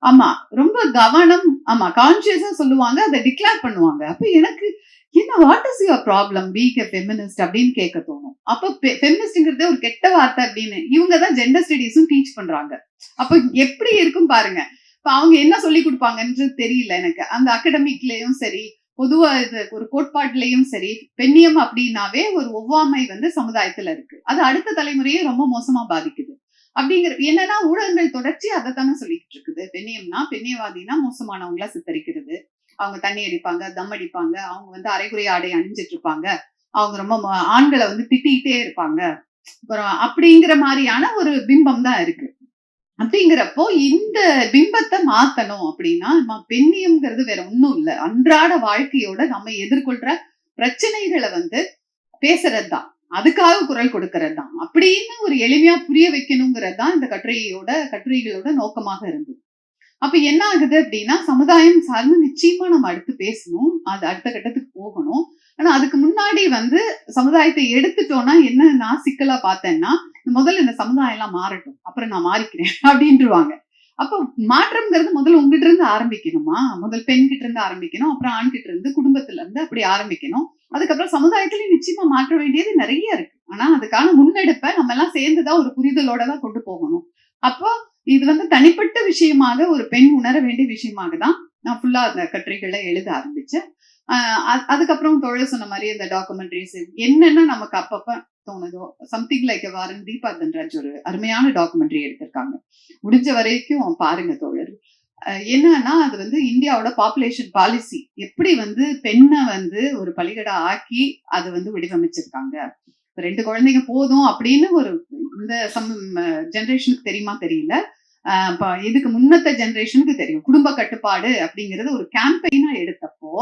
ஆமா ரொம்ப கவனம் ஆமா கான்சியஸா சொல்லுவாங்க, அதை டிக்ளேர் பண்ணுவாங்க. அப்ப எனக்கு என்ன what is your problem being a feminist அப்படின்னு கேட்க தோணும். அப்ப ஃபெமினிஸ்ட்ங்கிறதே ஒரு கெட்ட வார்த்தை அப்படின்னு இவங்க தான் ஜெண்டர் ஸ்டடீஸும் டீச் பண்றாங்க. அப்ப எப்படி இருக்கும் பாருங்க. இப்ப அவங்க என்ன சொல்லி கொடுப்பாங்கன்றது தெரியல எனக்கு. அந்த அகடமிக்லயும் சரி, பொதுவா இது ஒரு கோட்பாட்டுலயும் சரி, பெண்ணியம் அப்படின்னாவே ஒரு ஒவ்வாமை வந்து சமுதாயத்துல இருக்கு. அது அடுத்த தலைமுறையே ரொம்ப மோசமா பாதிக்குது. அப்படிங்கிற என்னன்னா ஊடகங்கள் தொடர்ச்சி அதைத்தானே சொல்லிக்கிட்டு இருக்குது. பெண்ணியம்னா பெண்ணியவாதினா மோசமானவங்களா சித்தரிக்கிறது. அவங்க தண்ணி அடிப்பாங்க, தம் அடிப்பாங்க, அவங்க வந்து அரைகுறை ஆடை அணிஞ்சிட்டு இருப்பாங்க, அவங்க ரொம்ப ஆண்களை வந்து திட்டிகிட்டே இருப்பாங்க, அப்புறம் அப்படிங்கிற மாதிரியான ஒரு பிம்பம் தான் இருக்கு. அப்படிங்கிறப்போ இந்த பிம்பத்தை மாத்தணும் அப்படின்னா பெண்ணியம்ங்கிறது வேற ஒண்ணும் இல்லை, அன்றாட வாழ்க்கையோட நம்ம எதிர்கொள்ற பிரச்சனைகளை வந்து பேசுறது தான், அதுக்காக குரல் கொடுக்கறது தான் அப்படின்னு ஒரு எளிமையா புரிய வைக்கணுங்கிறது தான் இந்த கட்டுரைகளோட நோக்கமாக இருந்தது. அப்ப என்ன ஆகுது அப்படின்னா, சமுதாயம் சார்ந்து நிச்சயமா நம்ம அடுத்து பேசணும், அது அடுத்த கட்டத்துக்கு போகணும். ஆனா அதுக்கு முன்னாடி வந்து சமுதாயத்தை எடுத்துட்டோம்னா என்ன நான் சிக்கலா பார்த்தேன்னா, முதல்ல இந்த சமுதாயம் எல்லாம் மாறட்டும், அப்புறம் நான் மாறிக்கிறேன் அப்படின்ட்டுருவாங்க. அப்போ மாற்றம்ங்கிறது முதல்ல உங்ககிட்ட இருந்து ஆரம்பிக்கணுமா? முதல் பெண்கிட்ட இருந்து ஆரம்பிக்கணும், அப்புறம் ஆண்கிட்ட இருந்து, குடும்பத்துல இருந்து அப்படி ஆரம்பிக்கணும். அதுக்கப்புறம் சமுதாயத்திலயும் நிச்சயமா மாற்ற வேண்டியது நிறைய இருக்கு. ஆனா அதுக்கான முன்னெடுப்பை நம்ம எல்லாம் சேர்ந்துதான் ஒரு புரிதலோட தான் கொண்டு போகணும். அப்போ இது வந்து தனிப்பட்ட விஷயமாக ஒரு பெண் உணர வேண்டிய விஷயமாக தான் நான் ஃபுல்லா அந்த கட்டுரைகளை எழுத ஆரம்பிச்சேன். அதுக்கப்புறம் தோழர் சொன்ன மாதிரி இந்த டாக்குமெண்ட்ரிஸ் என்னென்ன நமக்கு அப்பப்ப தோணுதோ, something like Warren Deepa Dhanraj ஒரு அருமையான டாக்குமெண்ட்ரி எடுத்திருக்காங்க, முடிஞ்ச வரைக்கும் பாருங்க தோழர். என்னன்னா அது வந்து இந்தியாவோட பாப்புலேஷன் பாலிசி எப்படி வந்து பெண்ணை வந்து ஒரு பலிகடா ஆக்கி அது வந்து வடிவமைச்சிருக்காங்க. 2 குழந்தைங்க போதும் அப்படின்னு ஒரு இந்த ஜெனரேஷனுக்கு தெரியுமா தெரியல. இதுக்கு முன்னத்த ஜெனரேஷனுக்கு தெரியும். குடும்ப கட்டுப்பாடு அப்படிங்கிறது ஒரு கேம்பெயினா எடுத்தப்போ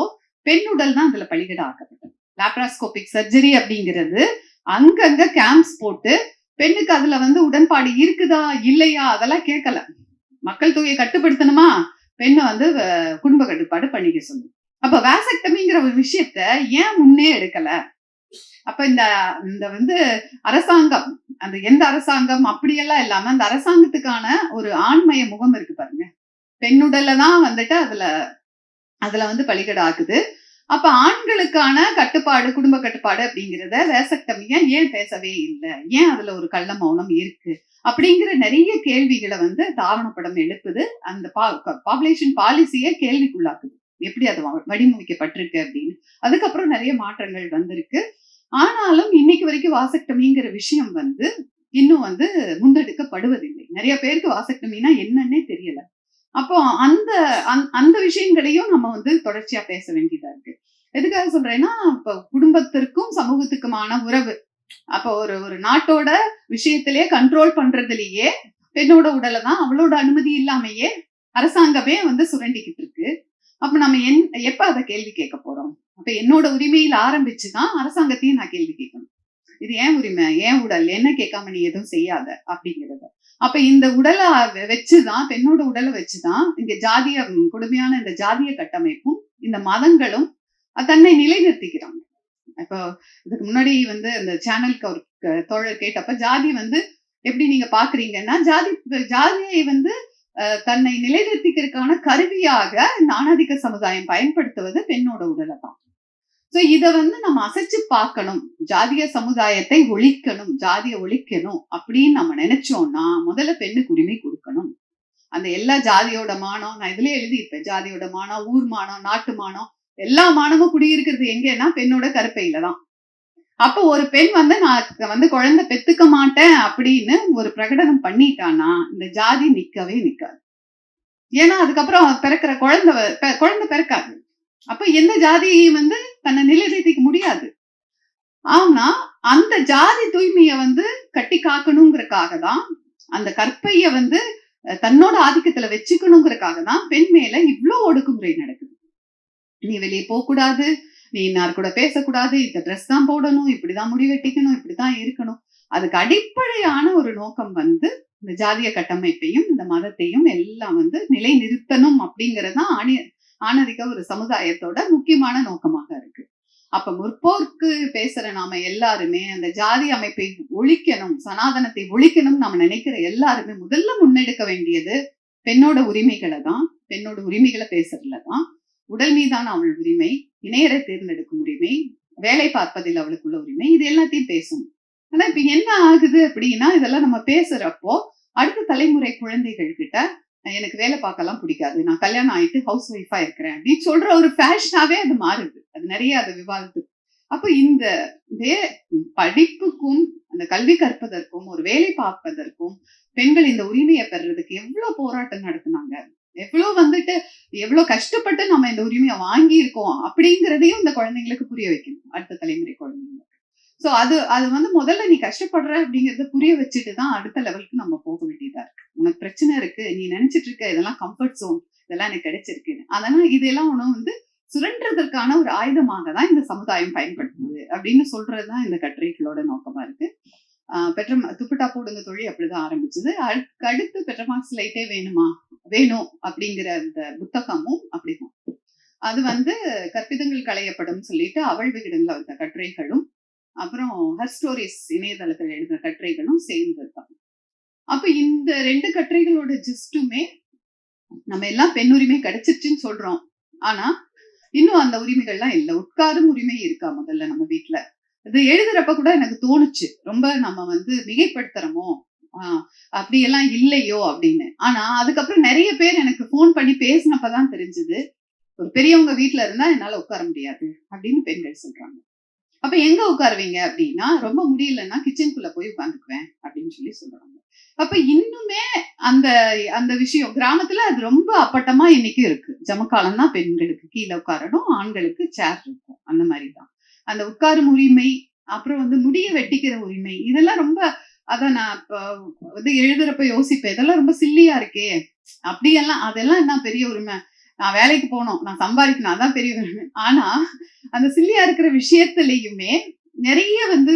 பெண் உடல் தான் அதுல பலிகடா ஆக்கப்பட்டது. லாப்ராஸ்கோபிக் சர்ஜரி அப்படிங்கிறது அங்கங்க கேம்ப்ஸ் போட்டு பெண்ணுக்கு அதுல வந்து உடன்பாடு இருக்குதா இல்லையா அதெல்லாம் கேட்கல. மக்கள் தொகையை கட்டுப்படுத்தணுமா, பெண்ணை வந்து குடும்ப கட்டுப்பாடு பண்ணிக்க சொல்லு. அப்ப வாசக்டமிங்கிற ஒரு விஷயத்த ஏன் முன்னே எடுக்கல? அப்ப இந்த வந்து அரசாங்கம், அந்த எந்த அரசாங்கம் அப்படியெல்லாம் இல்லாம அந்த அரசாங்கத்துக்கான ஒரு ஆண்மய முகம் இருக்கு பாருங்க. பெண்ணுடல்ல தான் வந்துட்டு அதுல வந்து பலிகடா ஆக்குது. அப்ப ஆண்களுக்கான கட்டுப்பாடு, குடும்ப கட்டுப்பாடு அப்படிங்கிறத வேசக்டமியா ஏன் பேசவே இல்லை? ஏன் அதுல ஒரு கள்ள மௌனம் இருக்கு? அப்படிங்கிற நிறைய கேள்விகளை வந்து தாவணப்படம் எழுப்புது. அந்த பாப்புலேஷன் பாலிசியை கேள்விக்குள்ளாக்குது. எப்படி அது வடிவமைக்கப்பட்டிருக்கு அப்படின்னு. அதுக்கப்புறம் நிறைய மாற்றங்கள் வந்திருக்கு. ஆனாலும் இன்னைக்கு வரைக்கும் வாசக்டமிங்கிற விஷயம் வந்து இன்னும் வந்து முன்னெடுக்கப்படுவதில்லை. நிறைய பேருக்கு வாசக்டமினா என்னன்னே தெரியல. அப்போ அந்த விஷயங்களையும் நம்ம வந்து தொடர்ச்சியா பேச வேண்டியதா இருக்கு. எதுக்காக சொல்றேன்னா, இப்ப குடும்பத்திற்கும் சமூகத்துக்குமான உறவு, அப்போ ஒரு நாட்டோட விஷயத்திலேயே கண்ட்ரோல் பண்றதுலயே பெண்ணோட உடலை தான் அவளோட அனுமதி இல்லாமையே அரசாங்கமே வந்து சுரண்டிக்கிட்டு இருக்கு. அப்ப நம்ம எப்ப அதை கேள்வி கேட்க போறோம்? அப்ப என்னோட உரிமையில ஆரம்பிச்சுதான் அரசாங்கத்தையும் நான் கேள்வி கேட்கணும். இது ஏன் உரிமை, ஏன் உடல், என்ன கேட்காம நீ எதுவும் செய்யாத அப்படிங்கிறத. அப்ப இந்த உடலை வச்சுதான், பெண்ணோட உடலை வச்சுதான் இங்க ஜாதிய கொடுமையான இந்த ஜாதிய கட்டமைப்பும் இந்த மதங்களும் தன்னை நிலைநிறுத்திக்கிறாங்க. இப்போ இதுக்கு முன்னாடி வந்து அந்த சேனலுக்கு ஒரு தோழர் கேட்டப்ப ஜாதி வந்து எப்படி நீங்க பாக்குறீங்கன்னா, ஜாதியை வந்து தன்னை நிலைநிறுத்திக்கிறதுக்கான கருவியாக இந்த ஆணாதிக்க சமுதாயம் பயன்படுத்துவது பெண்ணோட உடலை தான். சோ இத வந்து நம்ம அசைச்சு பார்க்கணும். ஜாதிய சமுதாயத்தை ஒழிக்கணும், ஜாதியை ஒழிக்கணும் அப்படின்னு நம்ம நினைச்சோம்னா முதல்ல பெண்ணுக்கு உரிமை கொடுக்கணும். அந்த எல்லா ஜாதியோட மானம், நான் இதுலயே எழுதியிருப்பேன், ஜாதியோட மானம், ஊர் மானம், நாட்டு மானம், எல்லா மானமும் குடியிருக்கிறது எங்கன்னா பெண்ணோட கருப்பையில தான். அப்ப ஒரு பெண் வந்து நான் வந்து குழந்தை பெத்துக்க மாட்டேன் அப்படின்னு ஒரு பிரகடனம் பண்ணிட்டானா இந்த ஜாதி நிக்கவே நிக்காது. ஏன்னா அதுக்கப்புறம் பிறக்கிற குழந்தை பிறக்காது. அப்ப எந்த ஜாதியையும் வந்து தன்னை நிலைநிறுத்திக்க முடியாது. ஆனா அந்த ஜாதி தூய்மைய வந்து கட்டி காக்கணுங்கிறதுக்காக தான், அந்த கற்பைய வந்து தன்னோட ஆதிக்கத்துல வச்சுக்கணுங்கிறதுக்காக தான் பெண் மேல இவ்வளவு ஒடுக்குமுறை நடக்குது. நீ வெளியே போக கூடாது, நீ இன்னார் கூட பேசக்கூடாது, இந்த ட்ரெஸ் தான் போடணும், இப்படிதான் முடி வெட்டிக்கணும், இப்படிதான் இருக்கணும். அதுக்கு அடிப்படையான ஒரு நோக்கம் வந்து இந்த ஜாதிய கட்டமைப்பையும் இந்த மதத்தையும் எல்லாம் வந்து நிலை நிறுத்தணும் அப்படிங்கறதுதான் ஆணதிக ஒரு சமுதாயத்தோட முக்கியமான நோக்கமாக இருக்கு. அப்ப முற்போக்கு பேசுற நாம எல்லாருமே அந்த ஜாதி அமைப்பை ஒழிக்கணும், சனாதனத்தை ஒழிக்கணும் நாம நினைக்கிற எல்லாருமே முதல்ல முன்னெடுக்க வேண்டியது பெண்ணோட உரிமைகளை தான். பெண்ணோட உரிமைகளை பேசுறதுலதான் உடல் மீதான அவள் உரிமை, இணையரை தேர்ந்தெடுக்கும் உரிமை, வேலை பார்ப்பதில் அவளுக்குள்ள உரிமை, இது எல்லாத்தையும் பேசணும். ஆனா இப்ப என்ன ஆகுது அப்படின்னா, இதெல்லாம் நம்ம பேசுறப்போ அடுத்த தலைமுறை குழந்தைகள் கிட்ட எனக்கு வேலை பார்க்கலாம் பிடிக்காது, நான் கல்யாணம் ஆயிட்டு ஹவுஸ் ஒய்ஃபா இருக்கிறேன் அப்படின்னு சொல்ற ஒரு ஃபேஷனாவே அது மாறுது. அது நிறைய அது விவாதத்துக்கு. அப்ப இந்த படிப்புக்கும் அந்த கல்வி கற்பதற்கும் ஒரு வேலை பார்ப்பதற்கும் பெண்கள் இந்த உரிமையை பெறதுக்கு எவ்வளவு போராட்டம் நடத்தினாங்க, எவ்வளவு வந்துட்டு எவ்வளவு கஷ்டப்பட்டு நம்ம இந்த உரிமையை வாங்கி இருக்கோம் அப்படிங்கிறதையும் இந்த குழந்தைங்களுக்கு புரிய வைக்கணும், அடுத்த தலைமுறை குழந்தைங்களுக்கு. சோ அது வந்து முதல்ல நீ கஷ்டப்படுற அப்படிங்கறத புரிய வச்சுட்டு தான் அடுத்த லெவலுக்கு நம்ம போக வேண்டியதா இருக்கு. உனக்கு பிரச்சனை இருக்கு, நீ நினைச்சிட்டு இருக்க இதெல்லாம் கம்ஃபர்ட் ஜோன், இதெல்லாம் எனக்கு கிடைச்சிருக்குன்னு, அதனால இதெல்லாம் உனக்கு வந்து சுரண்டுறதற்கான ஒரு ஆயுதமாக தான் இந்த சமுதாயம் பயன்படுத்துது அப்படின்னு சொல்றதுதான் இந்த கட்டுரைகளோட நோக்கமா இருக்கு. துப்பட்டா போடுங்க தொழில் அப்படிதான் ஆரம்பிச்சது. அடுத்து பெட்ரமார்க்ஸ் லைட்டே வேணும் அப்படிங்கிற அந்த புத்தகமும் அப்படிதான். அது வந்து கற்பிதங்கள் களையப்படும் சொல்லிட்டு அவள் விகிடங்கள வந்த கட்டுரைகளும் அப்புறம் ஹர் ஸ்டோரிஸ் இணையதளத்தில் எழுதின கட்டுரைகளும் சேர்ந்ததுதான். அப்ப இந்த 2 கட்டுரைகளோட ஜிஸ்டுமே நம்ம எல்லாம் பெண் உரிமை கிடைச்சிருச்சுன்னு சொல்றோம், ஆனா இன்னும் அந்த உரிமைகள்லாம் இல்லை. உட்காரும் உரிமை இருக்கா முதல்ல நம்ம வீட்டுல? இது எழுதுறப்ப கூட எனக்கு தோணுச்சு, ரொம்ப நம்ம வந்து மிகைப்படுத்துறோமோ, அப்படியெல்லாம் இல்லையோ அப்படின்னு. ஆனா அதுக்கப்புறம் நிறைய பேர் எனக்கு போன் பண்ணி பேசினப்பதான் தெரிஞ்சது, ஒரு பெரியவங்க வீட்டுல இருந்தா என்னால உட்கார முடியாது அப்படின்னு பெண்கள் சொல்றாங்க. அப்ப எங்க உட்காருவீங்க அப்படின்னா, ரொம்ப முடியலன்னா கிச்சனுக்குள்ள போய் உட்காந்துக்குவேன் அப்படின்னு சொல்லி சொல்றாங்க. அப்ப இன்னுமே அந்த அந்த விஷயம் கிராமத்துல அது ரொம்ப அப்பட்டமா இன்னைக்கு இருக்கு. ஜமக்காலம் தான் பெண்களுக்கு கீழே உட்காரணும், ஆண்களுக்கு சேர் இருக்கும். அந்த மாதிரி தான் அந்த உட்காரும் உரிமை, அப்புறம் வந்து முடிய வெட்டிக்கிற உரிமை, இதெல்லாம் ரொம்ப அதான் நான் இப்ப வந்து எழுதுறப்ப யோசிப்பேன், இதெல்லாம் ரொம்ப சில்லியா இருக்கே அப்படியெல்லாம். அதெல்லாம் என்ன பெரிய உரிமை, நான் வேலைக்கு போகணும், நான் சம்பாதிக்கணும், அதான் பெரிய உரிமை. ஆனா அந்த சில்லியா இருக்கிற விஷயத்திலயுமே நிறைய வந்து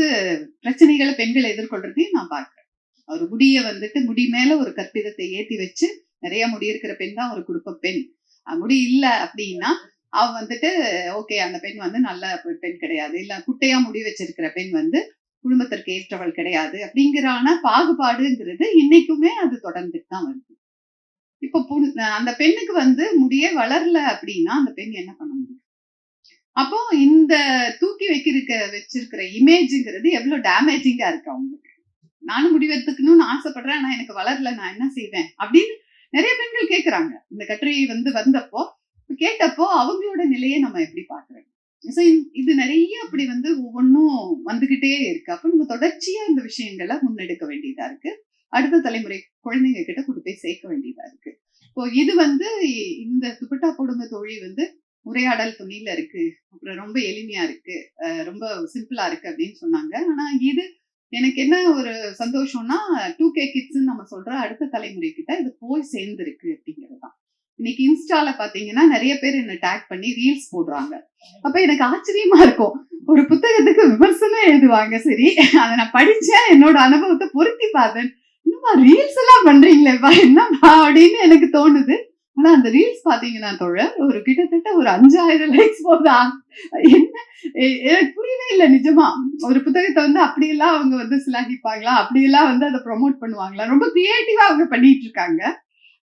பிரச்சனைகளை பெண்கள் எதிர்கொள்றதையும் நான் பார்க்கிறேன். ஒரு முடிய வந்துட்டு முடி மேல ஒரு கற்பிதத்தை ஏத்தி வச்சு நிறைய முடி இருக்கிற பெண் தான் ஒரு குடும்ப பெண். முடி இல்ல அப்படின்னா அவ வந்துட்டு ஓகே அந்த பெண் வந்து நல்ல பெண் கிடையாது, இல்ல குட்டையா முடி வச்சிருக்கிற பெண் வந்து குடும்பத்திற்கு ஏற்றவள் கிடையாது அப்படிங்கிறான பாகுபாடுங்கிறது இன்னைக்குமே அது தொடர்ந்துட்டு தான் வருது. இப்போ அந்த பெண்ணுக்கு வந்து முடியே வளரல அப்படின்னா அந்த பெண் என்ன பண்ண முடியும்? அப்போ இந்த தூக்கி வச்சிருக்கிற இமேஜ்ங்கிறது எவ்வளவு டேமேஜிங்கா இருக்கு அவங்களுக்கு. நானும் முடிவெடுத்துக்கணும்னு ஆசைப்படுறேன், ஆனா எனக்கு வளரல, நான் என்ன செய்வேன் அப்படின்னு நிறைய பெண்கள் கேட்கறாங்க. இந்த கட்டுரை வந்து வந்தப்போ கேட்டப்போ அவங்களோட நிலையை நம்ம எப்படி பாக்குறோம். இது நிறைய அப்படி வந்து ஒவ்வொன்றும் வந்துகிட்டே இருக்கு. அப்ப நம்ம தொடர்ச்சியா இந்த விஷயங்களை முன்னெடுக்க வேண்டியதா இருக்கு. அடுத்த தலைமுறை குழந்தைங்க கிட்ட கொண்டு போய் சேர்க்க வேண்டியதா இருக்கு. இப்போ இது வந்து இந்த துப்பட்டா போடுங்க தோழி வந்து உரையாடல் துணியில இருக்கு, அப்புறம் ரொம்ப எளிமையா இருக்கு, ரொம்ப சிம்பிளா இருக்கு அப்படின்னு சொன்னாங்க. ஆனா இது எனக்கு என்ன ஒரு சந்தோஷம்னா 2K கிட்ஸ் நம்ம சொல்ற அடுத்த தலைமுறை கிட்ட இது போய் சேர்ந்துருக்கு அப்படிங்கிறதுதான். இன்னைக்கு இன்ஸ்டால பாத்தீங்கன்னா நிறைய பேர் என்ன டேக் பண்ணி ரீல்ஸ் போடுறாங்க. அப்ப எனக்கு ஆச்சரியமா இருக்கும், ஒரு புத்தகத்துக்கு விமர்சனம் எழுதுவாங்க, சரி அதை நான் படிச்சேன், என்னோட அனுபவத்தை பொருத்தி பார்த்தேன், இன்னுமா ரீல்ஸ் எல்லாம் பண்றீங்களேப்பா என்னப்பா அப்படின்னு எனக்கு தோணுது. ஆனா அந்த ரீல்ஸ் பாத்தீங்கன்னா தோழர் ஒரு கிட்டத்தட்ட ஒரு 5000 லைக்ஸ் போதா, என்ன எனக்கு புரியவே இல்லை நிஜமா. ஒரு புத்தகத்தை வந்து அப்படியெல்லாம் அவங்க வந்து சிலாகிப்பாங்களா, அப்படியெல்லாம் வந்து அதை ப்ரொமோட் பண்ணுவாங்களா, ரொம்ப கிரியேட்டிவா அவங்க பண்ணிட்டு இருக்காங்க.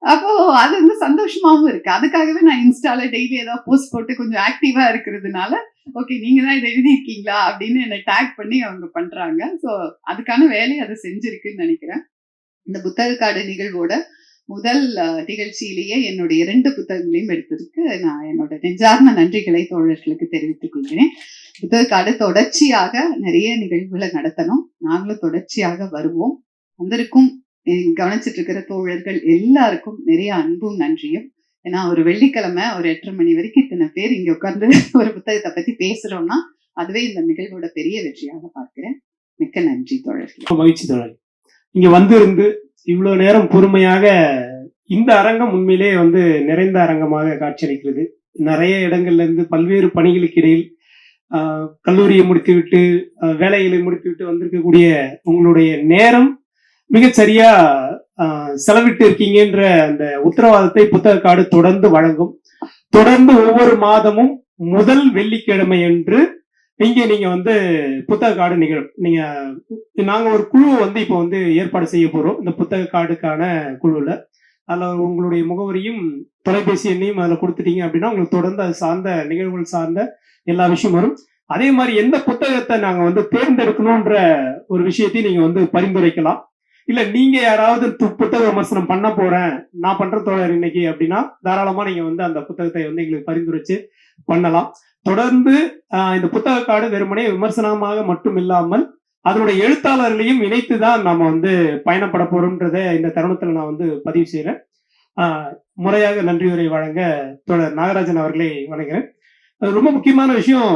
அப்போ அது வந்து சந்தோஷமாவும் இருக்கு. அதுக்காகவே நான் இன்ஸ்டால டெய்லி ஏதாவது போஸ்ட் போட்டு கொஞ்சம் ஆக்டிவா இருக்கிறதுனால ஓகே நீங்க தான் இதை எழுதியிருக்கீங்களா அப்படின்னு என்னை டேக் பண்ணி அவங்க பண்றாங்க. ஸோ அதுக்கான வேலையை அதை செஞ்சிருக்குன்னு நினைக்கிறேன். இந்த புத்தக காடு நிகழ்வோட முதல் நிகழ்ச்சியிலேயே என்னுடைய 2 புத்தகங்களையும் எடுத்ததுக்கு நான் என்னோட நெஞ்சார்ந்த நன்றிகளை தோழர்களுக்கு தெரிவித்துக் கொள்கிறேன். புத்தக காடு தொடர்ச்சியாக நிறைய நிகழ்வுகளை நடத்தணும், நாங்களும் தொடர்ச்சியாக வருவோம். வந்திருக்கும் கவனிச்சிட்டு இருக்கிற தோழர்கள் எல்லாருக்கும் நிறைய அன்பும் நன்றியும். ஏன்னா ஒரு வெள்ளிக்கிழமை ஒரு 8:30 மணி வரைக்கும் இத்தனை பேர் இங்க உட்கார்ந்து ஒரு புத்தகத்தை பத்தி பேசுறோம்னா அதுவே இந்த நிகழ்வோட பெரிய வெற்றியாக பார்க்கிறேன். மிக்க நன்றி தோழர்கள். மகிழ்ச்சி தோழர், இங்க வந்து இருந்து இவ்வளவு நேரம் பொறுமையாக இந்த அரங்கம் உண்மையிலே வந்து நிறைந்த அரங்கமாக காட்சியளிக்கிறது. நிறைய இடங்கள்ல இருந்து பல்வேறு பணிகளுக்கு இடையில் கல்லூரியை முடித்துவிட்டு வேலைகளை முடித்துவிட்டு வந்திருக்கக்கூடிய உங்களுடைய நேரம் மிகச்சரியா செலவிட்டு இருக்கீங்கன்ற அந்த உத்தரவாதத்தை புத்தக காடு தொடர்ந்து வழங்கும். தொடர்ந்து ஒவ்வொரு மாதமும் முதல் வெள்ளிக்கிழமை என்று இங்க நீங்க வந்து புத்தக காடு நிகழும். நாங்க ஒரு குழு வந்து இப்போ வந்து ஏற்பாடு செய்ய போறோம் இந்த புத்தக காடுக்கான குழுல. அதுல உங்களுடைய முகவரியும் தொலைபேசி எண்ணையும் அதுல கொடுத்துட்டீங்க அப்படின்னா உங்களுக்கு தொடர்ந்து அது சார்ந்த நிகழ்வுகள் சார்ந்த எல்லா விஷயம் வரும். அதே மாதிரி எந்த புத்தகத்தை நாங்க வந்து தேர்ந்தெடுக்கணும்ன்ற ஒரு விஷயத்தையும் நீங்க வந்து பரிந்துரைக்கலாம். இல்ல நீங்க யாராவது புத்தக விமர்சனம் பண்ண போறேன் நான் பண்ற தோழர் இன்னைக்கு அப்படின்னா தாராளமா நீங்க வந்து அந்த புத்தகத்தை வந்து எங்களுக்கு பரிந்துரைச்சு பண்ணலாம். தொடர்ந்து இந்த புத்தக காடு வெறுமனே விமர்சனமாக மட்டும் இல்லாமல் அதனுடைய எழுத்தாளர்களையும் இணைத்துதான் நாம வந்து பயணப்பட போறோம்ன்றத இந்த தருணத்துல நான் வந்து பதிவு செய்யறேன். முறையாக நன்றியுரை வழங்க தோழர் நாகராஜன் அவர்களை வணங்குறேன். ரொம்ப முக்கியமான விஷயம்,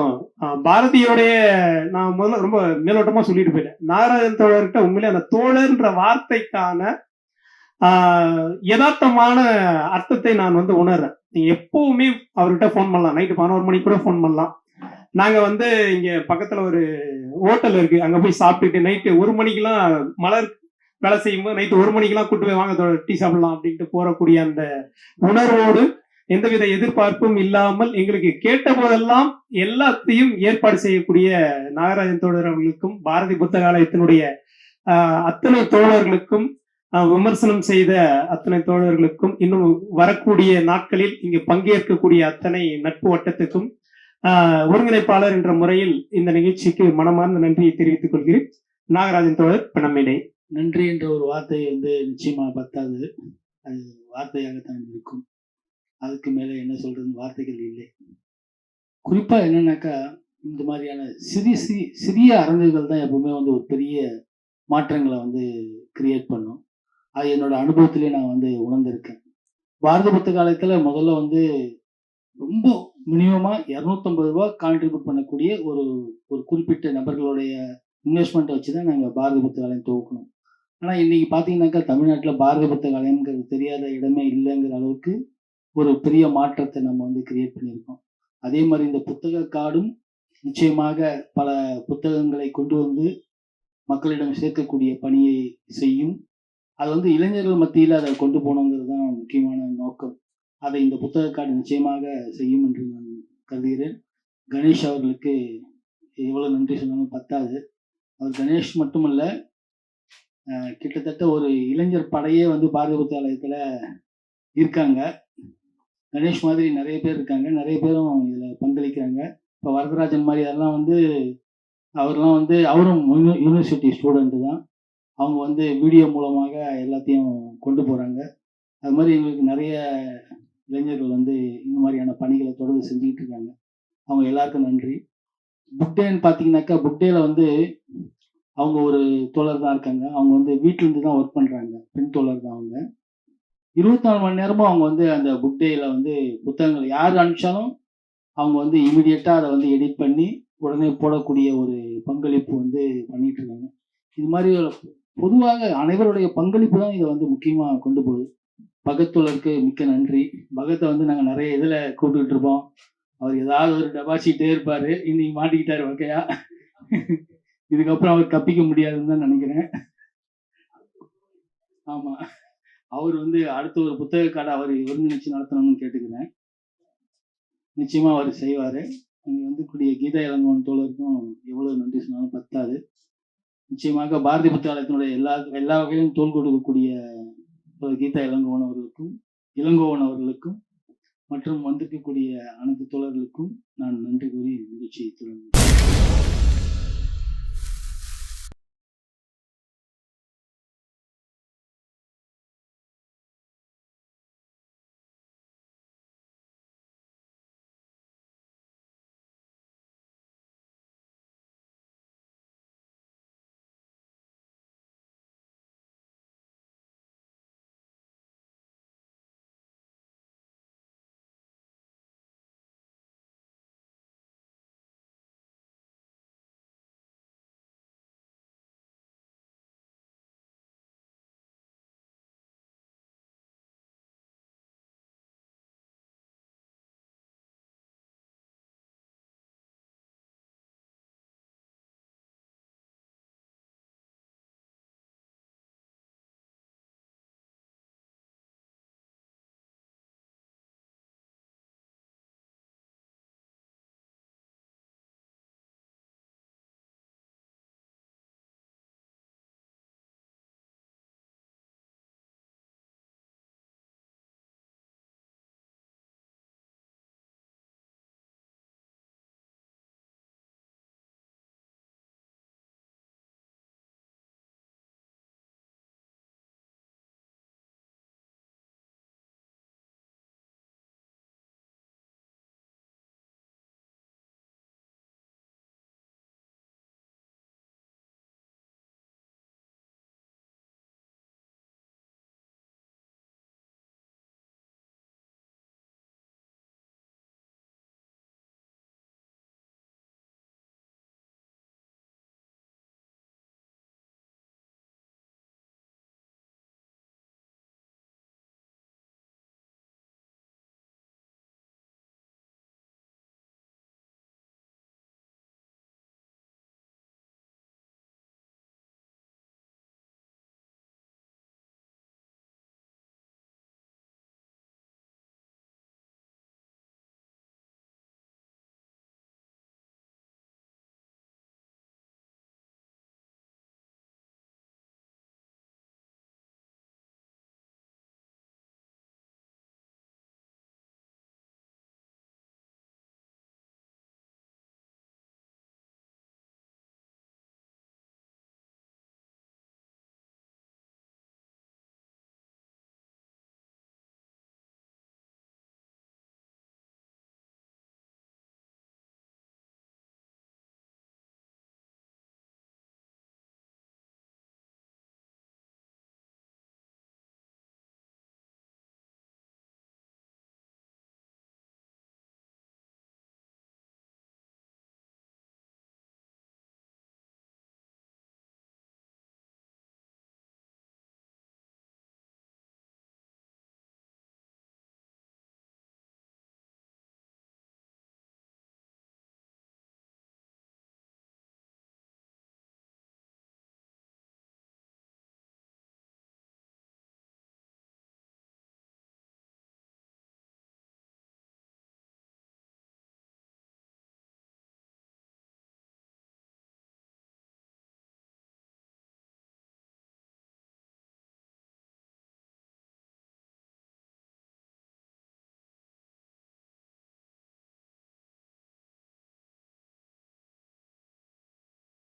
பாரதியோடைய நான் முதல்ல ரொம்ப மேலோட்டமா சொல்லிட்டு போயிட்டேன். நாகராஜன் தோழர்கிட்ட உண்மையிலே அந்த தோழர்ன்ற வார்த்தைக்கான யதார்த்தமான அர்த்தத்தை நான் வந்து உணர்றேன். நீங்க எப்பவுமே அவர்கிட்ட போன் பண்ணலாம், நைட்டு 11 மணிக்கு கூட போன் பண்ணலாம். நாங்க வந்து இங்க பக்கத்துல ஒரு ஹோட்டல் இருக்கு, அங்க போய் சாப்பிட்டுட்டு நைட்டு 1 மணிக்கெல்லாம் மலர் வேலை செய்யும் போது நைட்டு 1 மணிக்கெல்லாம் கூட்டு போய் வாங்க டீ சாப்பிடலாம் அப்படின்ட்டு போறக்கூடிய அந்த உணர்வோடு எந்தவித எதிர்பார்ப்பும் இல்லாமல் எங்களுக்கு கேட்ட போதெல்லாம் எல்லாத்தையும் ஏற்பாடு செய்யக்கூடிய நாகராஜன் தோழர் அவர்களுக்கும் பாரதி புத்தகாலயத்தினுடைய அத்தனை தோழர்களுக்கும் விமர்சனம் செய்த அத்தனை தோழர்களுக்கும் இன்னும் வரக்கூடிய நாட்களில் இங்கு பங்கேற்கக்கூடிய அத்தனை நட்பு வட்டத்துக்கும் ஒருங்கிணைப்பாளர் என்ற முறையில் இந்த நிகழ்ச்சிக்கு மனமார்ந்த நன்றியை தெரிவித்துக் கொள்கிறேன். நாகராஜன் தோழர் பிணமிடை. நன்றி என்ற ஒரு வார்த்தை வந்து நிச்சயமா பத்தாது, அது வார்த்தையாகத்தான் இருக்கும். அதுக்கு மேலே என்ன சொல்றதுன்னு வார்த்தைகள் இல்லை. குறிப்பா என்னன்னாக்கா இந்த மாதிரியான சிறிய அரங்குகள் தான் எப்பவுமே வந்து ஒரு பெரிய மாற்றங்களை வந்து கிரியேட் பண்ணும். அது என்னோட அனுபவத்திலே நான் வந்து உணர்ந்திருக்கேன். பாரத புத்தகாலயத்துல முதல்ல வந்து ரொம்ப மினிமமா ரூ. 250 கான்ட்ரிபியூட் பண்ணக்கூடிய ஒரு ஒரு குறிப்பிட்ட நபர்களுடைய இன்வெஸ்ட்மெண்ட்டை வச்சு தான் நாங்கள் பாரத புத்தகாலயம் துவக்கணும். ஆனால் இன்னைக்கு பார்த்தீங்கன்னாக்கா தமிழ்நாட்டில் பாரத புத்தகாலயம்ங்கிறது தெரியாத இடமே இல்லைங்கிற அளவுக்கு ஒரு பெரிய மாற்றத்தை நம்ம வந்து கிரியேட் பண்ணியிருக்கோம். அதே மாதிரி இந்த புத்தக காடும் நிச்சயமாக பல புத்தகங்களை கொண்டு வந்து மக்களிடம் சேர்க்கக்கூடிய பணியை செய்யும். அது வந்து இளைஞர்கள் மத்தியில் அதை கொண்டு போகணுங்கிறது தான் முக்கியமான நோக்கம். அதை இந்த புத்தக காடு நிச்சயமாக செய்யும் என்று நான் கருதுகிறேன். கணேஷ் அவர்களுக்கு எவ்வளோ நன்றி சொன்னாலும் பத்தாது. அவர் கணேஷ் மட்டுமல்ல, கிட்டத்தட்ட ஒரு இளைஞர் படையே வந்து பாரத புத்தகாலயத்தில் இருக்காங்க. கணேஷ் மாதிரி நிறைய பேர் இருக்காங்க, நிறைய பேரும் இதில் பங்களிக்கிறாங்க. இப்போ வரதராஜன் மாதிரி அதெல்லாம் வந்து அவர்லாம் வந்து அவரும் யூனிவர்சிட்டி ஸ்டூடெண்ட்டு தான். அவங்க வந்து வீடியோ மூலமாக எல்லாத்தையும் கொண்டு போகிறாங்க. அது மாதிரி எங்களுக்கு நிறைய இளைஞர்கள் வந்து இந்த மாதிரியான பணிகளை தொடர்ந்து செஞ்சுக்கிட்டு இருக்காங்க. அவங்க எல்லாருக்கும் நன்றி. புக் டேன்னு பார்த்தீங்கன்னாக்கா, புக் டேல வந்து அவங்க ஒரு தோழர் தான் இருக்காங்க. அவங்க வந்து வீட்டிலேருந்து தான் ஒர்க் பண்ணுறாங்க. பெண் தோழர் தான் அவங்க. 24 மணி நேரமும் அவங்க வந்து அந்த புக் டேல வந்து புத்தகங்கள் யார் அனுப்பிச்சாலும் அவங்க வந்து இமிடியேட்டாக அதை வந்து எடிட் பண்ணி உடனே போடக்கூடிய ஒரு பங்களிப்பு வந்து பண்ணிட்டு இருக்காங்க. இது மாதிரி பொதுவாக அனைவருடைய பங்களிப்பு தான் இதை வந்து முக்கியமாக கொண்டு போகுது. பகத்தோழருக்கு மிக்க நன்றி. பகத்தை வந்து நாங்கள் நிறைய இதில் கூப்பிட்டுக்கிட்டு இருப்போம். அவர் ஏதாவது ஒரு டெபாசிட்டே இருப்பார். இன்னைக்கு மாட்டிக்கிட்டார் வகையா. இதுக்கப்புறம் அவர் தப்பிக்க முடியாதுன்னு தான் நினைக்கிறேன். ஆமாம், அவர் வந்து அடுத்த ஒரு புத்தக காடை அவர் ஒருங்கிணைச்சு நடத்தணும்னு கேட்டுக்கிறேன். நிச்சயமாக அவர் செய்வார். நீங்கள் வந்து கூடிய கீதா இளங்கோவன் தோழருக்கும் எவ்வளோ நன்றி சொன்னாலும் பத்தாது. நிச்சயமாக பாரதி புத்தகாலயத்தினுடைய எல்லா வகையிலும் தோள் கொடுக்கக்கூடிய கீதா இளங்கோவன் அவர்களுக்கும் மற்றும் வந்திருக்கக்கூடிய அனைத்து தோழர்களுக்கும் நான் நன்றி கூறி நிகழ்ச்சியை தொடங்குகிறேன்.